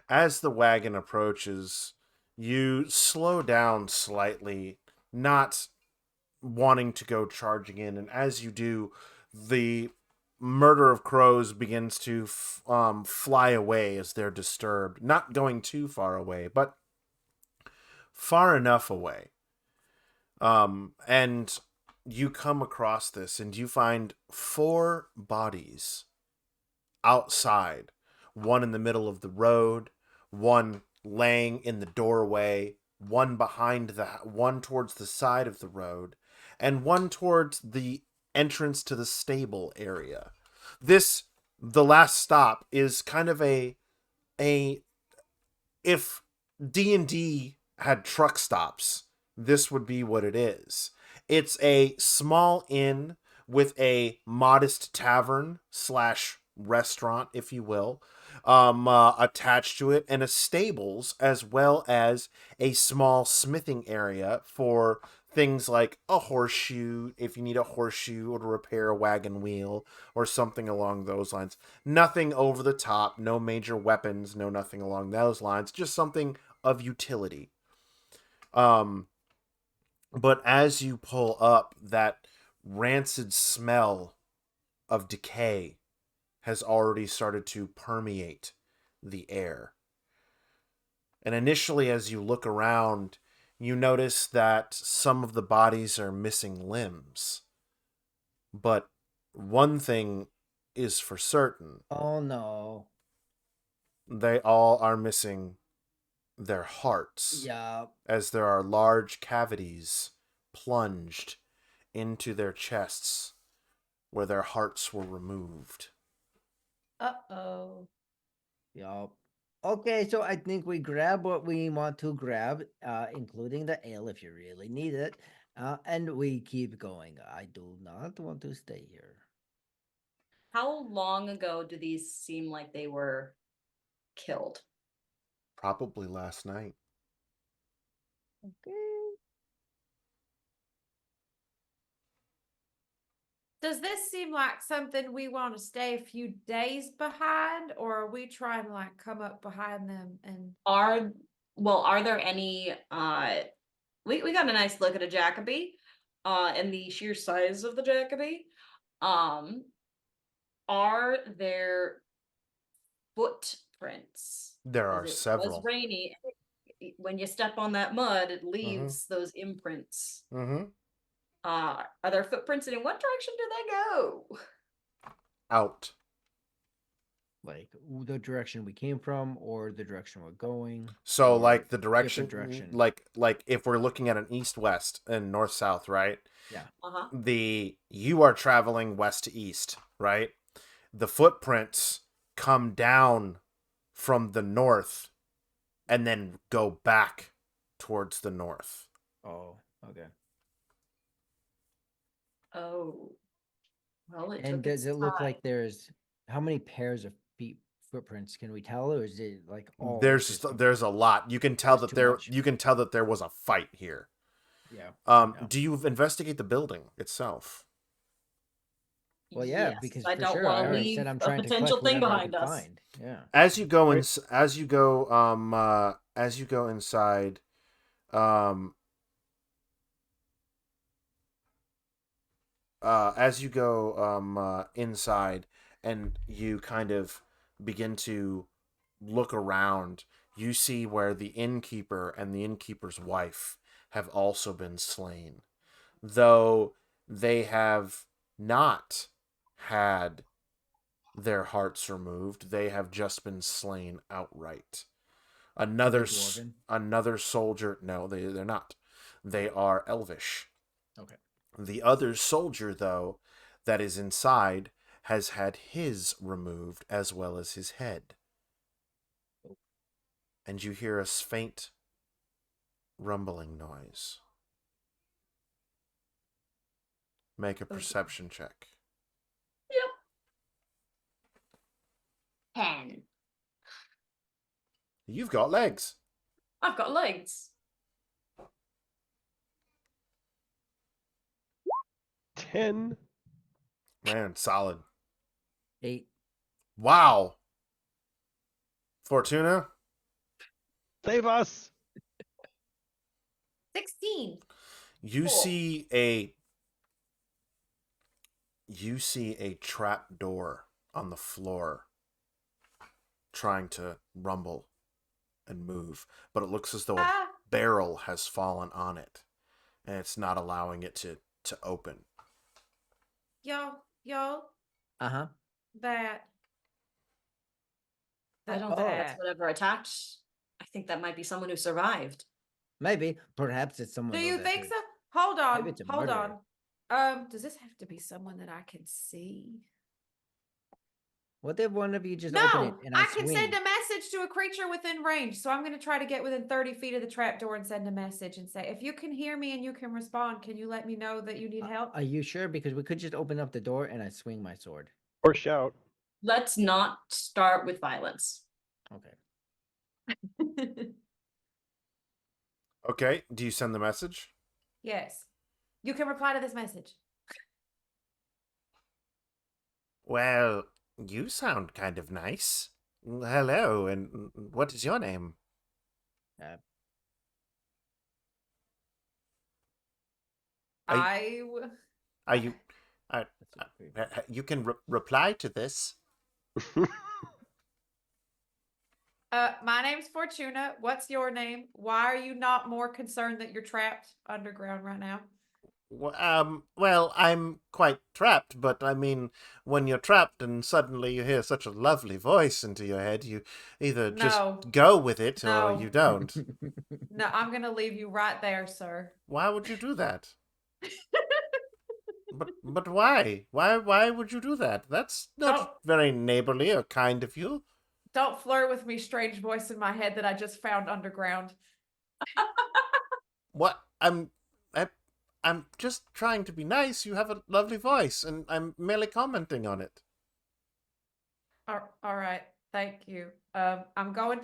As the wagon approaches, you slow down slightly, not wanting to go charging in, and as you do, the murder of crows begins to fly away as they're disturbed, not going too far away, but far enough away. And you come across this, and you find 4 bodies outside, one in the middle of the road, one laying in the doorway, one one towards the side of the road, and one towards the entrance to the stable area. The last stop is kind of a if D&D had truck stops, this would be what it is. It's a small inn with a modest tavern / restaurant, if you will, attached to it, and a stables, as well as a small smithing area for things like a horseshoe, if you need a horseshoe or to repair a wagon wheel or something along those lines. Nothing over the top, no major weapons, no nothing along those lines, just something of utility. But as you pull up, that rancid smell of decay has already started to permeate the air. And initially, as you look around, you notice that some of the bodies are missing limbs. But one thing is for certain. Oh no. They all are missing their hearts. Yeah. As there are large cavities plunged into their chests where their hearts were removed. Uh-oh. Yup. Okay, so I think we grab what we want to grab, including the ale if you really need it, and we keep going. I do not want to stay here. How long ago do these seem like they were killed? Probably last night. Okay. Does this seem like something we want to stay a few days behind, or are we trying to like come up behind them and Are there any we got a nice look at a Jacoby and the sheer size of the Jacoby. Are there footprints? There 'Cause are it was several. rainy. When you step on that mud, it leaves those imprints. Mm-hmm. Are there footprints, and in what direction do they go? Out. Like the direction we came from, or the direction we're going? So or like the different direction, like if we're looking at an east-west and north-south, right? Yeah. Uh-huh. You are traveling west to east, right? The footprints come down from the north and then go back towards the north. Oh, okay. Oh. Well, it And took does its it look time. like there's how many pairs of feet footprints can we tell, or is it like all There's just a lot. You can tell There's that too much. you can tell that there was a fight here. yeah? Yeah. Do you investigate the building itself? Well, yeah, Yes, because I for don't sure, I want to already leave said I'm a trying to potential collect thing whatever I behind could us. find. Yeah. As you go Right. inside, um, as you go inside and you kind of begin to look around, you see where the innkeeper and the innkeeper's wife have also been slain, though they have not had their hearts removed. They have just been slain outright. Dwarven? Another soldier. No, they're not. They are elvish. Okay. The other soldier, though, that is inside, has had his removed as well as his head. And you hear a faint rumbling noise. Make a perception check. Yep. 10. You've got legs. I've got legs. 10. Man, solid. 8. Wow. Fortuna? Save us. 16. You Cool. see a trap door on the floor trying to rumble and move, but it looks as though a Ah, barrel has fallen on it and it's not allowing it to open. y'all, Uh-huh. that. I don't Oh. think that's whatever attacked. I think that might be someone who survived. Maybe. Perhaps it's someone. Do though, you that think is- so? Hold on. Maybe it's a Hold murderer. on. Does this have to be someone that I can see? What if one of you just open No, it and I I can swing? send a message to a creature within range. So I'm going to try to get within 30 feet of the trapdoor and send a message and say, if you can hear me and you can respond, can you let me know that you need help? Are you sure? Because we could just open up the door and I swing my sword. Or shout. Let's not start with violence. Okay. Okay, do you send the message? Yes. You can reply to this message. Well, you sound kind of nice. Hello, and what is your name? Are you? You can reply to this. My name's Fortuna. What's your name? Why are you not more concerned that you're trapped underground right now? Well, I'm quite trapped, but I mean, when you're trapped and suddenly you hear such a lovely voice into your head, you either just No. go with it or No. you don't. No, I'm going to leave you right there, sir. Why would you do that? But why? Why would you do that? That's not very neighborly or kind of you. Don't flirt with me, strange voice in my head that I just found underground. What? I'm just trying to be nice. You have a lovely voice, and I'm merely commenting on it. All right, thank you. I'm going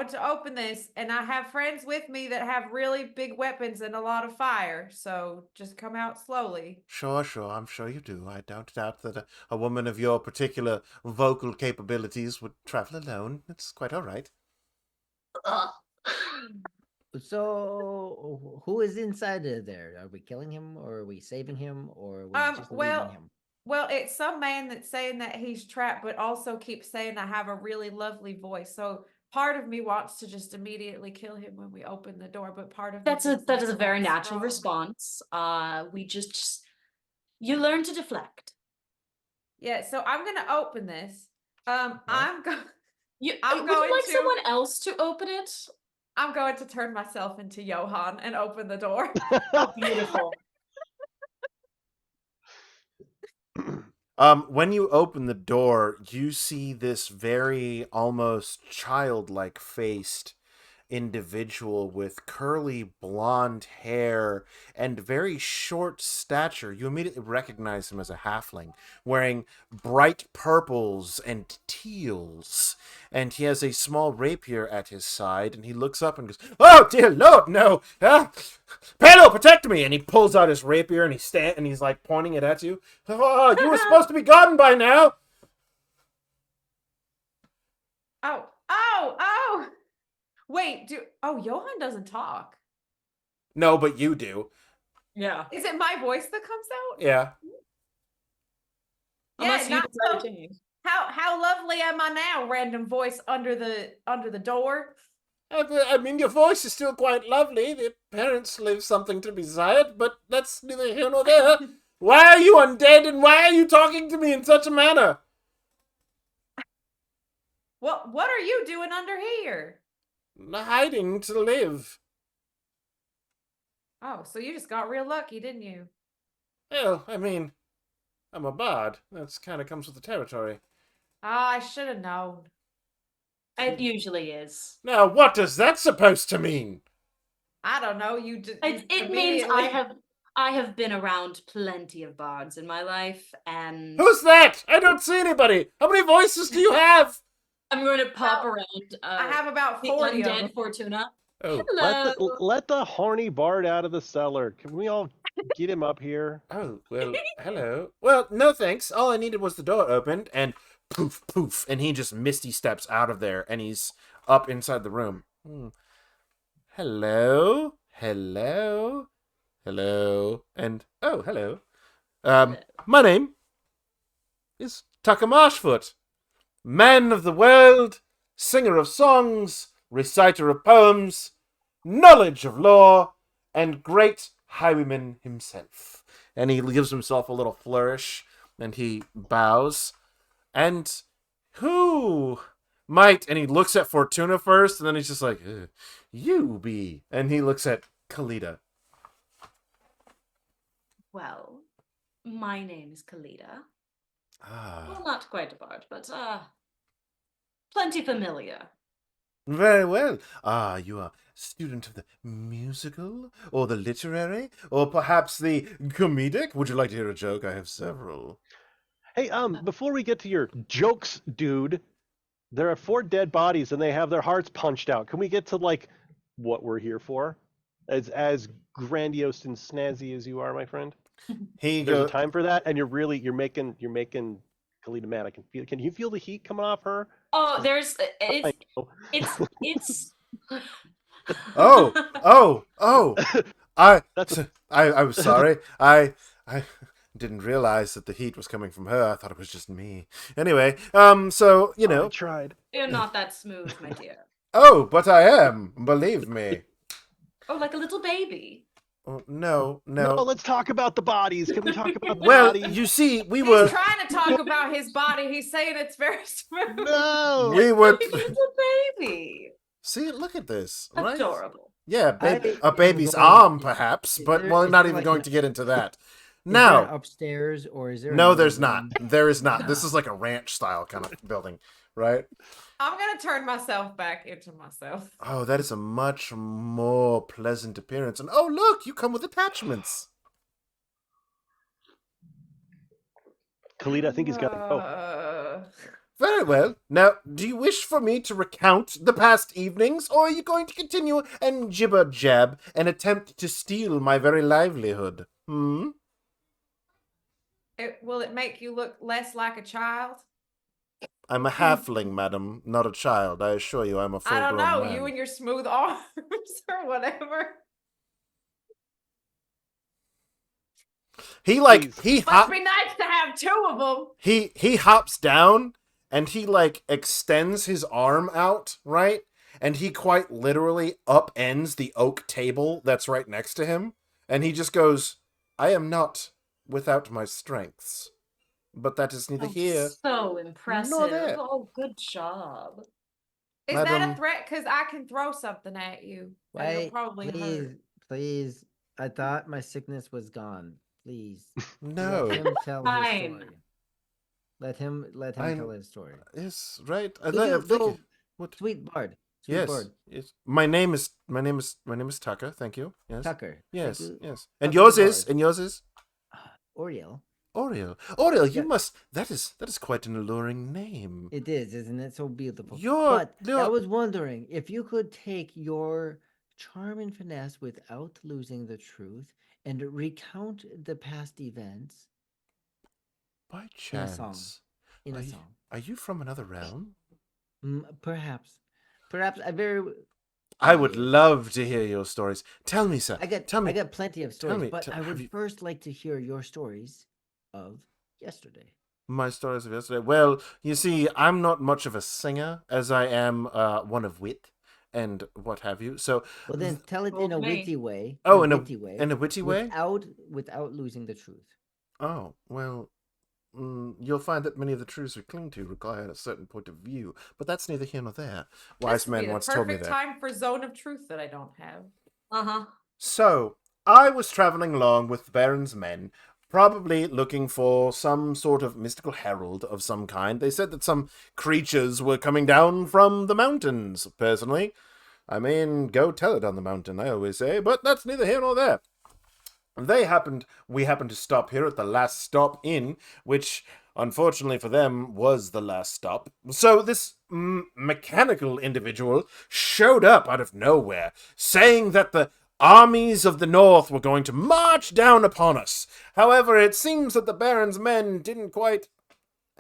to open this, and I have friends with me that have really big weapons and a lot of fire. So just come out slowly. Sure. I'm sure you do. I don't doubt that a woman of your particular vocal capabilities would travel alone. It's quite all right. Ugh. So, who is inside of there? Are we killing him, or are we saving him, or are we just leaving him? Well, it's some man that's saying that he's trapped, but also keeps saying I have a really lovely voice. So part of me wants to just immediately kill him when we open the door, but part of me That thinks is a very not natural strong. response. You learn to deflect. Yeah, so I'm gonna open this, I'm going. Would you going like to- someone else to open it? I'm going to turn myself into Johan and open the door. Oh, beautiful. When you open the door, you see this very almost childlike faced individual with curly blonde hair and very short stature. You immediately recognize him as a halfling, wearing bright purples and teals. And he has a small rapier at his side, and he looks up and goes, "Oh, dear Lord, no! Palo, protect me!" And he pulls out his rapier, and he's like pointing it at you. "Oh, you were supposed to be gone by now!" Oh. Wait, Johan doesn't talk. No, but you do. Yeah. Is it my voice that comes out? Yeah. Unless you not decide so. to change. How lovely am I now? Random voice under the door. I mean, your voice is still quite lovely. The appearance leaves something to be desired, but that's neither here nor there. Why are you undead, and why are you talking to me in such a manner? What are you doing under here? Hiding to live. Oh, so you just got real lucky, didn't you? Well, I mean, I'm a bard. That's kind of comes with the territory. Ah, I should have known. It usually is. Now, what does that supposed to mean? I don't know. You just It means I have been around plenty of bards in my life, and Who's that? I don't see anybody. How many voices do you have? I'm going to pop Well, around. I have about the 40 of them. undead Fortuna. Oh, Hello. Let the horny bard out of the cellar. Can we all get him up here? oh, well, hello. Well, no thanks. All I needed was the door opened, and poof, poof, and he just misty steps out of there, and he's up inside the room. Hello? Hello? Hello? And, oh, hello. My name is Tucker Marshfoot. Man of the world, singer of songs, reciter of poems, knowledge of law, and great highwayman himself. And he gives himself a little flourish, and he bows. And who might, and he looks at Fortuna first, and then he's just like, you be. And he looks at Kalita. Well, my name is Kalita. Well, Ah, not quite a bard, but plenty familiar. very well. Ah, you are student of the musical, or the literary, or perhaps the comedic? Would you like to hear a joke? I have several. Hey, before we get to your jokes, dude, there are 4 dead bodies and they have their hearts punched out. Can we get to like what we're here for? As grandiose and snazzy as you are, my friend. He There's a goes, time for that, and you're making Kalita mad. I can feel. Can you feel the heat coming off her? Oh, I know. it's oh, I That's I was sorry. I didn't realize that the heat was coming from her. I thought it was just me. Anyway, so, you I know. tried. You're not that smooth, my dear. Oh, but I am, believe me. Oh, like a little baby. Oh, no. No, let's talk about the bodies. Can we talk about the Well, bodies? you see, we He's were trying to talk about his body. He's saying it's very smooth. No. we were Like a little baby. See, look at this, right? Adorable. Yeah, a I baby's am going- arm, perhaps, is but there- we're is not there even like going an- to get into that. Is there an Now, upstairs, or is there? no, another there's not. room? There is not. This is like a ranch style kind of building, right? I'm gonna turn myself back into myself. Oh, that is a much more pleasant appearance. And oh, look, you come with attachments. Kalita, I think he's got to go. Very well. Now, do you wish for me to recount the past evenings, or are you going to continue and jibber jab and attempt to steal my very livelihood? Will it make you look less like a child? I'm a halfling, madam, not a child. I assure you, I'm a I don't full-grown know. man. You and your smooth arms or whatever. He like Please. Must be nice to have 2 of them. he hops down and he like extends his arm out, right? And he quite literally upends the oak table that's right next to him, and he just goes, "I am not without my strengths. but that is neither Oh, here so nor impressive. there. Oh, good job. Is that Madam- a threat? Because I can throw something at you. And it'll Wait, probably please, hurt. please. I thought my sickness was gone. Please. No. Let him tell his Fine. story. Let him I'm- tell his story. Yes, right. Could you, Thank so, you. What? Sweet Bard. Sweet Yes. Bard. Yes. My name is Tucker. Thank you. Yes. Tucker. Yes. Thank you. Yes. And Tucker yours the is. Bard. And yours is. Oriel. Oriel. Oriel, you Yeah. must. That is quite an alluring name. It is, isn't it? So beautiful. You're- But you're- I was wondering if you could take your charm and finesse without losing the truth and recount the past events By in a chance, song. In are a you, song. are you from another realm? Perhaps. Perhaps I very. I would Yes. love to hear your stories. Tell me, sir. I me. got plenty of stories, me, but tell- I have would you- first like to hear your stories of yesterday. My stories of yesterday. Well, you see, I'm not much of a singer, as I am one of wit and what have you. So, Well, then tell it in a Told me. witty way. Oh, in in a a- witty way. in a witty way? Without losing the truth. oh well, you'll find that many of the truths we cling to require a certain point of view, but that's neither here nor there. Wise This would be man the once told me perfect that. time for zone of truth that I don't have. Uh-huh. So, I was traveling along with the Baron's men, probably looking for some sort of mystical herald of some kind. They said that some creatures were coming down from the mountains. Personally, I mean, go tell it on the mountain, I always say, but that's neither here nor there. We happened to stop here at the last stop inn, which, unfortunately for them, was the last stop. So this mechanical individual showed up out of nowhere, saying that the armies of the north were going to march down upon us. However, it seems that the Baron's men didn't quite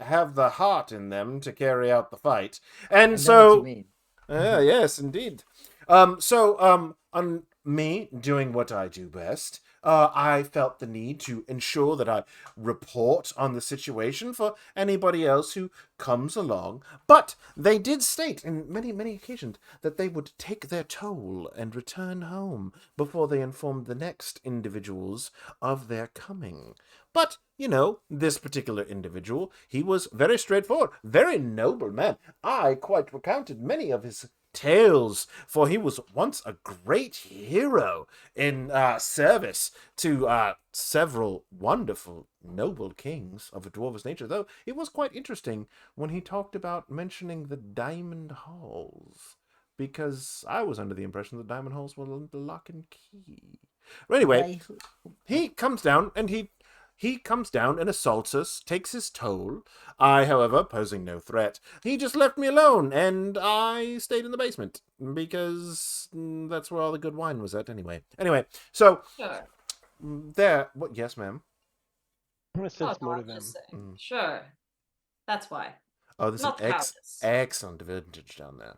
have the heart in them to carry out the fight. I And know so... what you mean. yes, indeed. On me doing what I do best, I felt the need to ensure that I report on the situation for anybody else who comes along. But they did state in many, many occasions that they would take their toll and return home before they informed the next individuals of their coming. But, this particular individual, he was very straightforward, very noble man. I quite recounted many of his tales, for he was once a great hero in service to several wonderful, noble kings of a dwarvish nature, though it was quite interesting when he talked about mentioning the diamond halls, because I was under the impression the diamond halls were the lock and key. Anyway, he comes down and he comes down and assaults us, takes his toll. I, however, posing no threat, he just left me alone, and I stayed in the basement, because that's where all the good wine was at anyway. Anyway, so, Sure. there... What? Yes, ma'am? I'm gonna sense Oh, no, I'm motive him. just saying. Sure. That's why. Oh, there's Not an cowardice. excellent vintage down there.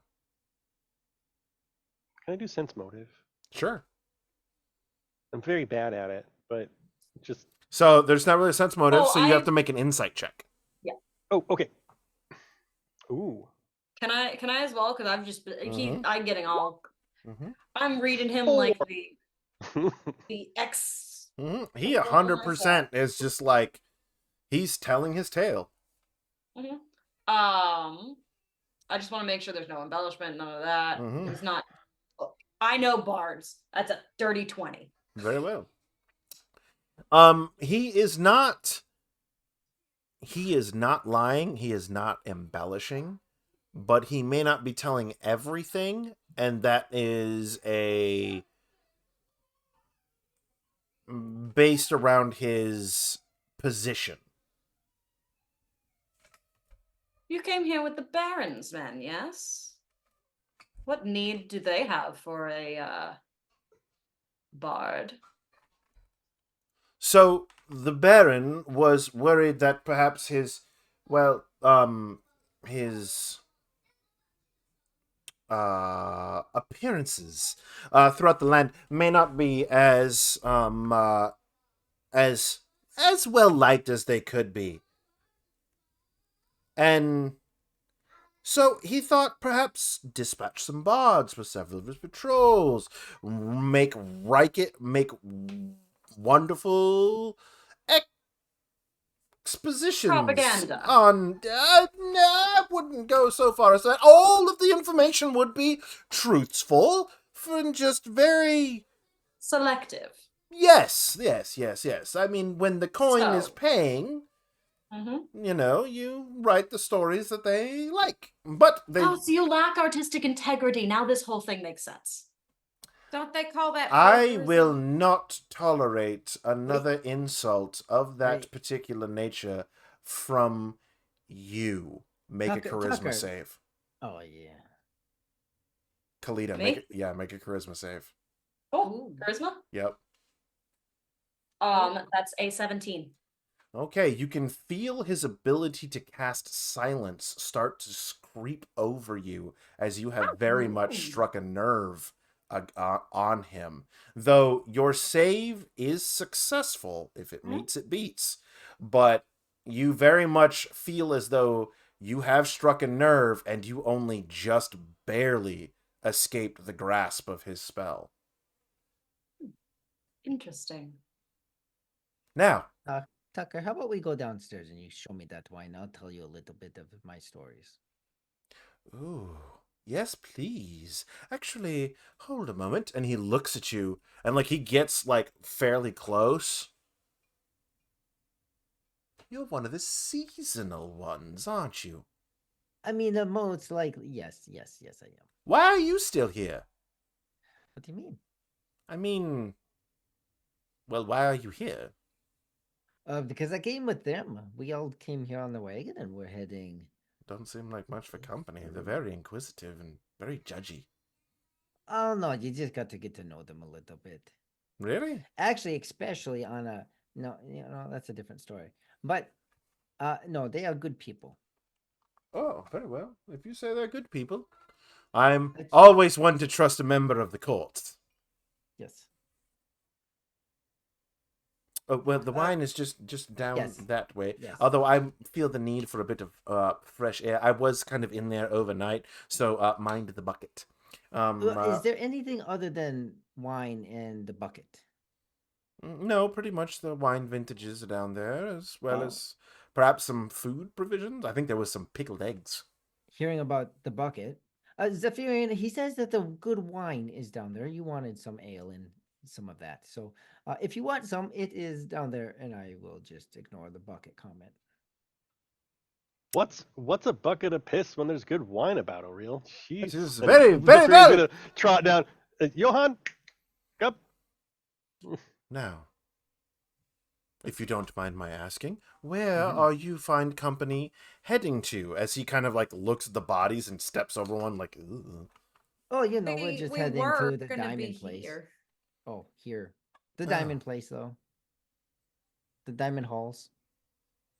Can I do sense motive? Sure. I'm very bad at it, but just So, there's not really a sense motive, Oh, so you have I- to make an insight check. oh, okay. Ooh. Can I as well? Because I've just Mhm. I'm getting all. Mm-hmm. I'm reading him Four. like the ex. Mm-hmm. He 100% is just like, he's telling his tale. I just want to make sure there's no embellishment, none of that. Mhm. It's not. I know bards. That's a dirty 20. Very well. He is not lying, he is not embellishing, but he may not be telling everything, and that is based around his position. You came here with the Baron's men, yes? What need do they have for a bard? So the Baron was worried that perhaps his appearances throughout the land may not be as well liked as they could be. And so he thought perhaps dispatch some bards for several of his patrols, make wonderful expositions Propaganda. on. No, I wouldn't go so far as that. All of the information would be truthful, and just very. Selective. Yes. I mean, when the coin is So. paying, Mm-hmm. you write the stories that they like. But they. Oh, so you lack artistic integrity. Now this whole thing makes sense. Don't they call that I plagiarism? will not tolerate another insult of that Wait. particular nature from you. Make a charisma Tucker. save. Oh yeah. Kalita, Me? make a charisma save. Oh, Ooh. charisma? Yep. That's a 17. Okay, you can feel his ability to cast silence start to creep over you as you have very much Ooh. struck a nerve on him. Though your save is successful, if it meets, it beats. But you very much feel as though you have struck a nerve and you only just barely escaped the grasp of his spell. Interesting. Now, Tucker, how about we go downstairs and you show me that wine? I'll tell you a little bit of my stories. ooh, yes, please. Actually, hold a moment. And he looks at you, and like he gets like fairly close. You're one of the seasonal ones, aren't you? I mean, the most likely, yes, I am. Why are you still here? What do you mean? I mean, well, why are you here? Because I came with them. We all came here on the wagon, and we're heading. Don't seem like much for company. They're very inquisitive and very judgy. Oh no, you just got to get to know them a little bit. Really? Actually, especially on a no, that's a different story. But no, they are good people. Oh, very well. If you say they're good people. I'm It's- always one to trust a member of the court. Yes. Oh, well, the wine is just down yes. that way. Yes. Although I feel the need for a bit of fresh air. I was kind of in there overnight, so mind the bucket. Is there anything other than wine in the bucket? No, pretty much the wine vintages are down there, as well Oh. as perhaps some food provisions. I think there was some pickled eggs. Hearing about the bucket, Zephyrian, he says that the good wine is down there. You wanted some ale and some of that. So if you want some, it is down there, and I will just ignore the bucket comment. What's a bucket of piss when there's good wine about, O'Real? Jeez. This is And very, very Zephyrian's well. gonna trot down. Johan, up. Now, if you don't mind my asking, where Mhm. are you fine company heading to? As he kind of like looks at the bodies and steps over one, like, ooh. Oh, we're just heading were to the gonna be diamond place. here. Oh, here. The Oh. diamond place, though. The diamond halls.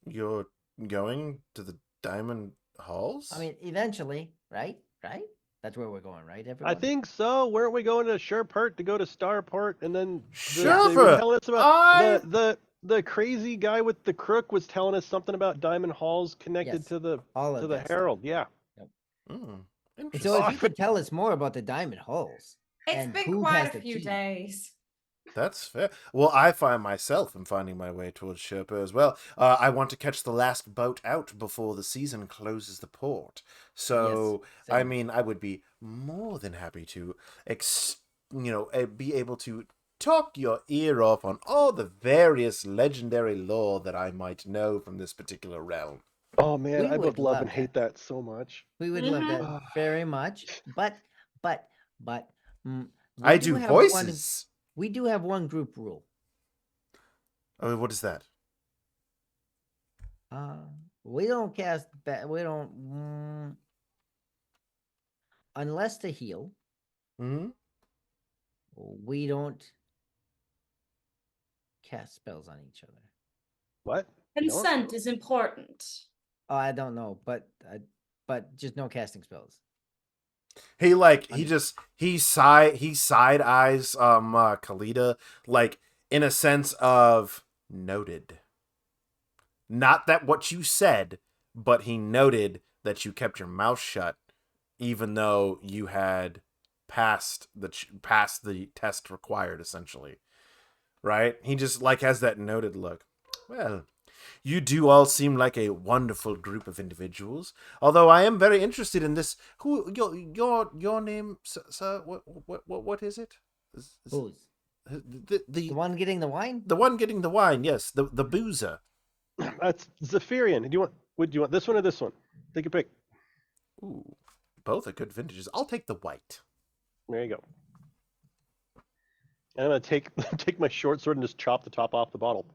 You're going to the diamond halls? I mean, eventually, right? Right? That's where we're going, right, I everyone? think so. Weren't we going to Sherpert to go to Starport, and then they were Sherpert! telling us about the crazy guy with the crook was telling us something about diamond halls connected Yes, to the all of that stuff. Herald. Yeah. Mm, And interesting. so, if you could tell us more about the diamond halls, It's and been who quite has a the few key? days. That's fair. Well, I find myself am finding my way towards Sherpa as well. I want to catch the last boat out before the season closes the port. So, Yes, I same. mean, I would be more than happy to, be able to talk your ear off on all the various legendary lore that I might know from this particular realm. Oh man, We I would both love love and hate that so much. We would love that Mhm. very much, but we I do do have voices. we do have one group rule. Oh, what is that? We don't cast. We don't unless to heal. Hmm. We don't cast spells on each other. What? You don't? Consent is important. Oh, I don't know, but just no casting spells. He side eyes Kalita, like in a sense of noted. Not that what you said, but he noted that you kept your mouth shut, even though you had passed the test required, essentially. Right? He just like has that noted look. Well, You do all seem like a wonderful group of individuals. Although I am very interested in this. Who your name, sir? What is it? Who's The the one getting the wine? the one getting the wine? Yes, the boozer. That's Zephyrian. Would you want this one or this one? Take a pick. Ooh, both are good vintages. I'll take the white. There you go. And I'm gonna take my short sword and just chop the top off the bottle.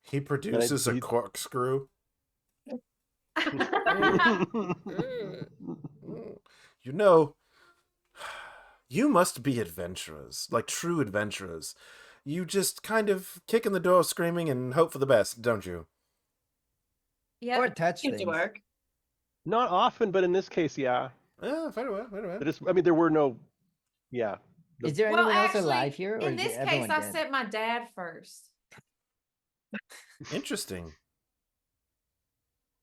He produces a corkscrew. You know, you must be adventurers, like true adventurers. You just kind of kick in the door screaming and hope for the best, don't you? Yeah. Or touch Seems to things. work. Not often, but in this case, yeah. Yeah, very well, very well. I mean, there were no. Yeah. Is there Well, anyone else actually, alive here, or in is this case, everyone I dead? sent my dad first. Interesting.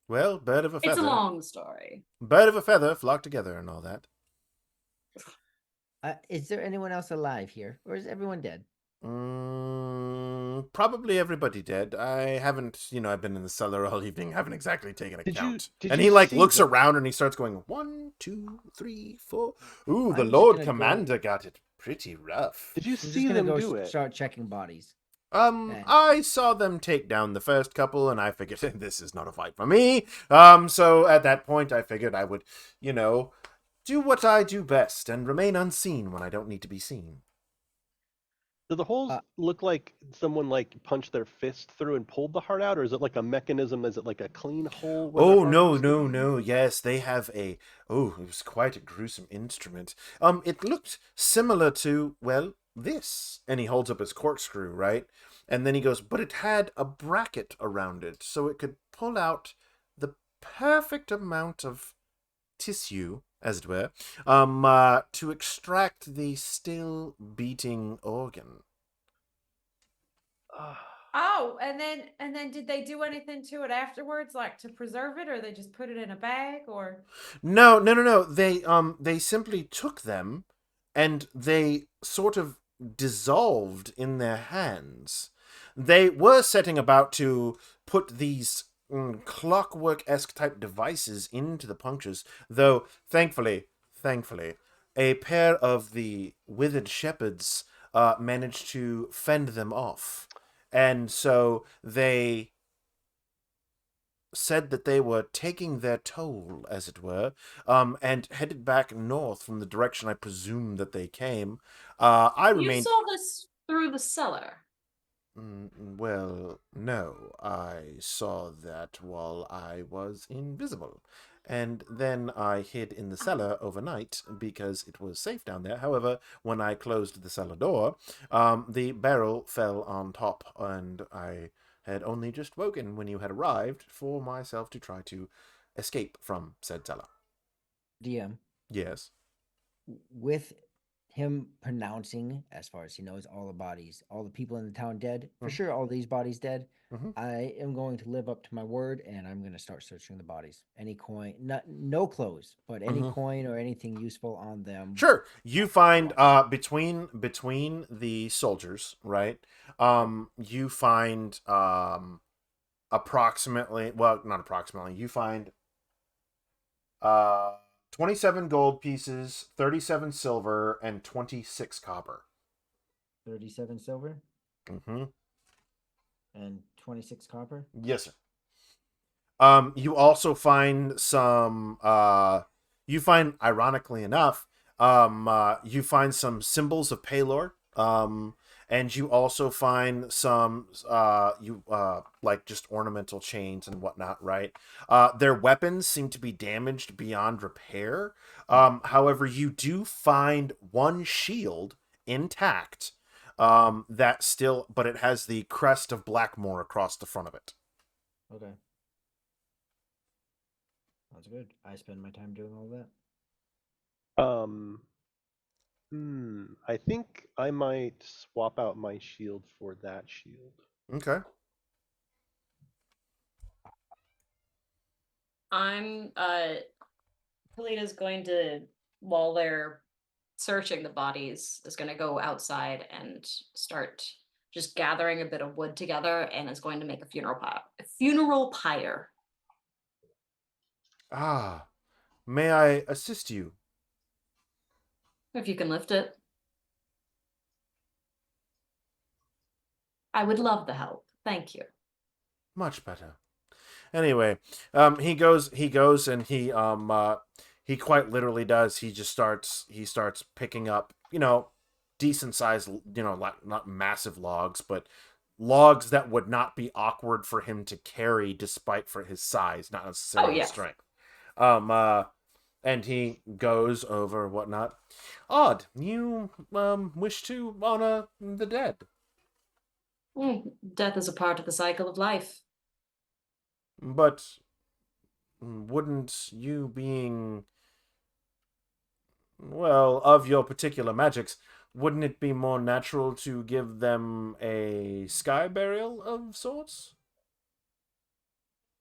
Well, bird of a feather. It's a long story. Bird of a feather flock together and all that. Is there anyone else alive here, or is everyone dead? Probably everybody dead. I haven't, I've been in the cellar all evening. Haven't exactly taken a Did you- count. did And you he like see looks the- around and he starts going 1, 2, 3, 4. Ooh, the I'm just Lord gonna go- Commander got it pretty rough. Did you I'm just see gonna them go do it? start checking bodies. I saw them take down the first couple, and I figured this is not a fight for me. So at that point, I figured I would, do what I do best and remain unseen when I don't need to be seen. Do the holes look like someone like punched their fist through and pulled the heart out, or is it like a mechanism? Is it like a clean hole? where the Oh, heart no, used to no, be? no. Yes, they have it was quite a gruesome instrument. It looked similar to, well, this. And he holds up his corkscrew, right? And then he goes, but it had a bracket around it, so it could pull out the perfect amount of tissue, as it were, to extract the still beating organ. Oh, and then did they do anything to it afterwards, like to preserve it, or they just put it in a bag, or? No. They simply took them and they sort of dissolved in their hands. They were setting about to put these clockwork-esque type devices into the punctures, though thankfully, a pair of the withered shepherds managed to fend them off. And so they said that they were taking their toll, as it were, and headed back north from the direction I presume that they came. I You remained... saw this through the cellar. Well, no. I saw that while I was invisible. And then I hid in the cellar overnight because it was safe down there. However, when I closed the cellar door, the barrel fell on top, and I had only just woken when you had arrived for myself to try to escape from said cellar. DM, Yes. with him pronouncing, as far as he knows, all the bodies, all the people in the town dead, for Mhm. sure, all these bodies dead. Mhm. I am going to live up to my word, and I'm going to start searching the bodies. Any coin, no clothes, but any Mhm. coin or anything useful on them. Sure. You find between the soldiers, right? You find approximately, well, not approximately. You find 27 gold pieces, 37 silver, and 26 copper. 37 silver Mm-hmm. and 26 copper. Yes, sir. You also find some. You find, ironically enough, you find some symbols of Palor. And you also find some, like just ornamental chains and whatnot, right? Their weapons seem to be damaged beyond repair. However, you do find one shield intact. That still, but it has the crest of Blackmore across the front of it. Okay. Sounds good. I spend my time doing all that. I think I might swap out my shield for that shield. Okay. I'm Kalita's going to, while they're searching the bodies, is going to go outside and start just gathering a bit of wood together and is going to make a funeral pyre. A funeral pyre. Ah, may I assist you? If you can lift it. I would love the help. Thank you. Much better. Anyway, he goes and he quite literally does. He starts picking up, decent sized, like not massive logs, but logs that would not be awkward for him to carry despite for his size, not necessarily his yes. strength. And he goes over whatnot. Odd, you wish to honor the dead. Death is a part of the cycle of life. But wouldn't you being, well, of your particular magics, wouldn't it be more natural to give them a sky burial of sorts?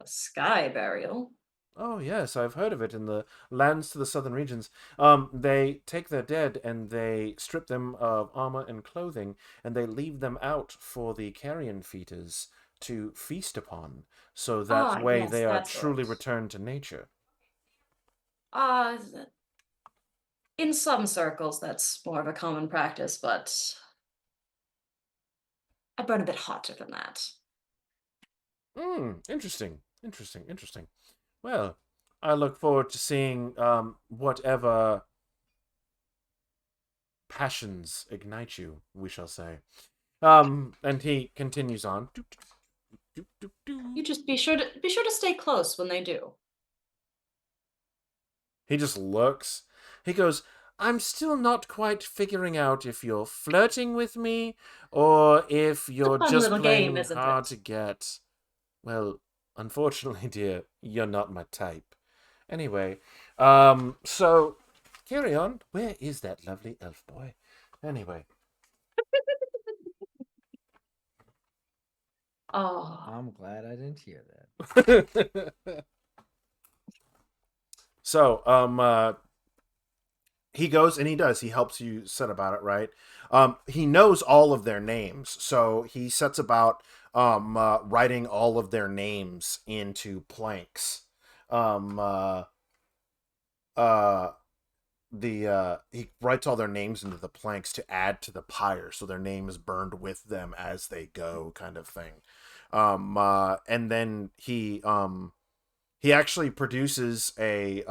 A sky burial. Oh yes, I've heard of it in the lands to the southern regions. They take their dead and they strip them of armor and clothing, and they leave them out for the carrion feeders to feast upon, so that way yes, they are that truly sort. returned to nature. In some circles, that's more of a common practice, but I burn a bit hotter than that. Interesting. Well, I look forward to seeing whatever passions ignite you, we shall say. And he continues on. You just be sure to stay close when they do. He just looks. He goes, I'm still not quite figuring out if you're flirting with me or if you're fun just little playing game, isn't hard it? to get. Well, unfortunately, dear, you're not my type. Anyway, so carry on. Where is that lovely elf boy? Anyway. Oh, I'm glad I didn't hear that. So, he goes and he does. He helps you set about it, right? He knows all of their names, so he sets about writing all of their names into planks. Um, uh, uh, he writes all their names into the planks to add to the pyre, so their name is burned with them as they go, kind of thing. And then he actually produces a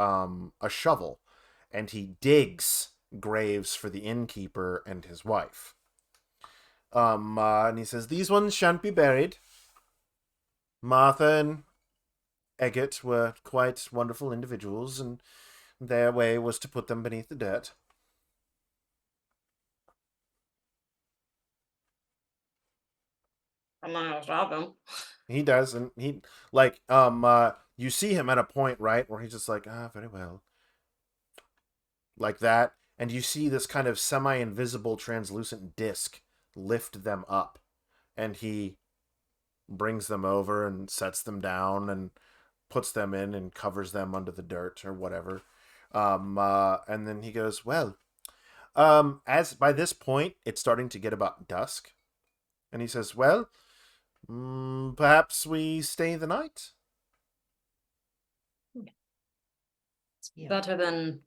shovel, and he digs graves for the innkeeper and his wife. And he says, these ones shan't be buried. Martha and Eggert were quite wonderful individuals, and their way was to put them beneath the dirt. I'm not gonna stop him. He does, and you see him at a point, right, where he's just like, very well. Like that, and you see this kind of semi-invisible translucent disc lift them up, and he brings them over and sets them down and puts them in and covers them under the dirt or whatever. And then he goes, well, as by this point it's starting to get about dusk, and he says, well, perhaps we stay the night. It's better than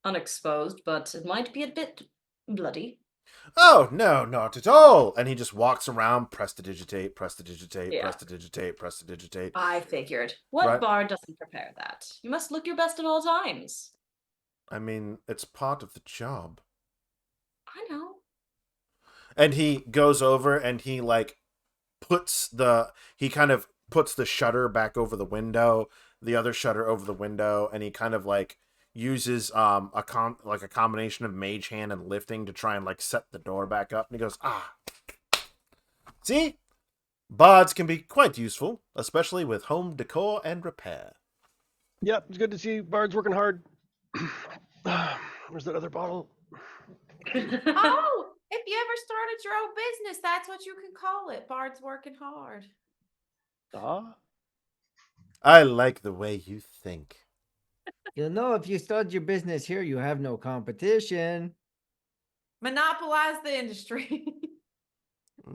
unexposed, but it might be a bit bloody. Oh, no, not at all. And he just walks around, prestidigitate, Yeah. prestidigitate. I figured. What Right. bard doesn't prepare that? You must look your best at all times. I mean, it's part of the job. I know. And he goes over and he kind of puts the shutter back over the window, the other shutter over the window, and he kind of uses a combination of mage hand and lifting to try and set the door back up. And he goes, see, bards can be quite useful, especially with home decor and repair. Yep, it's good to see bards working hard. Where's that other bottle? Oh, if you ever started your own business, that's what you can call it. Bard's working hard. I like the way you think. If you start your business here, you have no competition. Monopolize the industry.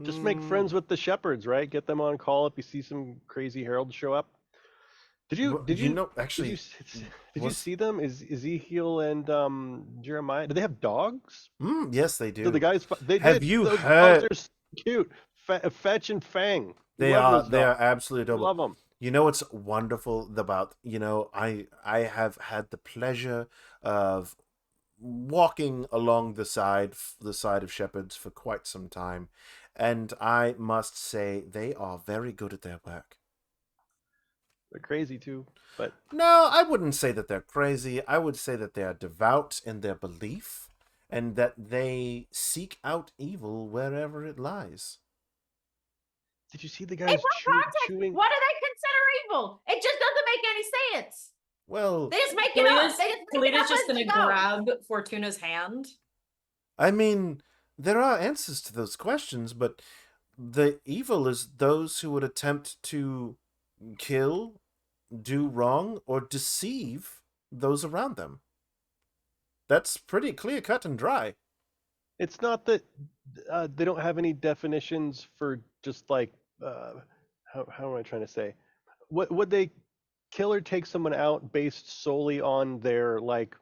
Just make friends with the shepherds, right? Get them on call if you see some crazy herald show up. Did you Well, did you know, did you actually, did you see them? Is Ezekiel and Jeremiah? Do they have dogs? yes, they So the do. guys they Have did. you Those dogs heard? are so cute. Fetch and Fang. We They love are those they are dogs. absolutely We adorable. love them. You know what's wonderful about, I have had the pleasure of walking along the side of shepherds for quite some time, and I must say they are very good at their work. They're crazy too, but No, I wouldn't say that they're crazy. I would say that they are devout in their belief and that they seek out evil wherever it lies. did you see the Hey, guys what context? chewing? What do they consider evil? It just doesn't make any sense. Well, They just make it up. Kalita's, They just make it Kalita's up just as gonna they go. grab Fortuna's hand. I mean, there are answers to those questions, but the evil is those who would attempt to kill, do wrong, or deceive those around them. That's pretty clear cut and dry. It's not that they don't have any definitions for just like how am I trying to say? What would they kill or take someone out based solely on their like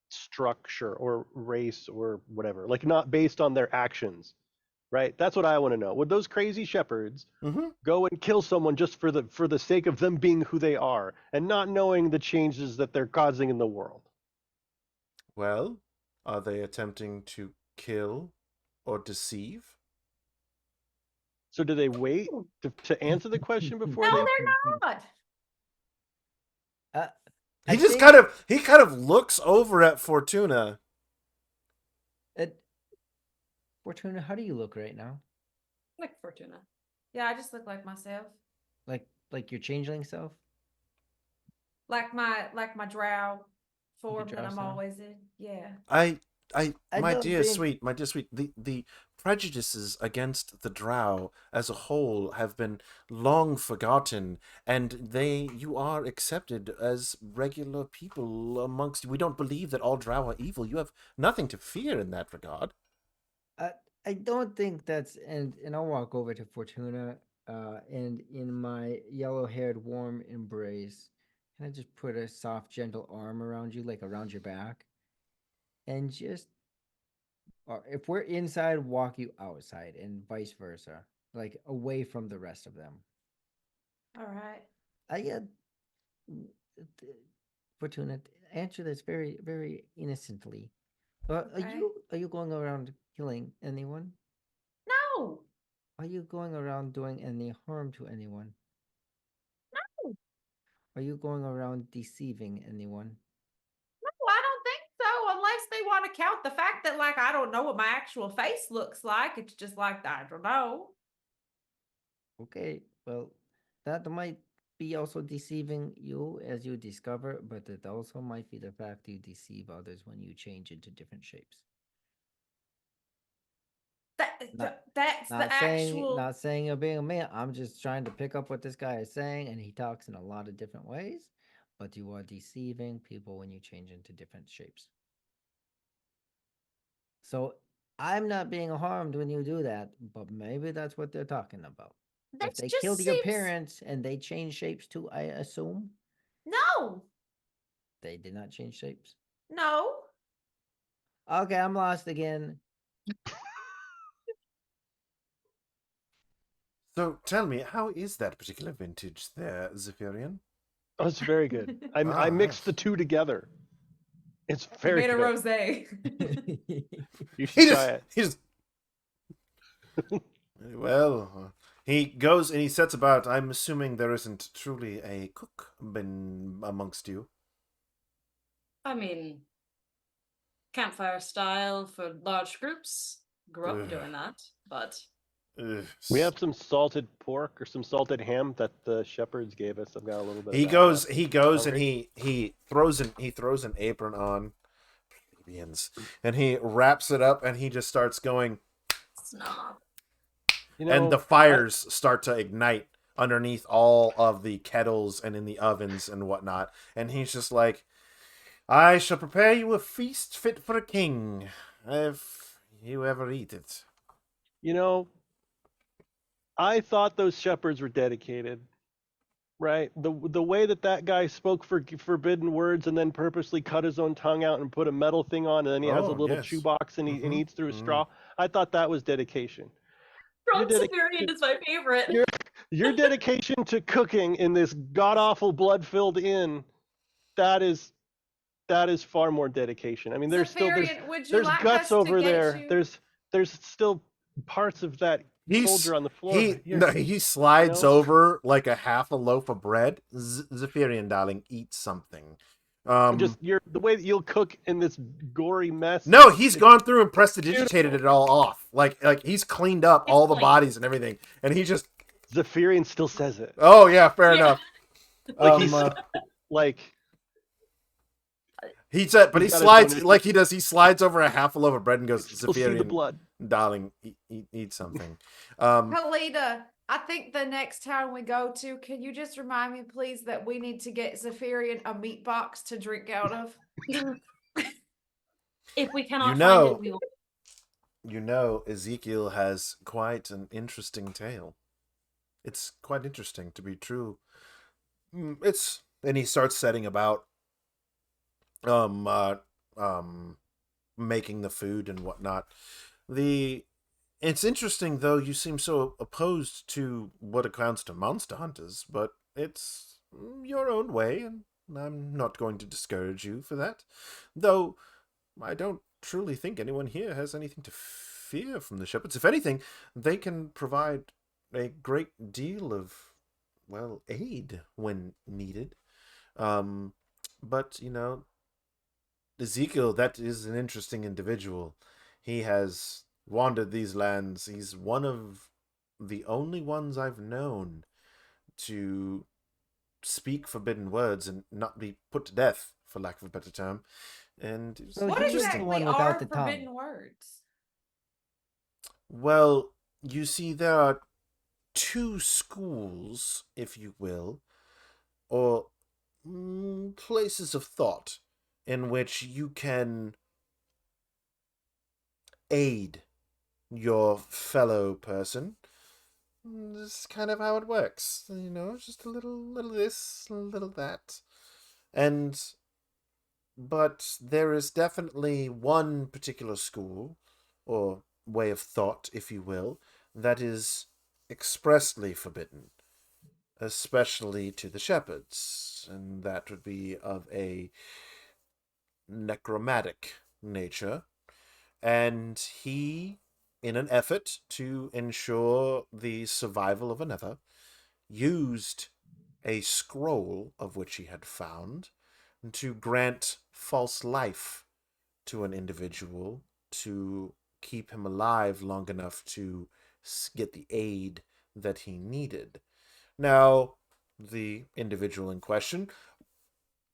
structure or race or whatever, like not based on their actions, right? That's what I want to know. Would those crazy shepherds Mm-hmm. go and kill someone just for the sake of them being who they are and not knowing the changes that they're causing in the world? Well, are they attempting to kill or deceive? So do they wait to answer the question before No, they? they're not. He I just think- kind of looks over at Fortuna. Fortuna, how do you look right now? Like Fortuna. Yeah, I just look like myself. Like your changeling self? Like my drow form that drow I'm self? always in. Yeah. I I my don't dear think- sweet, the prejudices against the drow as a whole have been long forgotten, and you are accepted as regular people amongst. We don't believe that all drow are evil. You have nothing to fear in that regard. I don't think that's and I'll walk over to Fortuna and in my yellow-haired warm embrace, can I just put a soft, gentle arm around you, like around your back, and just or if we're inside, walk you outside, and vice versa, like away from the rest of them. All right. I Fortuna, answer this very, very innocently. Okay. Are you going around killing anyone? No. Are you going around doing any harm to anyone? No. Are you going around deceiving anyone? No, I don't think so. Unless they want to count the fact that like I don't know what my actual face looks like. It's just like I don't know. Okay, well, that might be also deceiving you as you discover, but it also might be the fact you deceive others when you change into different shapes. That's the actual. Not saying you're being a man. I'm just trying to pick up what this guy is saying, and he talks in a lot of different ways. But you are deceiving people when you change into different shapes. So I'm not being harmed when you do that, but maybe that's what they're talking about. That If they just killed your seems- parents and they changed shapes too, I assume No. they did not change shapes. No. Okay, I'm lost again. So tell me, how is that particular vintage there, Zephyrian? Oh, it's very good. I mixed the nice. two together. It's He very made a good. rosé. You should try it. He just. Well, he goes and he sets about. I'm assuming there isn't truly a cook been amongst you. I mean, campfire style for large groups. Grew up Ugh. doing that, but Ugh. We have some salted pork or some salted ham that the shepherds gave us. I've got a little bit. He of that goes. left. He goes and Hungry? he throws an apron on, plebeians, and he wraps it up and he just starts going. snob. You know, And the fires start to ignite underneath all of the kettles and in the ovens and whatnot. And he's just like, I shall prepare you a feast fit for a king, if you ever eat it. You know, I thought those shepherds were dedicated. Right, the way that guy spoke forbidden words and then purposely cut his own tongue out and put a metal thing on, and then he has a Oh, little yes. chew-box and he and Mhm, eats through a mhm. straw. I thought that was dedication. Your Ron Severian dedication, is my favorite. your dedication to cooking in this god-awful blood-filled inn, that is far more dedication. I mean, there's still Zephyrian, would you there's like guts us to over get there. you? There's still parts of that He's soldier on the floor. But he slides know? over like a half a loaf of bread. Zephyrian, darling, eat something. Just the way that you'll cook in this gory mess. No, he's it's gone through and prestidigitated beautiful. it all off. Like he's cleaned up It's all the clean. bodies and everything, and he just. Zephyrian still says it. Oh yeah, fair Yeah. enough. Like he's like he said, but he he's got his slides bonus. like he does. He slides over a half a loaf of bread and goes, Still see the "Zephyrian, blood. darling, eat something." Kalita, I think the next town we go to, can you just remind me, please, that we need to get Zephyrian a meat box to drink out of? If we cannot You find know- it, we will. You know, Ezekiel has quite an interesting tale. It's quite interesting to be true. It's and he starts setting about um uh, making the food and whatnot. It's interesting though, you seem so opposed to what accounts to monster hunters, but it's your own way, and I'm not going to discourage you for that. Though I don't truly think anyone here has anything to fear from the shepherds. If anything, they can provide a great deal of, well, aid when needed. But, Ezekiel, that is an interesting individual. He has wandered these lands. He's one of the only ones I've known to speak forbidden words and not be put to death, for lack of a better term. And So What he's the exactly one are without the tongue. forbidden words? well, you see, there are two schools, if you will, or places of thought in which you can aid your fellow person. This is kind of how it works, just a little this, a little that. But there is definitely one particular school, or way of thought, if you will, that is expressly forbidden, especially to the shepherds, and that would be of a necromantic nature. And he, in an effort to ensure the survival of another, used a scroll of which he had found to grant false life to an individual to keep him alive long enough to get the aid that he needed. Now, the individual in question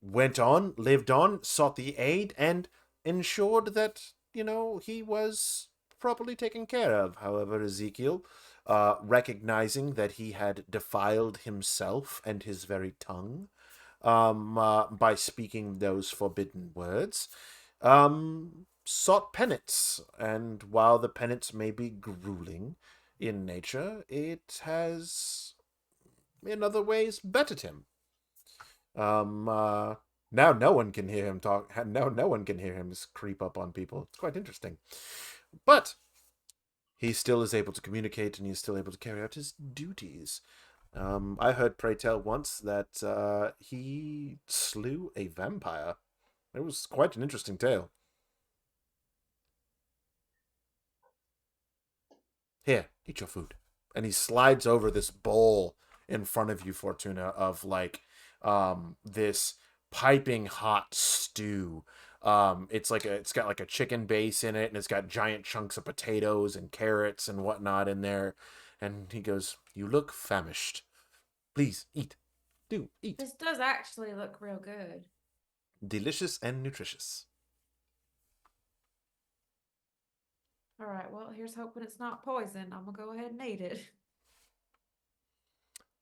went on, lived on, sought the aid, and ensured that, he was properly taken care of. However, Ezekiel, recognizing that he had defiled himself and his very tongue by speaking those forbidden words, sought penance. And while the penance may be grueling in nature, it has, in other ways, bettered him. Now no one can hear him talk. Now no one can hear him creep up on people. It's quite interesting. But he still is able to communicate, and he's still able to carry out his duties. I heard, pray tell, once that he slew a vampire. It was quite an interesting tale. Here, eat your food. And he slides over this bowl in front of you, Fortuna, of this piping hot stew. It's got like a chicken base in it, and it's got giant chunks of potatoes and carrots and whatnot in there. And he goes, "You look famished. Please eat. Do eat. This does actually look real good. Delicious and nutritious." All right, well, here's hoping it's not poison. I'm gonna go ahead and eat it.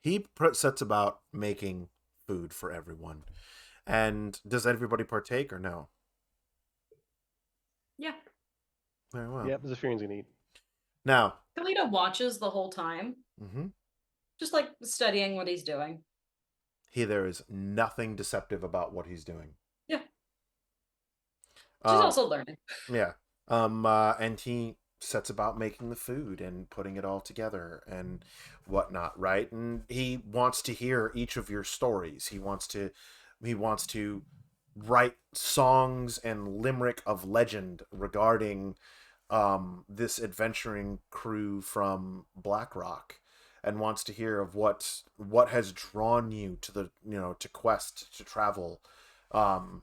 He sets about making food for everyone. And does everybody partake or no? Yeah. Very well. Yep, Zephyrian's gonna eat. Now, Kalita watches the whole time. Mm-hmm. Just like studying what he's doing. There is nothing deceptive about what he's doing. Yeah. She's Um, also learning. yeah. And he sets about making the food and putting it all together and whatnot, right? And he wants to hear each of your stories. He wants to write songs and limerick of legend regarding this adventuring crew from Blackrock, and wants to hear of what has drawn you to the to quest to travel. um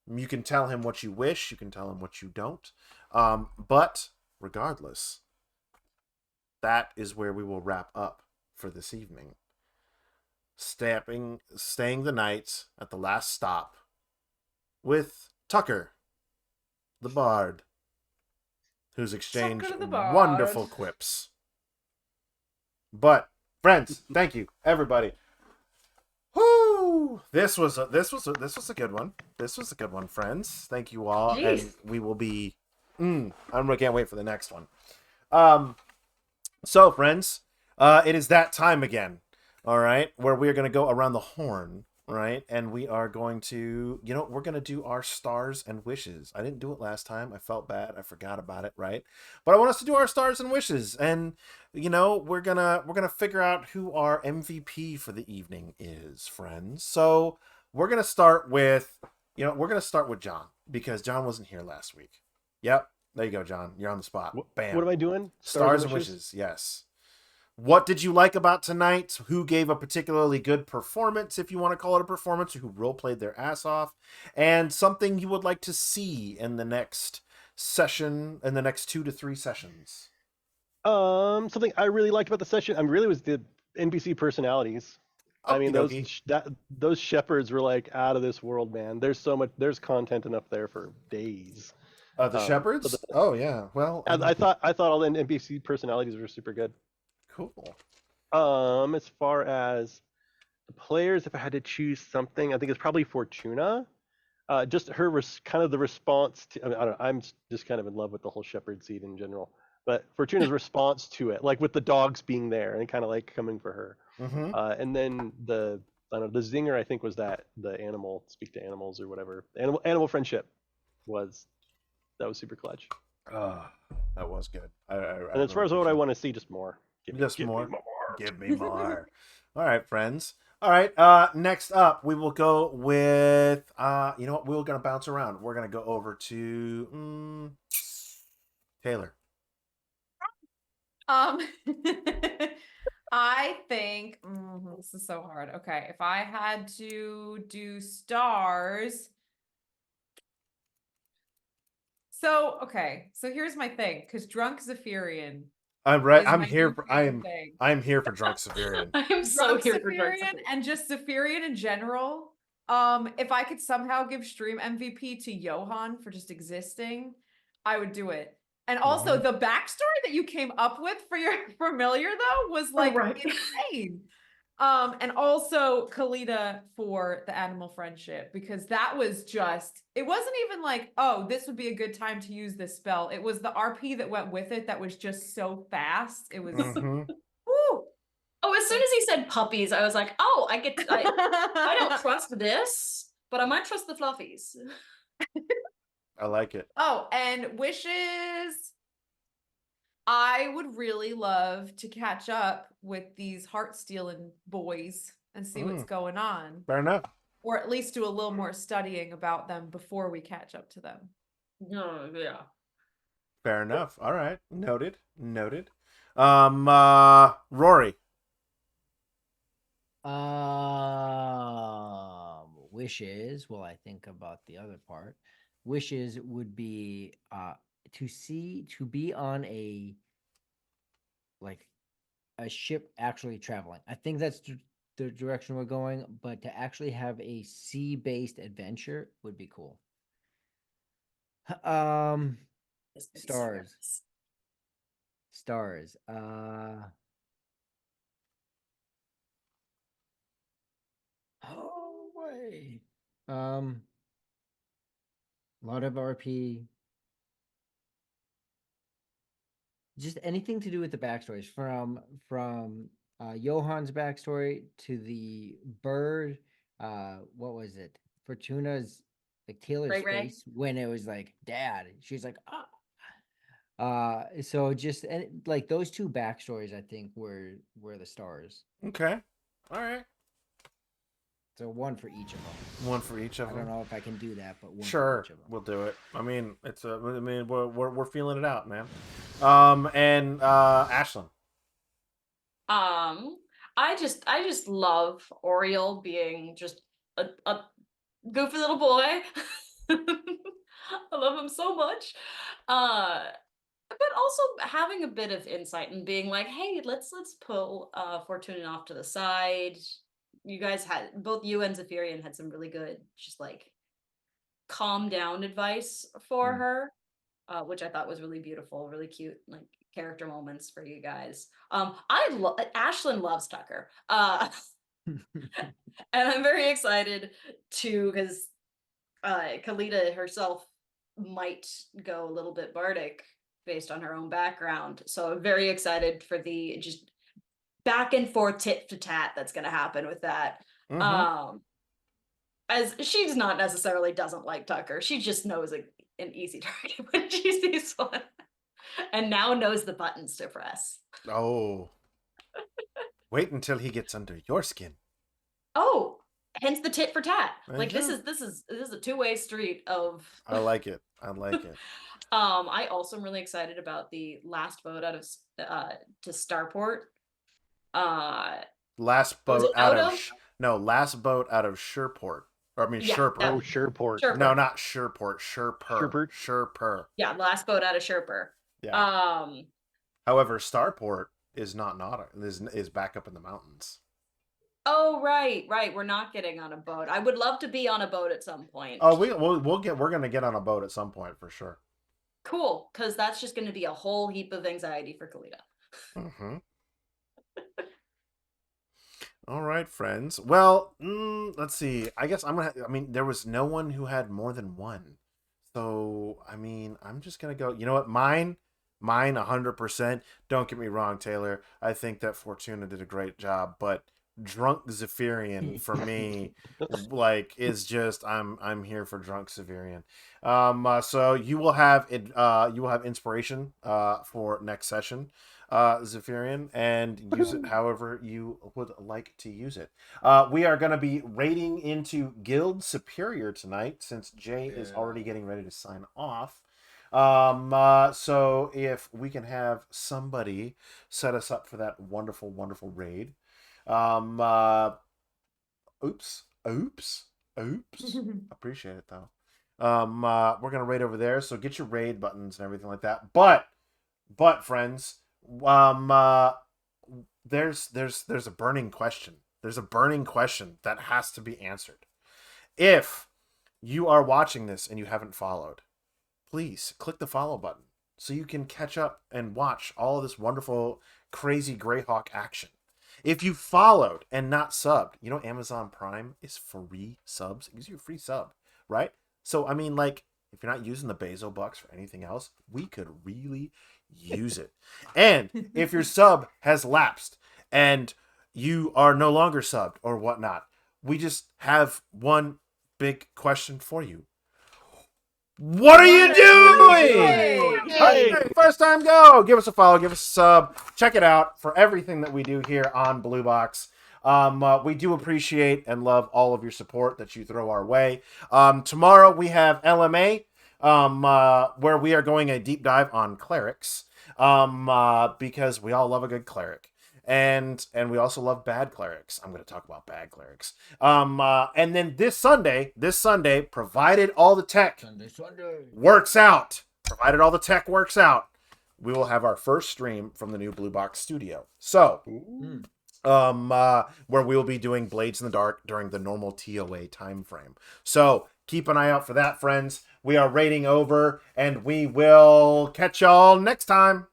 you can tell him what you wish, you can tell him what you don't, but regardless, that is where we will wrap up for this evening, staying the night at the last stop with Tucker the bard, who's exchanged Tucker the Bard. wonderful quips. But friends, thank you everybody. Whoo! This was a good one. This was a good one, friends. Thank you all, Jeez. and we will be. I can't wait for the next one. So friends, it is that time again. All right, where we are going to go around the horn, right? And we are going to, we're going to do our stars and wishes. I didn't do it last time. I felt bad. I forgot about it, right? But I want us to do our stars and wishes, and we're gonna figure out who our MVP for the evening is, friends. So we're gonna start with, John, because John wasn't here last week. Yep, there you go, John. You're on the spot. Bam. What am I doing? Stars and wishes. Yes. What did you like about tonight? Who gave a particularly good performance, if you want to call it a performance, or who role played their ass off? And something you would like to see in the next session, in the next 2 to 3 sessions. Something I really liked about the session, really was the NPC personalities. I mean, those shepherds were like out of this world, man. There's content enough there for days. The shepherds? Oh yeah. Well, I thought all the NPC personalities were super good. Cool. As far as the players, if I had to choose something, I think it's probably Fortuna. Just her kind of the response to. I don't know. I'm just kind of in love with the whole shepherd seed in general. But Fortuna's response to it, like with the dogs being there and kind of like coming for her. Mm-hmm. And then the zinger, I think, was that the animal speak to animals or whatever. Animal friendship was super clutch. That was good. And as far as what I want to see, just more. Give me more. Give me more. All right, friends. All right. Next up, we will go with. You know what? We're gonna bounce around. We're gonna go over to Taylor. I think this is so hard. Okay, if I had to do stars. So here's my thing, because Drunk Zephyrian. I'm right. is I'm my here. new For, favorite thing. I'm here for Drunk Severian. I am so Drunk here for Drunk Zephyrian and just Zephyrian in general. If I could somehow give stream MVP to Johan for just existing, I would do it. And also the backstory that you came up with for your familiar though was like insane. And also Kalita for the animal friendship, because that was just, it wasn't even like, oh, this would be a good time to use this spell. It was the RP that went with it that was just so fast. It was woo. Oh, as soon as he said puppies, I was like, oh, I don't trust this, but I might trust the fluffies. I like it. Oh, and wishes. I would really love to catch up with these heart stealing boys and see what's going on. Fair enough. Or at least do a little more studying about them before we catch up to them. Oh, yeah. Fair enough. All right. Noted. Rory. Wishes. Well, I think about the other part. Wishes would be to be on a ship actually traveling. I think that's the direction we're going, but to actually have a sea-based adventure would be cool. Stars. Oh way. A lot of RP. Just anything to do with the backstories from Johan's backstory to the bird. What was it? Fortuna's like Taylor's Ray Ray? face when it was like dad. She's like, ah. So just and like those two backstories, I think were the stars. Okay. All right. So one for each of them. One for each of I them. don't know if I can do that, but one Sure, for each of them. we'll do it. I mean, we're feeling it out, man. And Ashlyn. I just love Oriole being just a goofy little boy. I love him so much. But also having a bit of insight and being like, hey, let's pull Fortuna off to the side. You guys had both you and Zephyrian had some really good just like calm down advice for her, which I thought was really beautiful, really cute, like character moments for you guys. Ashlyn loves Tucker. And I'm very excited to because Kalita herself might go a little bit bardic based on her own background. So I'm very excited for the just back and forth tit for tat that's going to happen with that. As she's not necessarily doesn't like Tucker, she just knows an easy target when she sees one, and now knows the buttons to press. Oh, wait until he gets under your skin. Oh, hence the tit for tat. Like Yeah. this is a two-way street of. I like it. I like it. I also am really excited about the last boat out of to Starport. Last Was boat it out out of of? Last boat out of Sherport. Or I mean Yeah, Sherport. that- Oh, Sherport. Sherport. No, not Sherport. Sherpur. Sherport? Sherpur. Yeah, the last boat out of Sherper. Yeah. However, Starport is not is back up in the mountains. Oh right. We're not getting on a boat. I would love to be on a boat at some point. Oh, we're gonna get on a boat at some point for sure. Cool, because that's just going to be a whole heap of anxiety for Kalita. Mm-hmm. All right, friends. Well, let's see. I guess I mean, there was no one who had more than one, so I mean, I'm just gonna go. You know what? Mine, 100%. Don't get me wrong, Taylor. I think that Fortuna did a great job, but drunk Zephyrian for me, like, is just I'm here for drunk Zephyrian. So you will have inspiration for next session, Zephyrian, and use it however you would like to use it. We are going to be raiding into Guild Superior tonight since Jay is already getting ready to sign off. So if we can have somebody set us up for that wonderful, wonderful raid. Oops. Appreciate it though. We're gonna raid over there, so get your raid buttons and everything like that. But friends, there's a burning question. There's a burning question that has to be answered. If you are watching this and you haven't followed, please click the follow button so you can catch up and watch all of this wonderful, crazy Greyhawk action. If you followed and not subbed, you know Amazon Prime is free subs. It gives you a free sub, right? So, I mean, like, if you're not using the Bezo bucks for anything else, we could really use it. And if your sub has lapsed and you are no longer subbed or whatnot, we just have one big question for you. What are you doing? Hey, first time go. Give us a follow, give us a sub. Check it out for everything that we do here on Blue Box. We do appreciate and love all of your support that you throw our way. Tomorrow we have LMA, where we are going a deep dive on clerics, because we all love a good cleric. And we also love bad clerics. I'm going to talk about bad clerics. And then this Sunday, provided all the tech works out, we will have our first stream from the new Blue Box studio. So, where we will be doing Blades in the Dark during the normal TOA time frame. So keep an eye out for that, friends. We are raiding over, and we will catch y'all next time.